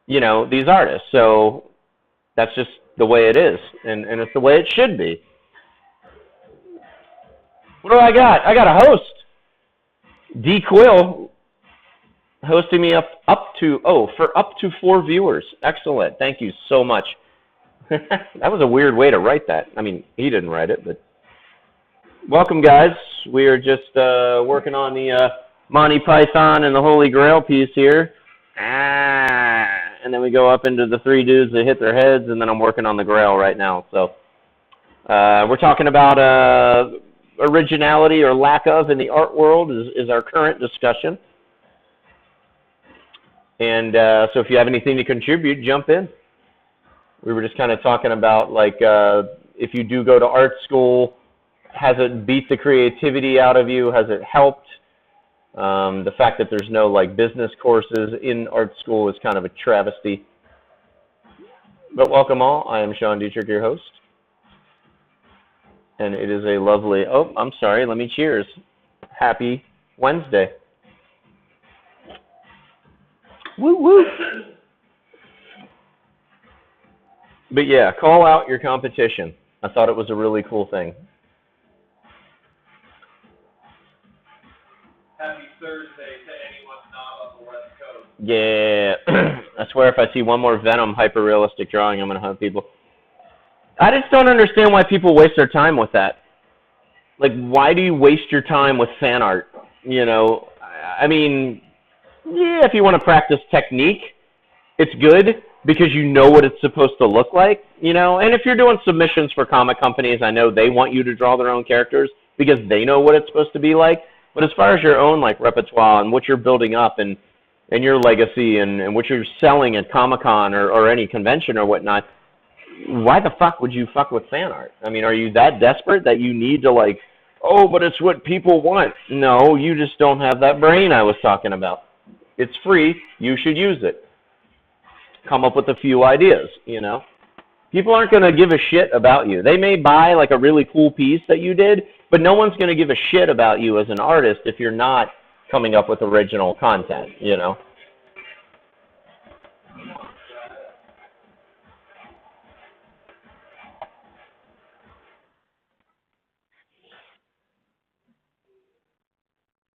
you know, these artists. So that's just the way it is, and it's the way it should be. What do I got? I got a host. D Quill hosting me up to 4 viewers. Excellent. Thank you so much. That was a weird way to write that. I mean, he didn't write it, but welcome, guys. We are just working on the Monty Python and the Holy Grail piece here. And then we go up into the 3 dudes that hit their heads, and then I'm working on the Grail right now. So we're talking about originality or lack of in the art world is our current discussion. And so if you have anything to contribute, jump in. We were just kind of talking about, like, if you do go to art school, has it beat the creativity out of you? Has it helped? The fact that there's no, like, business courses in art school is kind of a travesty. But welcome all. I am Sean Dietrich, your host. And it is a lovely, oh, I'm sorry, let me cheers. Happy Wednesday. Woo woo. But yeah, call out your competition. I thought it was a really cool thing. Happy Thursday to anyone not on the West Coast. Yeah. I swear if I see one more Venom hyper-realistic drawing, I'm going to hunt people. I just don't understand why people waste their time with that. Like, why do you waste your time with fan art? You know, I mean, yeah, if you want to practice technique, it's good because you know what it's supposed to look like, you know? And if you're doing submissions for comic companies, I know they want you to draw their own characters because they know what it's supposed to be like. But as far as your own, like, repertoire and what you're building up and your legacy and what you're selling at Comic-Con or any convention or whatnot, why the fuck would you fuck with fan art? I mean, are you that desperate that you need to, like, oh, but it's what people want? No, you just don't have that brain I was talking about. It's free. You should use it. Come up with a few ideas, you know? People aren't going to give a shit about you. They may buy, like, a really cool piece that you did, but no one's going to give a shit about you as an artist if you're not coming up with original content, you know?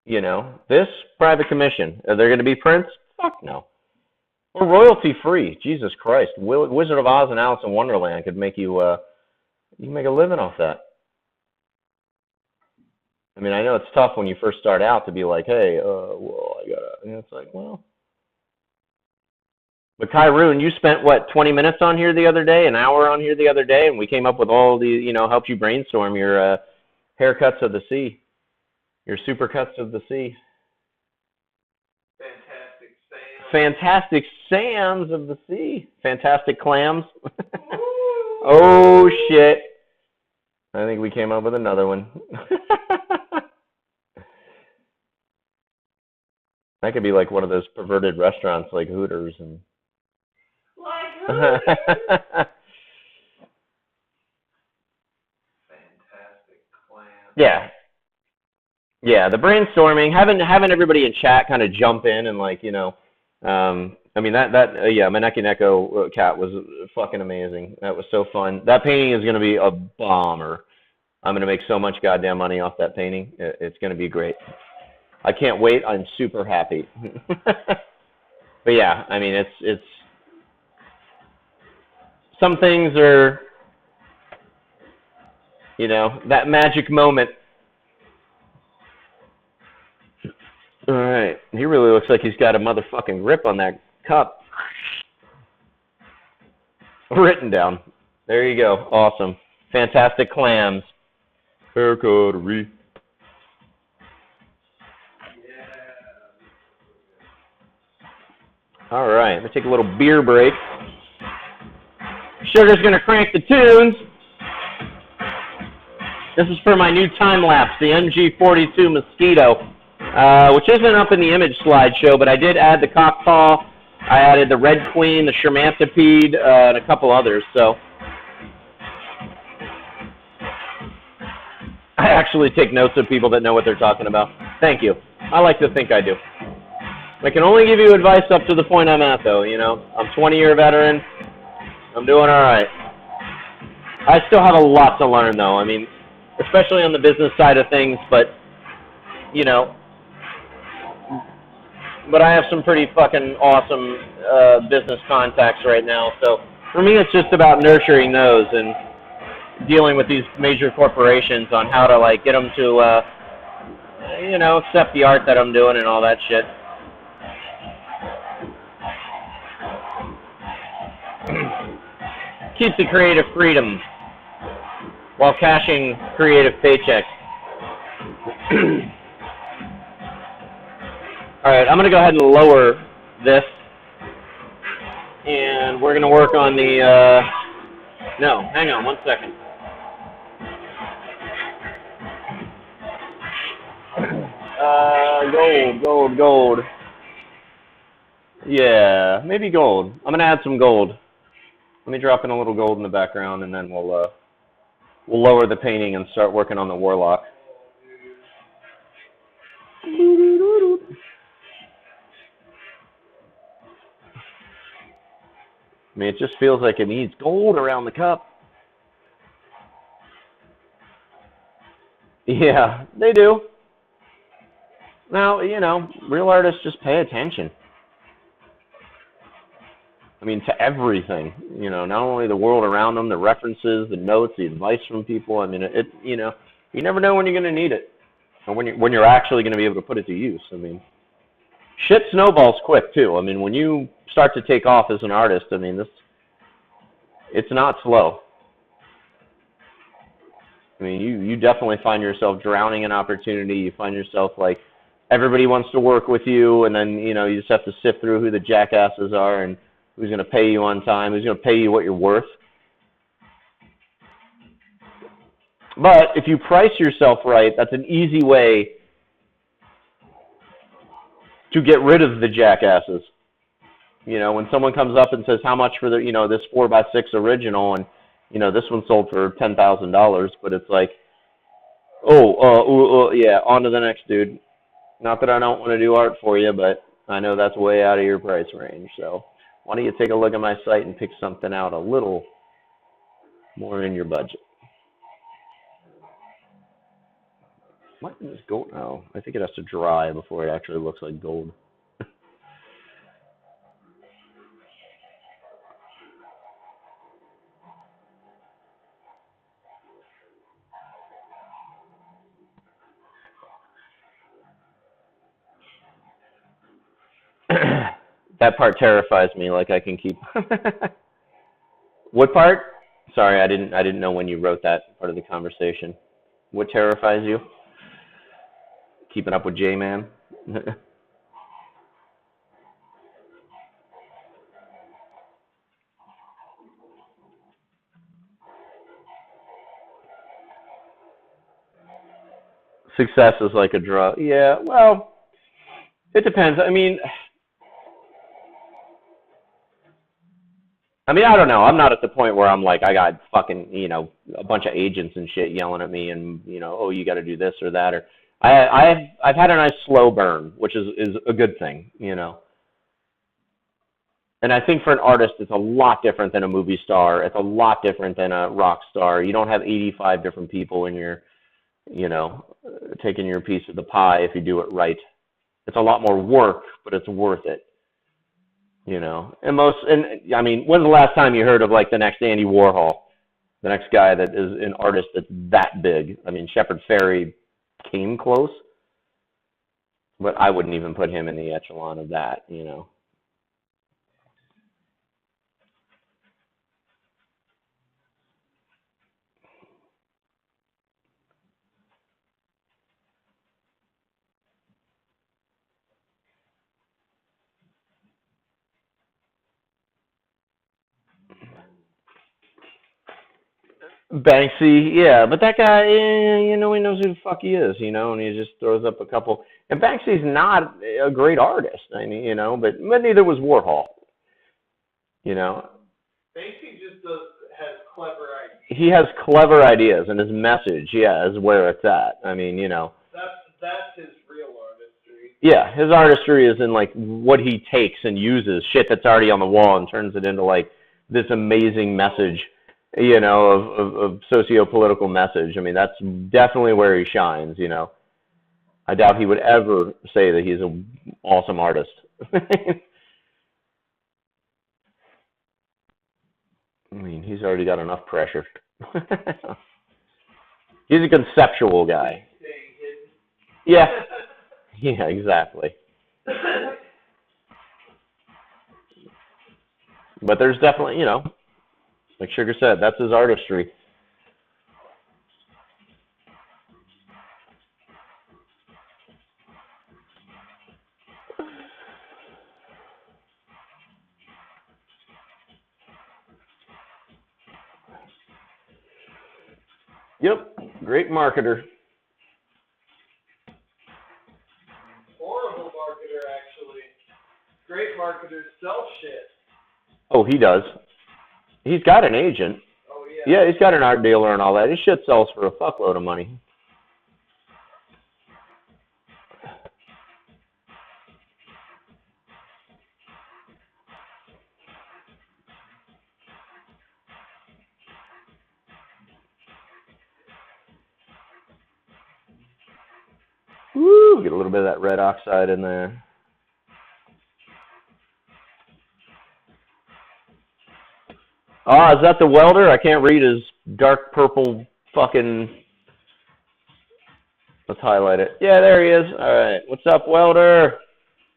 You know, this private commission, are there going to be prints? Fuck no. Or royalty free. Jesus Christ. Wizard of Oz and Alice in Wonderland could make you, you can make a living off that. I mean, I know it's tough when you first start out to be like, hey, well, I gotta, and it's like, well. But Kyroon, you spent, what, 20 minutes on here the other day, an hour on here the other day, and we came up with all the, you know, helped you brainstorm your haircuts of the sea, your supercuts of the sea. Fantastic Sam. Fantastic Sams of the sea. Fantastic clams. Oh, shit. I think we came up with another one. That could be like one of those perverted restaurants like Hooters. And Like Fantastic clam. Yeah. Yeah, the brainstorming, having everybody in chat kind of jump in and like, I mean yeah, Maneki Neko cat was fucking amazing. That was so fun. That painting is going to be a bomber. I'm going to make so much goddamn money off that painting. It's going to be great. I can't wait. I'm super happy. But yeah, I mean, it's some things are, that magic moment. All right. He really looks like he's got a motherfucking grip on that cup. Written down. There you go. Awesome. Fantastic clams. Haircuttery. All right. Let's take a little beer break. Sugar's going to crank the tunes. This is for my new time lapse, the MG42 Mosquito, which isn't up in the image slideshow, but I did add the cockpaw. I added the Red Queen, the Shermantipede, and a couple others. So I actually take notes of people that know what they're talking about. Thank you. I like to think I do. I can only give you advice up to the point I'm at, though. I'm a 20-year veteran. I'm doing all right. I still have a lot to learn, though. I mean, especially on the business side of things, but but I have some pretty fucking awesome business contacts right now. So for me, it's just about nurturing those and dealing with these major corporations on how to like get them to accept the art that I'm doing and all that shit. Keep the creative freedom while cashing creative paychecks. All right, I'm going to go ahead and lower this, and we're going to work on the, no, hang on one second. Gold. Yeah, maybe gold. I'm going to add some gold. Let me drop in a little gold in the background, and then we'll lower the painting and start working on the warlock. I mean, it just feels like it needs gold around the cup. Yeah, they do. Now, real artists just pay attention. I mean, to everything, not only the world around them, the references, the notes, the advice from people. I mean, you never know when you're going to need it, or when you're actually going to be able to put it to use. I mean, shit snowballs quick too. I mean, when you start to take off as an artist, I mean, it's not slow. I mean, you definitely find yourself drowning in opportunity. You find yourself like everybody wants to work with you, and then you just have to sift through who the jackasses are and who's going to pay you on time, who's going to pay you what you're worth. But if you price yourself right, that's an easy way to get rid of the jackasses. When someone comes up and says, how much for the, this 4x6 original, and, this one sold for $10,000, but it's like, yeah, on to the next dude. Not that I don't want to do art for you, but I know that's way out of your price range. So why don't you take a look at my site and pick something out a little more in your budget. What is gold? Oh, I think it has to dry before it actually looks like gold. That part terrifies me. Like I can keep. What part? Sorry, I didn't know when you wrote that part of the conversation. What terrifies you? Keeping up with J-Man? Success is like a drug. Yeah, well, it depends. I mean, I mean, I don't know. I'm not at the point where I'm like, I got fucking, a bunch of agents and shit yelling at me and, oh, you got to do this or that. Or I've had a nice slow burn, which is a good thing, And I think for an artist, it's a lot different than a movie star. It's a lot different than a rock star. You don't have 85 different people in your, taking your piece of the pie if you do it right. It's a lot more work, but it's worth it. And I mean, when's the last time you heard of like the next Andy Warhol, the next guy that is an artist that's that big? I mean, Shepard Fairey came close, but I wouldn't even put him in the echelon of that, Banksy, yeah, but that guy, he knows who the fuck he is, and he just throws up a couple. And Banksy's not a great artist, I mean, but neither was Warhol, Banksy just has clever ideas. He has clever ideas, and his message, is where it's at. I mean, That's his real artistry. Yeah, his artistry is in like what he takes and uses shit that's already on the wall and turns it into like this amazing message, of socio-political message. I mean, that's definitely where he shines, I doubt he would ever say that he's an awesome artist. I mean, he's already got enough pressure. He's a conceptual guy. Yeah. Yeah, exactly. But there's definitely, like Sugar said, that's his artistry. Yep, great marketer. Horrible marketer, actually. Great marketers sell shit. Oh, he does. He's got an agent. Oh, yeah. Yeah, he's got an art dealer and all that. His shit sells for a fuckload of money. Woo, get a little bit of that red oxide in there. Oh, is that the welder? I can't read his dark purple fucking... Let's highlight it. Yeah, there he is. All right. What's up, welder?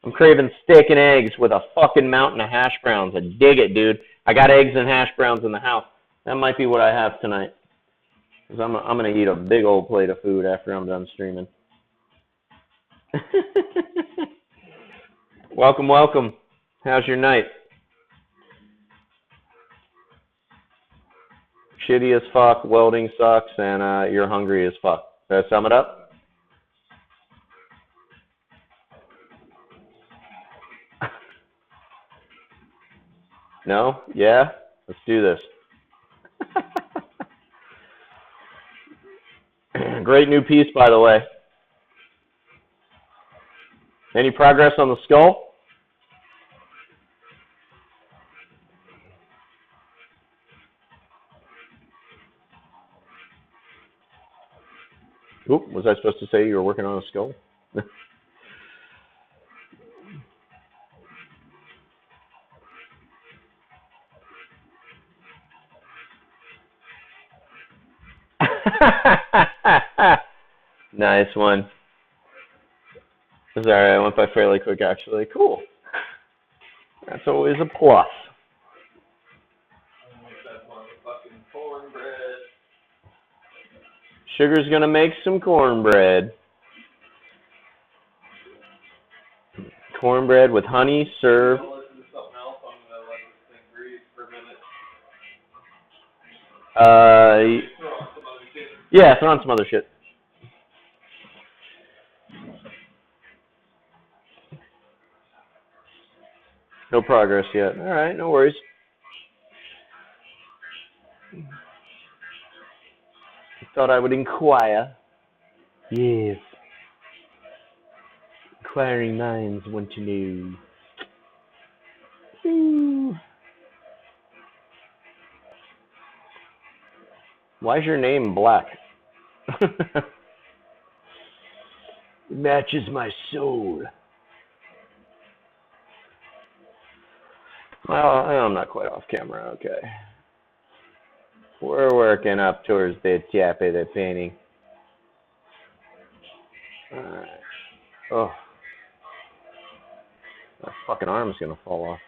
I'm craving steak and eggs with a fucking mountain of hash browns. I dig it, dude. I got eggs and hash browns in the house. That might be what I have tonight. Because I'm going to eat a big old plate of food after I'm done streaming. Welcome, welcome. How's your night? Shitty as fuck, welding sucks, and you're hungry as fuck. Did I sum it up? No? Yeah? Let's do this. Great new piece, by the way. Any progress on the skull? Oop, was I supposed to say you were working on a skull? Nice one. It's all right. I went by fairly quick, actually. Cool. That's always a plus. That motherfucking cornbread. Sugar's gonna make some cornbread. Cornbread with honey served. I'm gonna listen to something else. I'm gonna let this thing breathe for a minute. Throw on some other shit. Yeah, throw on some other shit. No progress yet. All right, no worries. thought I would inquire. Yes. Inquiring minds want to know. Ooh. Why is your name black? It matches my soul. Well, I'm not quite off camera. Okay. We're working up towards the top of the painting. Alright. Oh. My fucking arm's gonna fall off.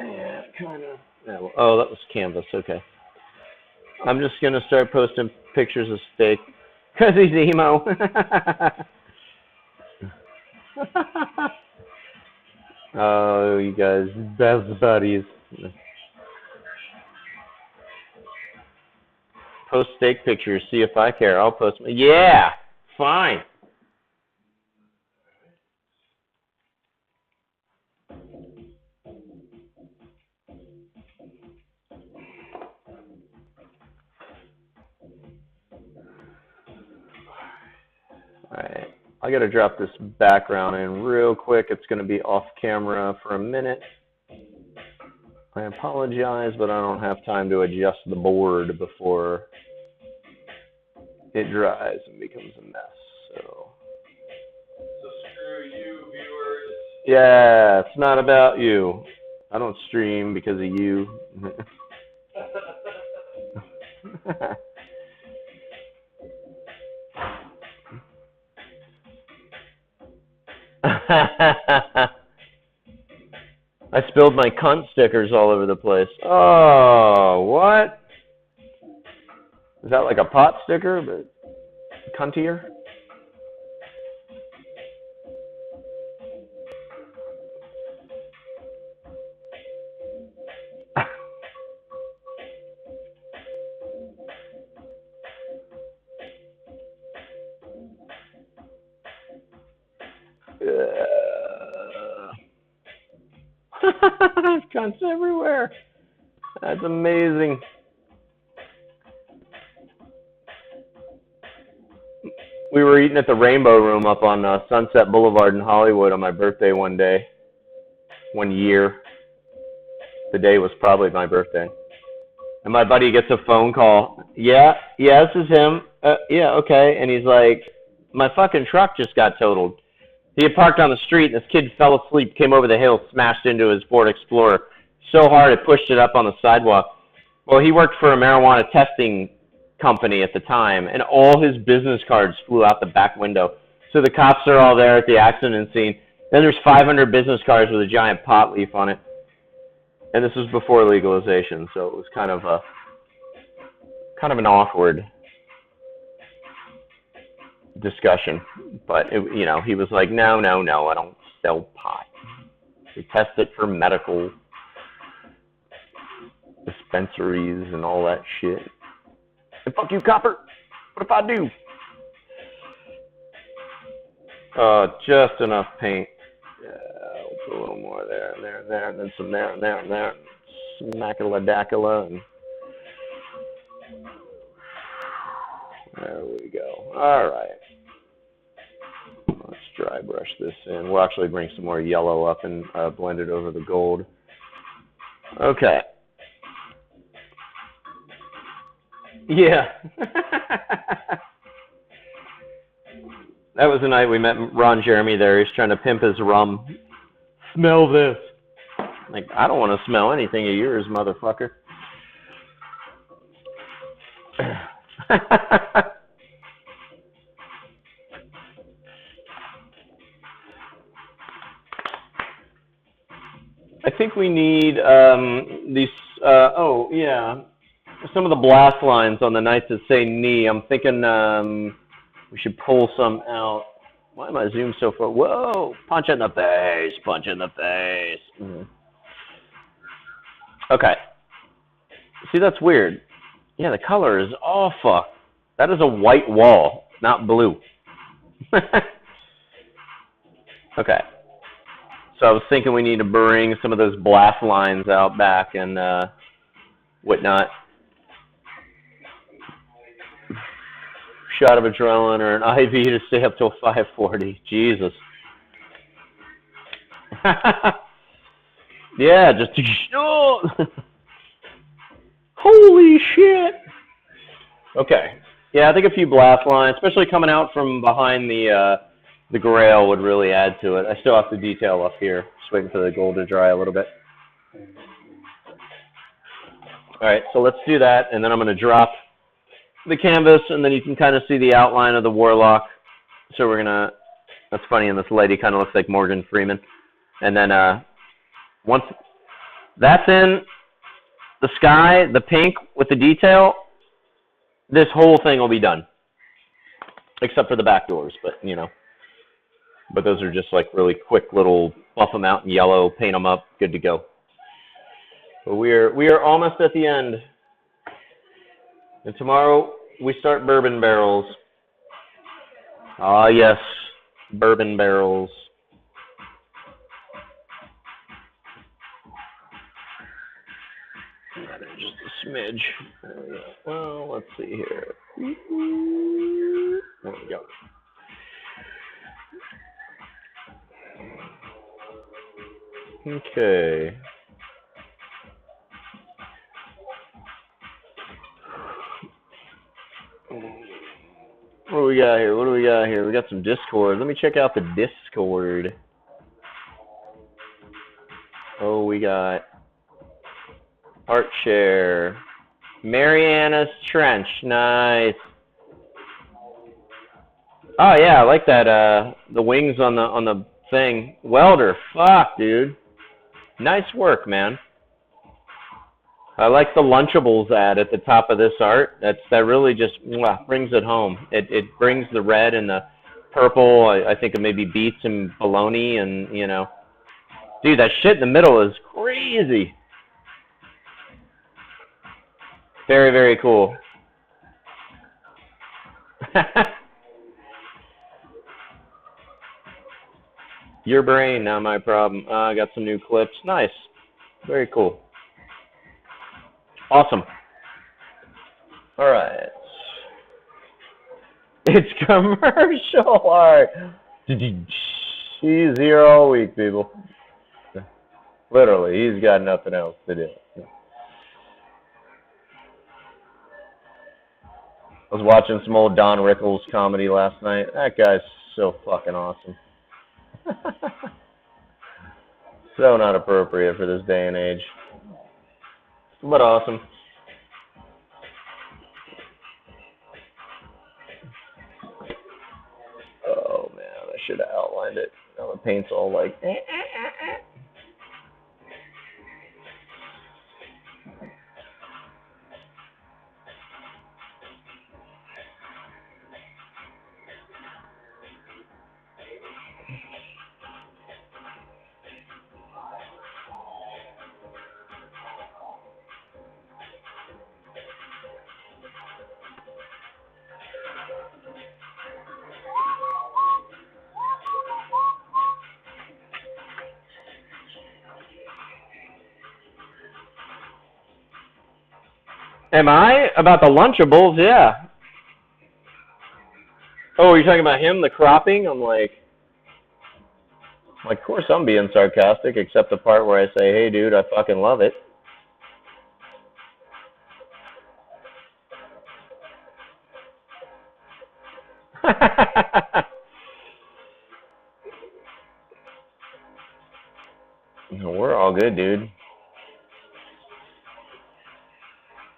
Yeah, kind of. Yeah, well, oh, that was canvas. Okay. I'm just gonna start posting pictures of steak. Cause he's emo. Oh, you guys, best buddies. Post steak pictures. See if I care. I'll post. Yeah, fine. Alright, I gotta drop this background in real quick. It's gonna be off camera for a minute. I apologize, but I don't have time to adjust the board before it dries and becomes a mess. So screw you, viewers. yeah, it's not about you. I don't stream because of you. I spilled my cunt stickers all over the place. Oh, what? Is that like a pot sticker, but cuntier? Cunts everywhere. That's amazing. We were eating at the Rainbow Room up on Sunset Boulevard in Hollywood on my birthday one year. The day was probably my birthday. And my buddy gets a phone call. Yeah, this is him. Yeah, okay. And he's like, my fucking truck just got totaled. He had parked on the street, and this kid fell asleep, came over the hill, smashed into his Ford Explorer so hard it pushed it up on the sidewalk. Well, he worked for a marijuana testing company at the time, and all his business cards flew out the back window. So the cops are all there at the accident scene. Then there's 500 business cards with a giant pot leaf on it. And this was before legalization, so it was kind of an awkward discussion. But he was like, no, I don't sell pot. We test it for medical dispensaries and all that shit. And fuck you, copper. What if I do? Just enough paint. We'll put a little more there, and then some there, and there. Smackula-dackula. And there we go. All right. Let's dry brush this in. We'll actually bring some more yellow up and blend it over the gold. Okay. Yeah. That was the night we met Ron Jeremy there. He's trying to pimp his rum. Smell this. Like, I don't want to smell anything of yours, motherfucker. I think we need these, some of the blast lines on the nights that say knee. I'm thinking we should pull some out. Why am I zoomed so far? Whoa! Punch in the face, punch in the face. Okay. See, that's weird. Yeah, the color is all fucked. That is a white wall, not blue. Okay. So I was thinking we need to bring some of those blast lines out back and whatnot. Shot of adrenaline or an IV to stay up till 540. Jesus. Yeah, just oh. Holy shit. Okay. Yeah, I think a few blast lines, especially coming out from behind the Grail, would really add to it. I still have to detail up here. Just waiting for the gold to dry a little bit. All right, so let's do that, and then I'm going to drop the canvas, and then you can kind of see the outline of the Warlock. So we're going to, that's funny, and this lady kind of looks like Morgan Freeman. And then once that's in the sky, the pink with the detail, this whole thing will be done. Except for the back doors, but, you know. But those are just like really quick little buff them out in yellow, paint them up, good to go. But we are almost at the end. And tomorrow we start bourbon barrels. Ah, yes, bourbon barrels. Just a smidge. There we go. Well, let's see here. There we go. Okay. What do we got here? What do we got here? We got some Discord. Let me check out the Discord. Oh, we got Art Share. Mariana's Trench. Nice. Oh yeah, I like that. The wings on the thing. Welder. Fuck, dude. Nice work, man. I like the Lunchables ad at the top of this art. That really just brings it home. It brings the red and the purple. I think it maybe beets and bologna and, you know. Dude, that shit in the middle is crazy. Very, very cool. Your brain, not my problem. I got some new clips. Nice. Very cool. Awesome. All right. It's commercial art. He's here all week, people. Literally, he's got nothing else to do. I was watching some old Don Rickles comedy last night. That guy's so fucking awesome. So not appropriate for this day and age. But awesome. Oh man, I should have outlined it. Now the paint's all like. Am I? About the Lunchables? Yeah. Oh, you're talking about him, the cropping? I'm like, of course I'm being sarcastic, except the part where I say, hey, dude, I fucking love it. We're all good, dude.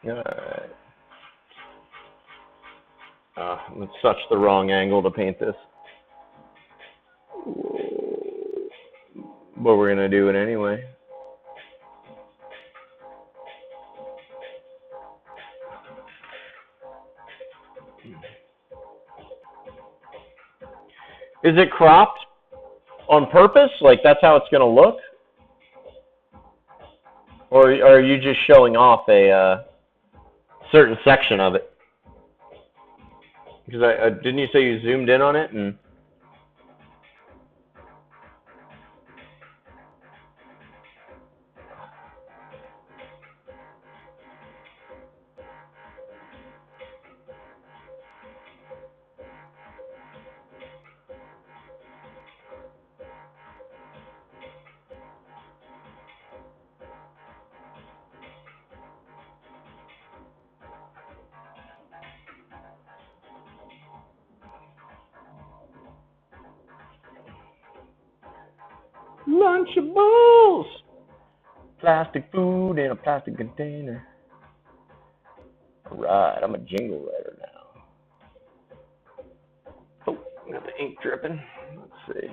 Alright. It's such the wrong angle to paint this. But we're going to do it anyway. Is it cropped on purpose? Like that's how it's going to look? Or are you just showing off a certain section of it? Because didn't you say you zoomed in on it and? Lunchables! Plastic food in a plastic container. Alright, I'm a jingle writer now. Oh, got the ink dripping. Let's see.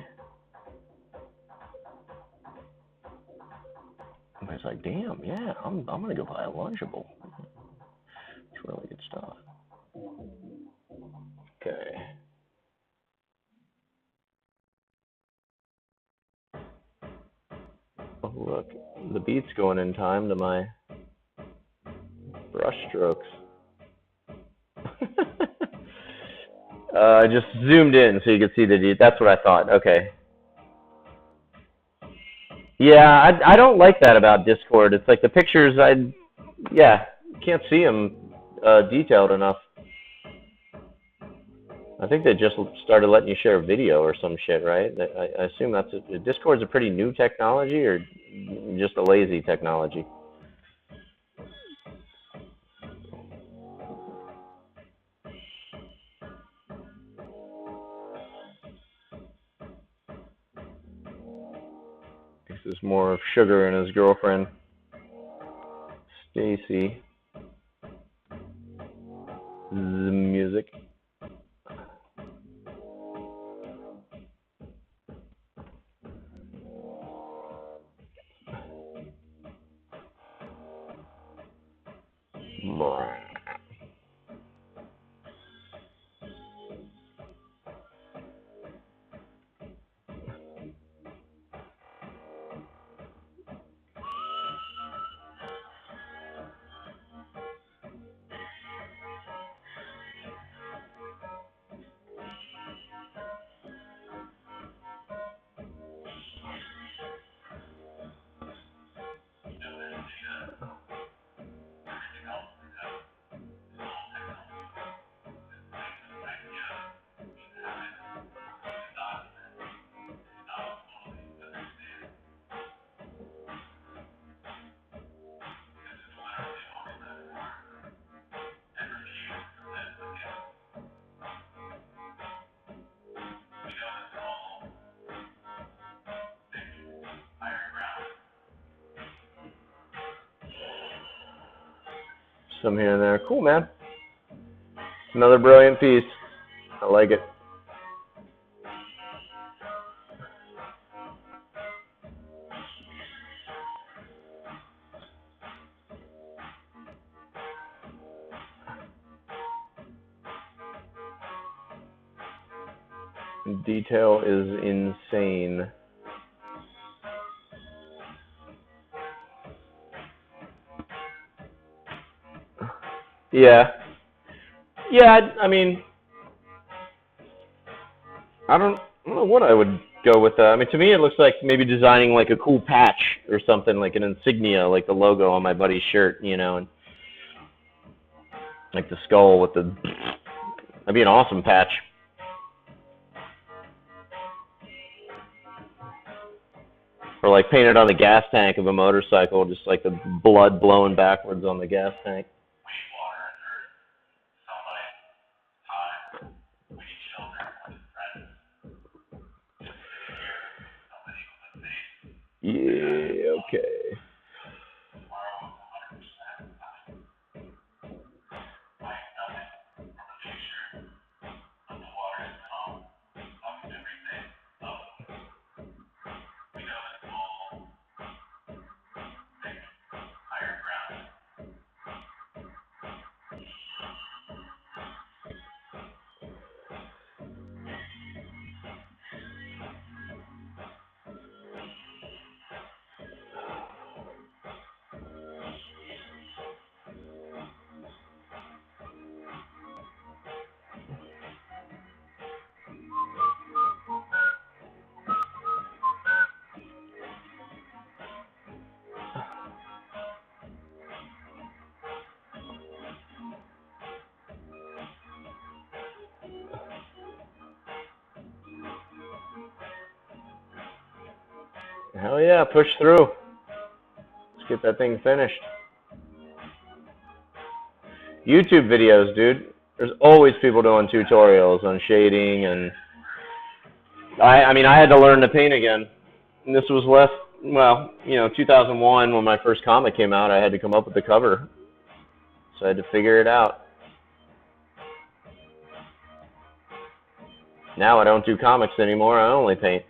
It's like, damn, yeah, I'm gonna go buy a Lunchable. It's really good stuff. Okay. Oh, look, the beat's going in time to my brush strokes. I just zoomed in so you could see the. That's what I thought. Okay. Yeah, I don't like that about Discord. It's like the pictures, can't see them detailed enough. I think they just started letting you share video or some shit, right? I assume Discord's a pretty new technology or just a lazy technology. This is more of Sugar and his girlfriend, Stacy. The music. Some here and there. Cool, man. Another brilliant piece. I like it. Detail is insane. Yeah. Yeah, I mean, I don't know what I would go with. I mean, to me, it looks like maybe designing like a cool patch or something, like an insignia, like the logo on my buddy's shirt, and like the skull with the. That'd be an awesome patch. Or like painted on the gas tank of a motorcycle, just like the blood blowing backwards on the gas tank. Yeah, okay. Hell yeah, push through. Let's get that thing finished. YouTube videos, dude. There's always people doing tutorials on shading, and I mean, I had to learn to paint again. And this was 2001 when my first comic came out. I had to come up with the cover, so I had to figure it out. Now I don't do comics anymore. I only paint.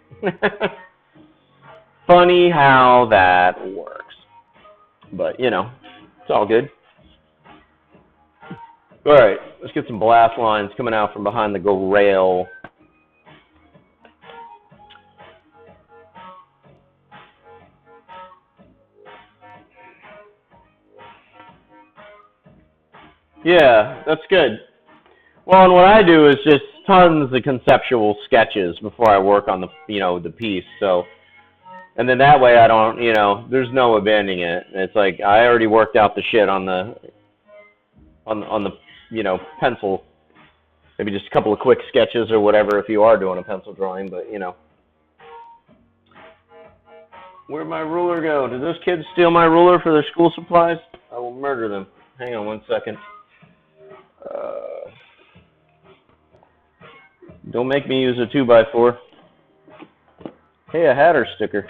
Funny how that works. But, you know, it's all good. All right, let's get some blast lines coming out from behind the Grail. Yeah, that's good. Well, and what I do is just tons of conceptual sketches before I work on the, the piece. So, and then that way I don't, there's no abandoning it. It's like I already worked out the shit on the pencil. Maybe just a couple of quick sketches or whatever if you are doing a pencil drawing, but Where'd my ruler go? Did those kids steal my ruler for their school supplies? I will murder them. Hang on one second. Don't make me use a 2x4. Hey, a Hatter sticker.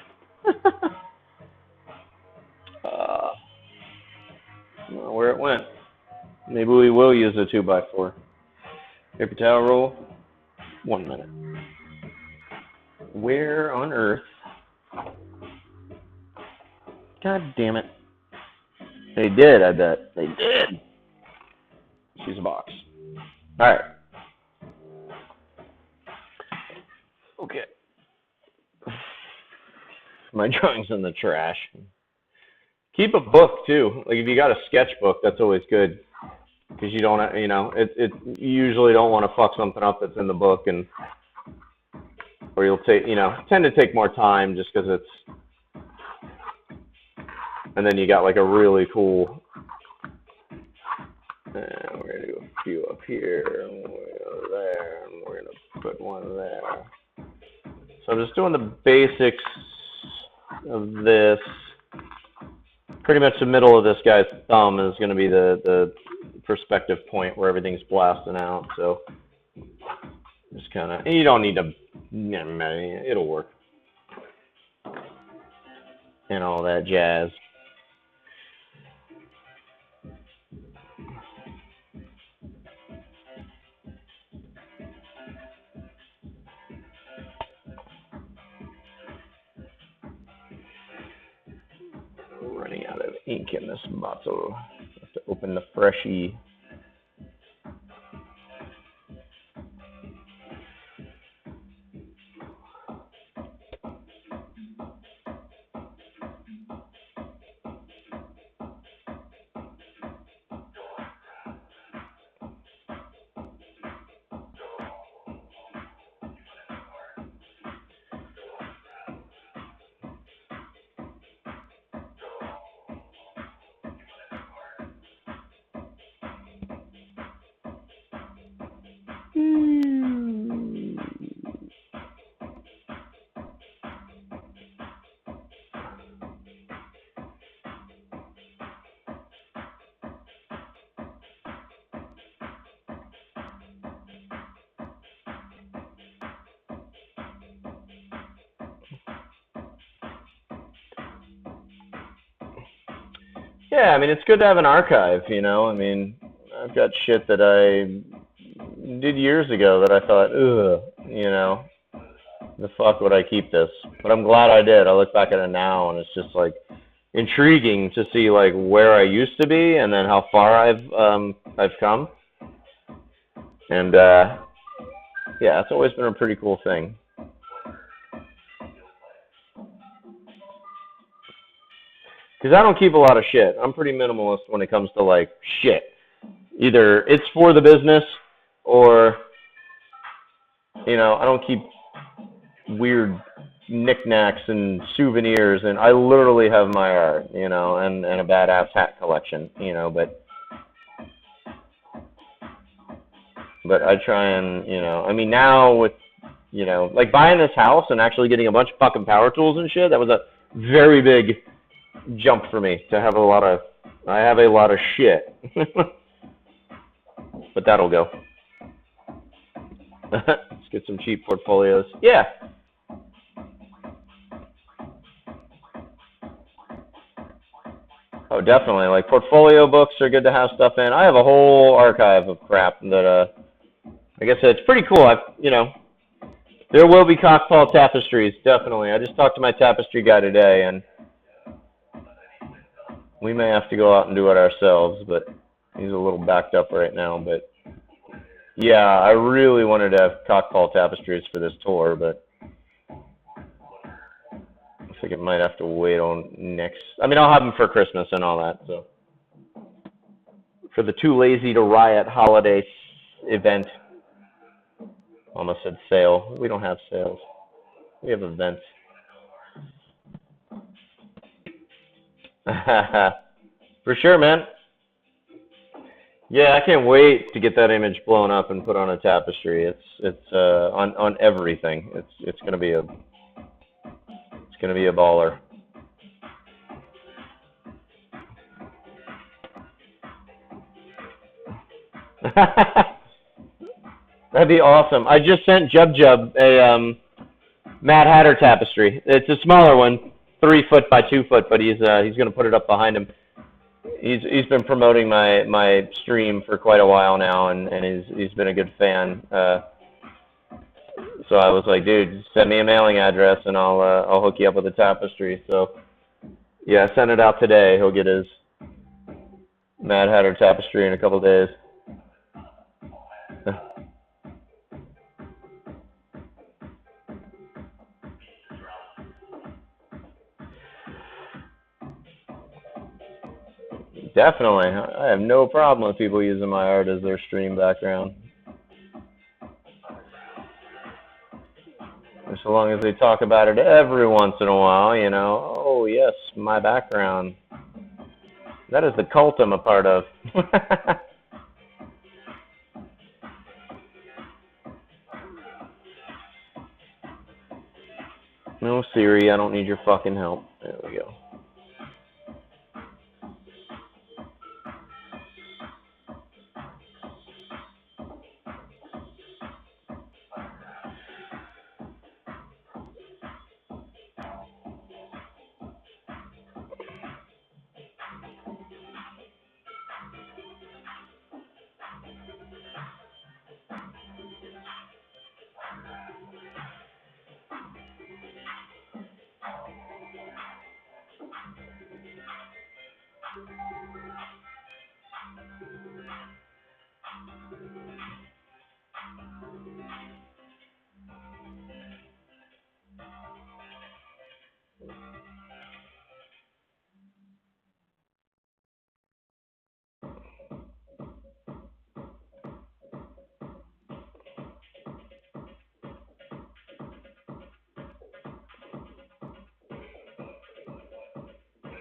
Where it went. Maybe we will use a 2x4. Paper towel roll. 1 minute. Where on earth? God damn it. They did, I bet. They did. She's a box. Alright. Okay. My drawing's in the trash. Keep a book, too. Like, if you got a sketchbook, that's always good. Because you don't, you usually don't want to fuck something up that's in the book, or you'll take, tend to take more time just because it's, and then you got like a really cool, we're going to do a few up here, and we're over there, and we're going to put one there. So I'm just doing the basics of this. Pretty much the middle of this guy's thumb is going to be the perspective point where everything's blasting out. So just kind of, you don't need to, it'll work. And all that jazz. Running out of ink in this bottle. Have to open the freshie. Yeah, I mean, it's good to have an archive, I mean, I've got shit that I did years ago that I thought, the fuck would I keep this? But I'm glad I did. I look back at it now, and it's just, like, intriguing to see, like, where I used to be and then how far I've come. And, yeah, it's always been a pretty cool thing. Because I don't keep a lot of shit. I'm pretty minimalist when it comes to, like, shit. Either it's for the business or, I don't keep weird knickknacks and souvenirs. And I literally have my art, and a badass hat collection, but I try and, I mean, now with you know, like buying this house and actually getting a bunch of fucking power tools and shit. That was a very big jump for me to have a lot of. I have a lot of shit, but that'll go. Let's get some cheap portfolios. Yeah. Oh, definitely. Like portfolio books are good to have stuff in. I have a whole archive of crap that, like I said, it's pretty cool. There will be cocktail tapestries, definitely. I just talked to my tapestry guy today, and we may have to go out and do it ourselves, but he's a little backed up right now. But yeah, I really wanted to have cocktail tapestries for this tour, but I think it might have to wait on next. I mean, I'll have them for Christmas and all that. So for the Too Lazy to Riot holiday event, almost said sale. We don't have sales. We have events. For sure, man. Yeah, I can't wait to get that image blown up and put on a tapestry. It's on everything. It's gonna be a baller. That'd be awesome. I just sent Jub a Mad Hatter tapestry. It's a smaller one, 3 foot by 2 foot, but he's gonna put it up behind him. He's been promoting my stream for quite a while now, and he's been a good fan. So I was like, dude, send me a mailing address and I'll hook you up with a tapestry. So yeah, I sent it out today. He'll get his Mad Hatter tapestry in a couple days. Definitely. I have no problem with people using my art as their stream background. So long as they talk about it every once in a while, you know, oh yes, my background. That is the cult I'm a part of. No, Siri, I don't need your fucking help. There we go.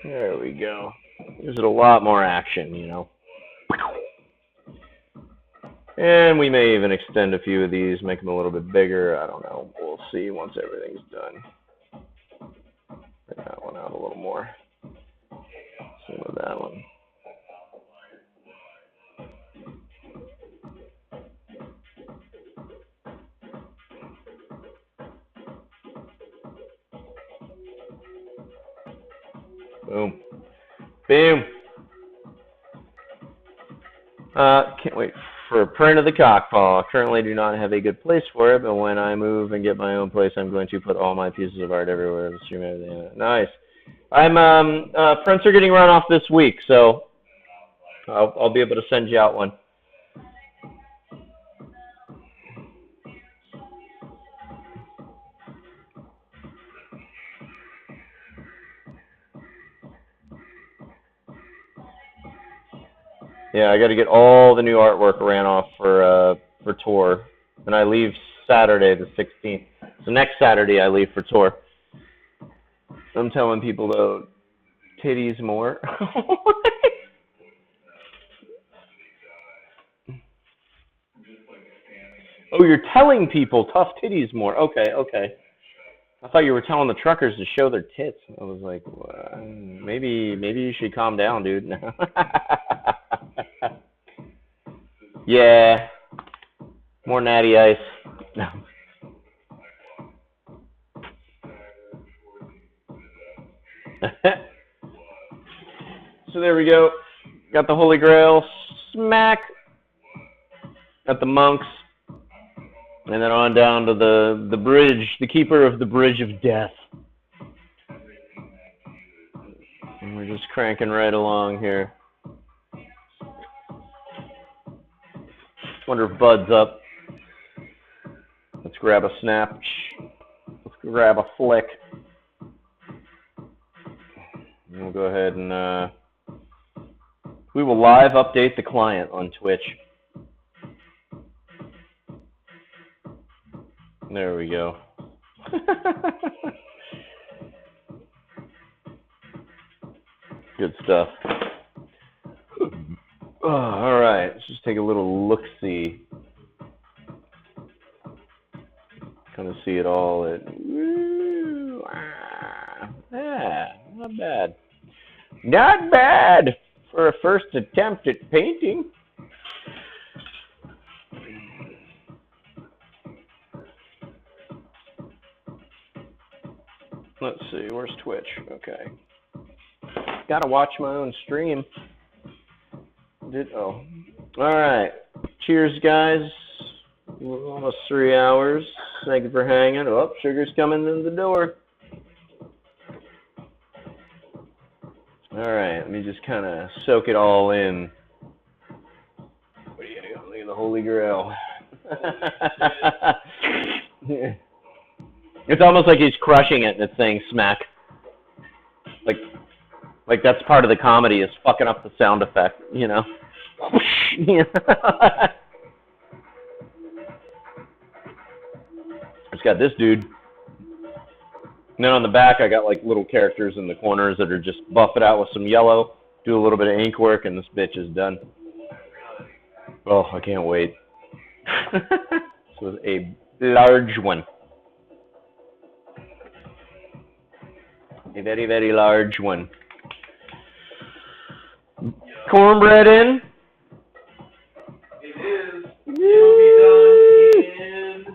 There we go. Gives it a lot more action, you know. And we may even extend a few of these, make them a little bit bigger. I don't know. We'll see once everything's done. Bring that one out a little more. Same with that one. Boom. Boom. Can't wait for a print of the cockpaw. Currently do not have a good place for it, but when I move and get my own place, I'm going to put all my pieces of art everywhere. Nice. Prints are getting run off this week, so I'll be able to send you out one. Yeah, I got to get all the new artwork ran off for tour, and I leave Saturday the 16th. So next Saturday I leave for tour. I'm telling people though, titties more. Oh, you're telling people tough titties more. Okay, okay. I thought you were telling the truckers to show their tits. I was like, well, maybe you should calm down, dude. Yeah. More natty ice. No. So there we go. Got the Holy Grail. Smack. Got the monks. And then on down to the bridge, the keeper of the bridge of death. And we're just cranking right along here. Wonder if Bud's up. Let's grab a snap. Let's grab a flick. And we'll go ahead and we will live update the client on Twitch. There we go. Good stuff. Oh, all right, let's just take a little look-see. Kind of see it all. Not bad. Not bad for a first attempt at painting. Let's see, where's Twitch? Okay. Gotta watch my own stream. All right. Cheers, guys. Almost 3 hours. Thank you for hanging. Oh, sugar's coming in the door. All right, let me just kind of soak it all in. What are you gonna go? Look at the Holy Grail. It's almost like he's crushing it and it's saying smack. Like that's part of the comedy is fucking up the sound effect, you know? It's got this dude. And then on the back, I got like little characters in the corners that are just buff it out with some yellow, do a little bit of ink work, and this bitch is done. Oh, I can't wait. This was a large one. A very, very large one. Cornbread in? It is. It'll be done in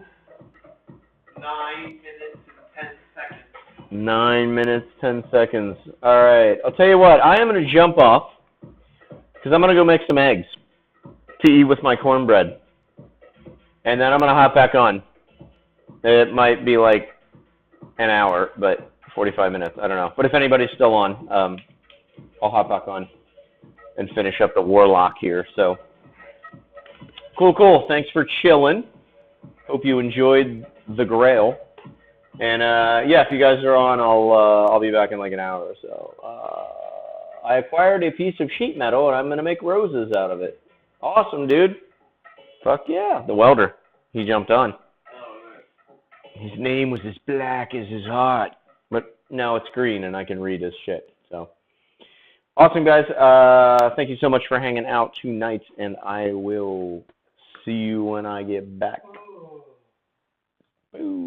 9 minutes and 10 seconds. 9 minutes, 10 seconds. All right. I'll tell you what. I am going to jump off because I'm going to go make some eggs to eat with my cornbread. And then I'm going to hop back on. It might be like an hour, but 45 minutes. I don't know. But if anybody's still on, I'll hop back on and finish up the Warlock here. So cool. Thanks for chilling. Hope you enjoyed the Grail. And yeah, if you guys are on, I'll be back in like an hour or so. I acquired a piece of sheet metal and I'm gonna make roses out of it. Awesome, dude. Fuck yeah. The welder. He jumped on. His name was as black as his heart. But now it's green and I can read his shit. So awesome, guys. Thank you so much for hanging out tonight, and I will see you when I get back. Boo.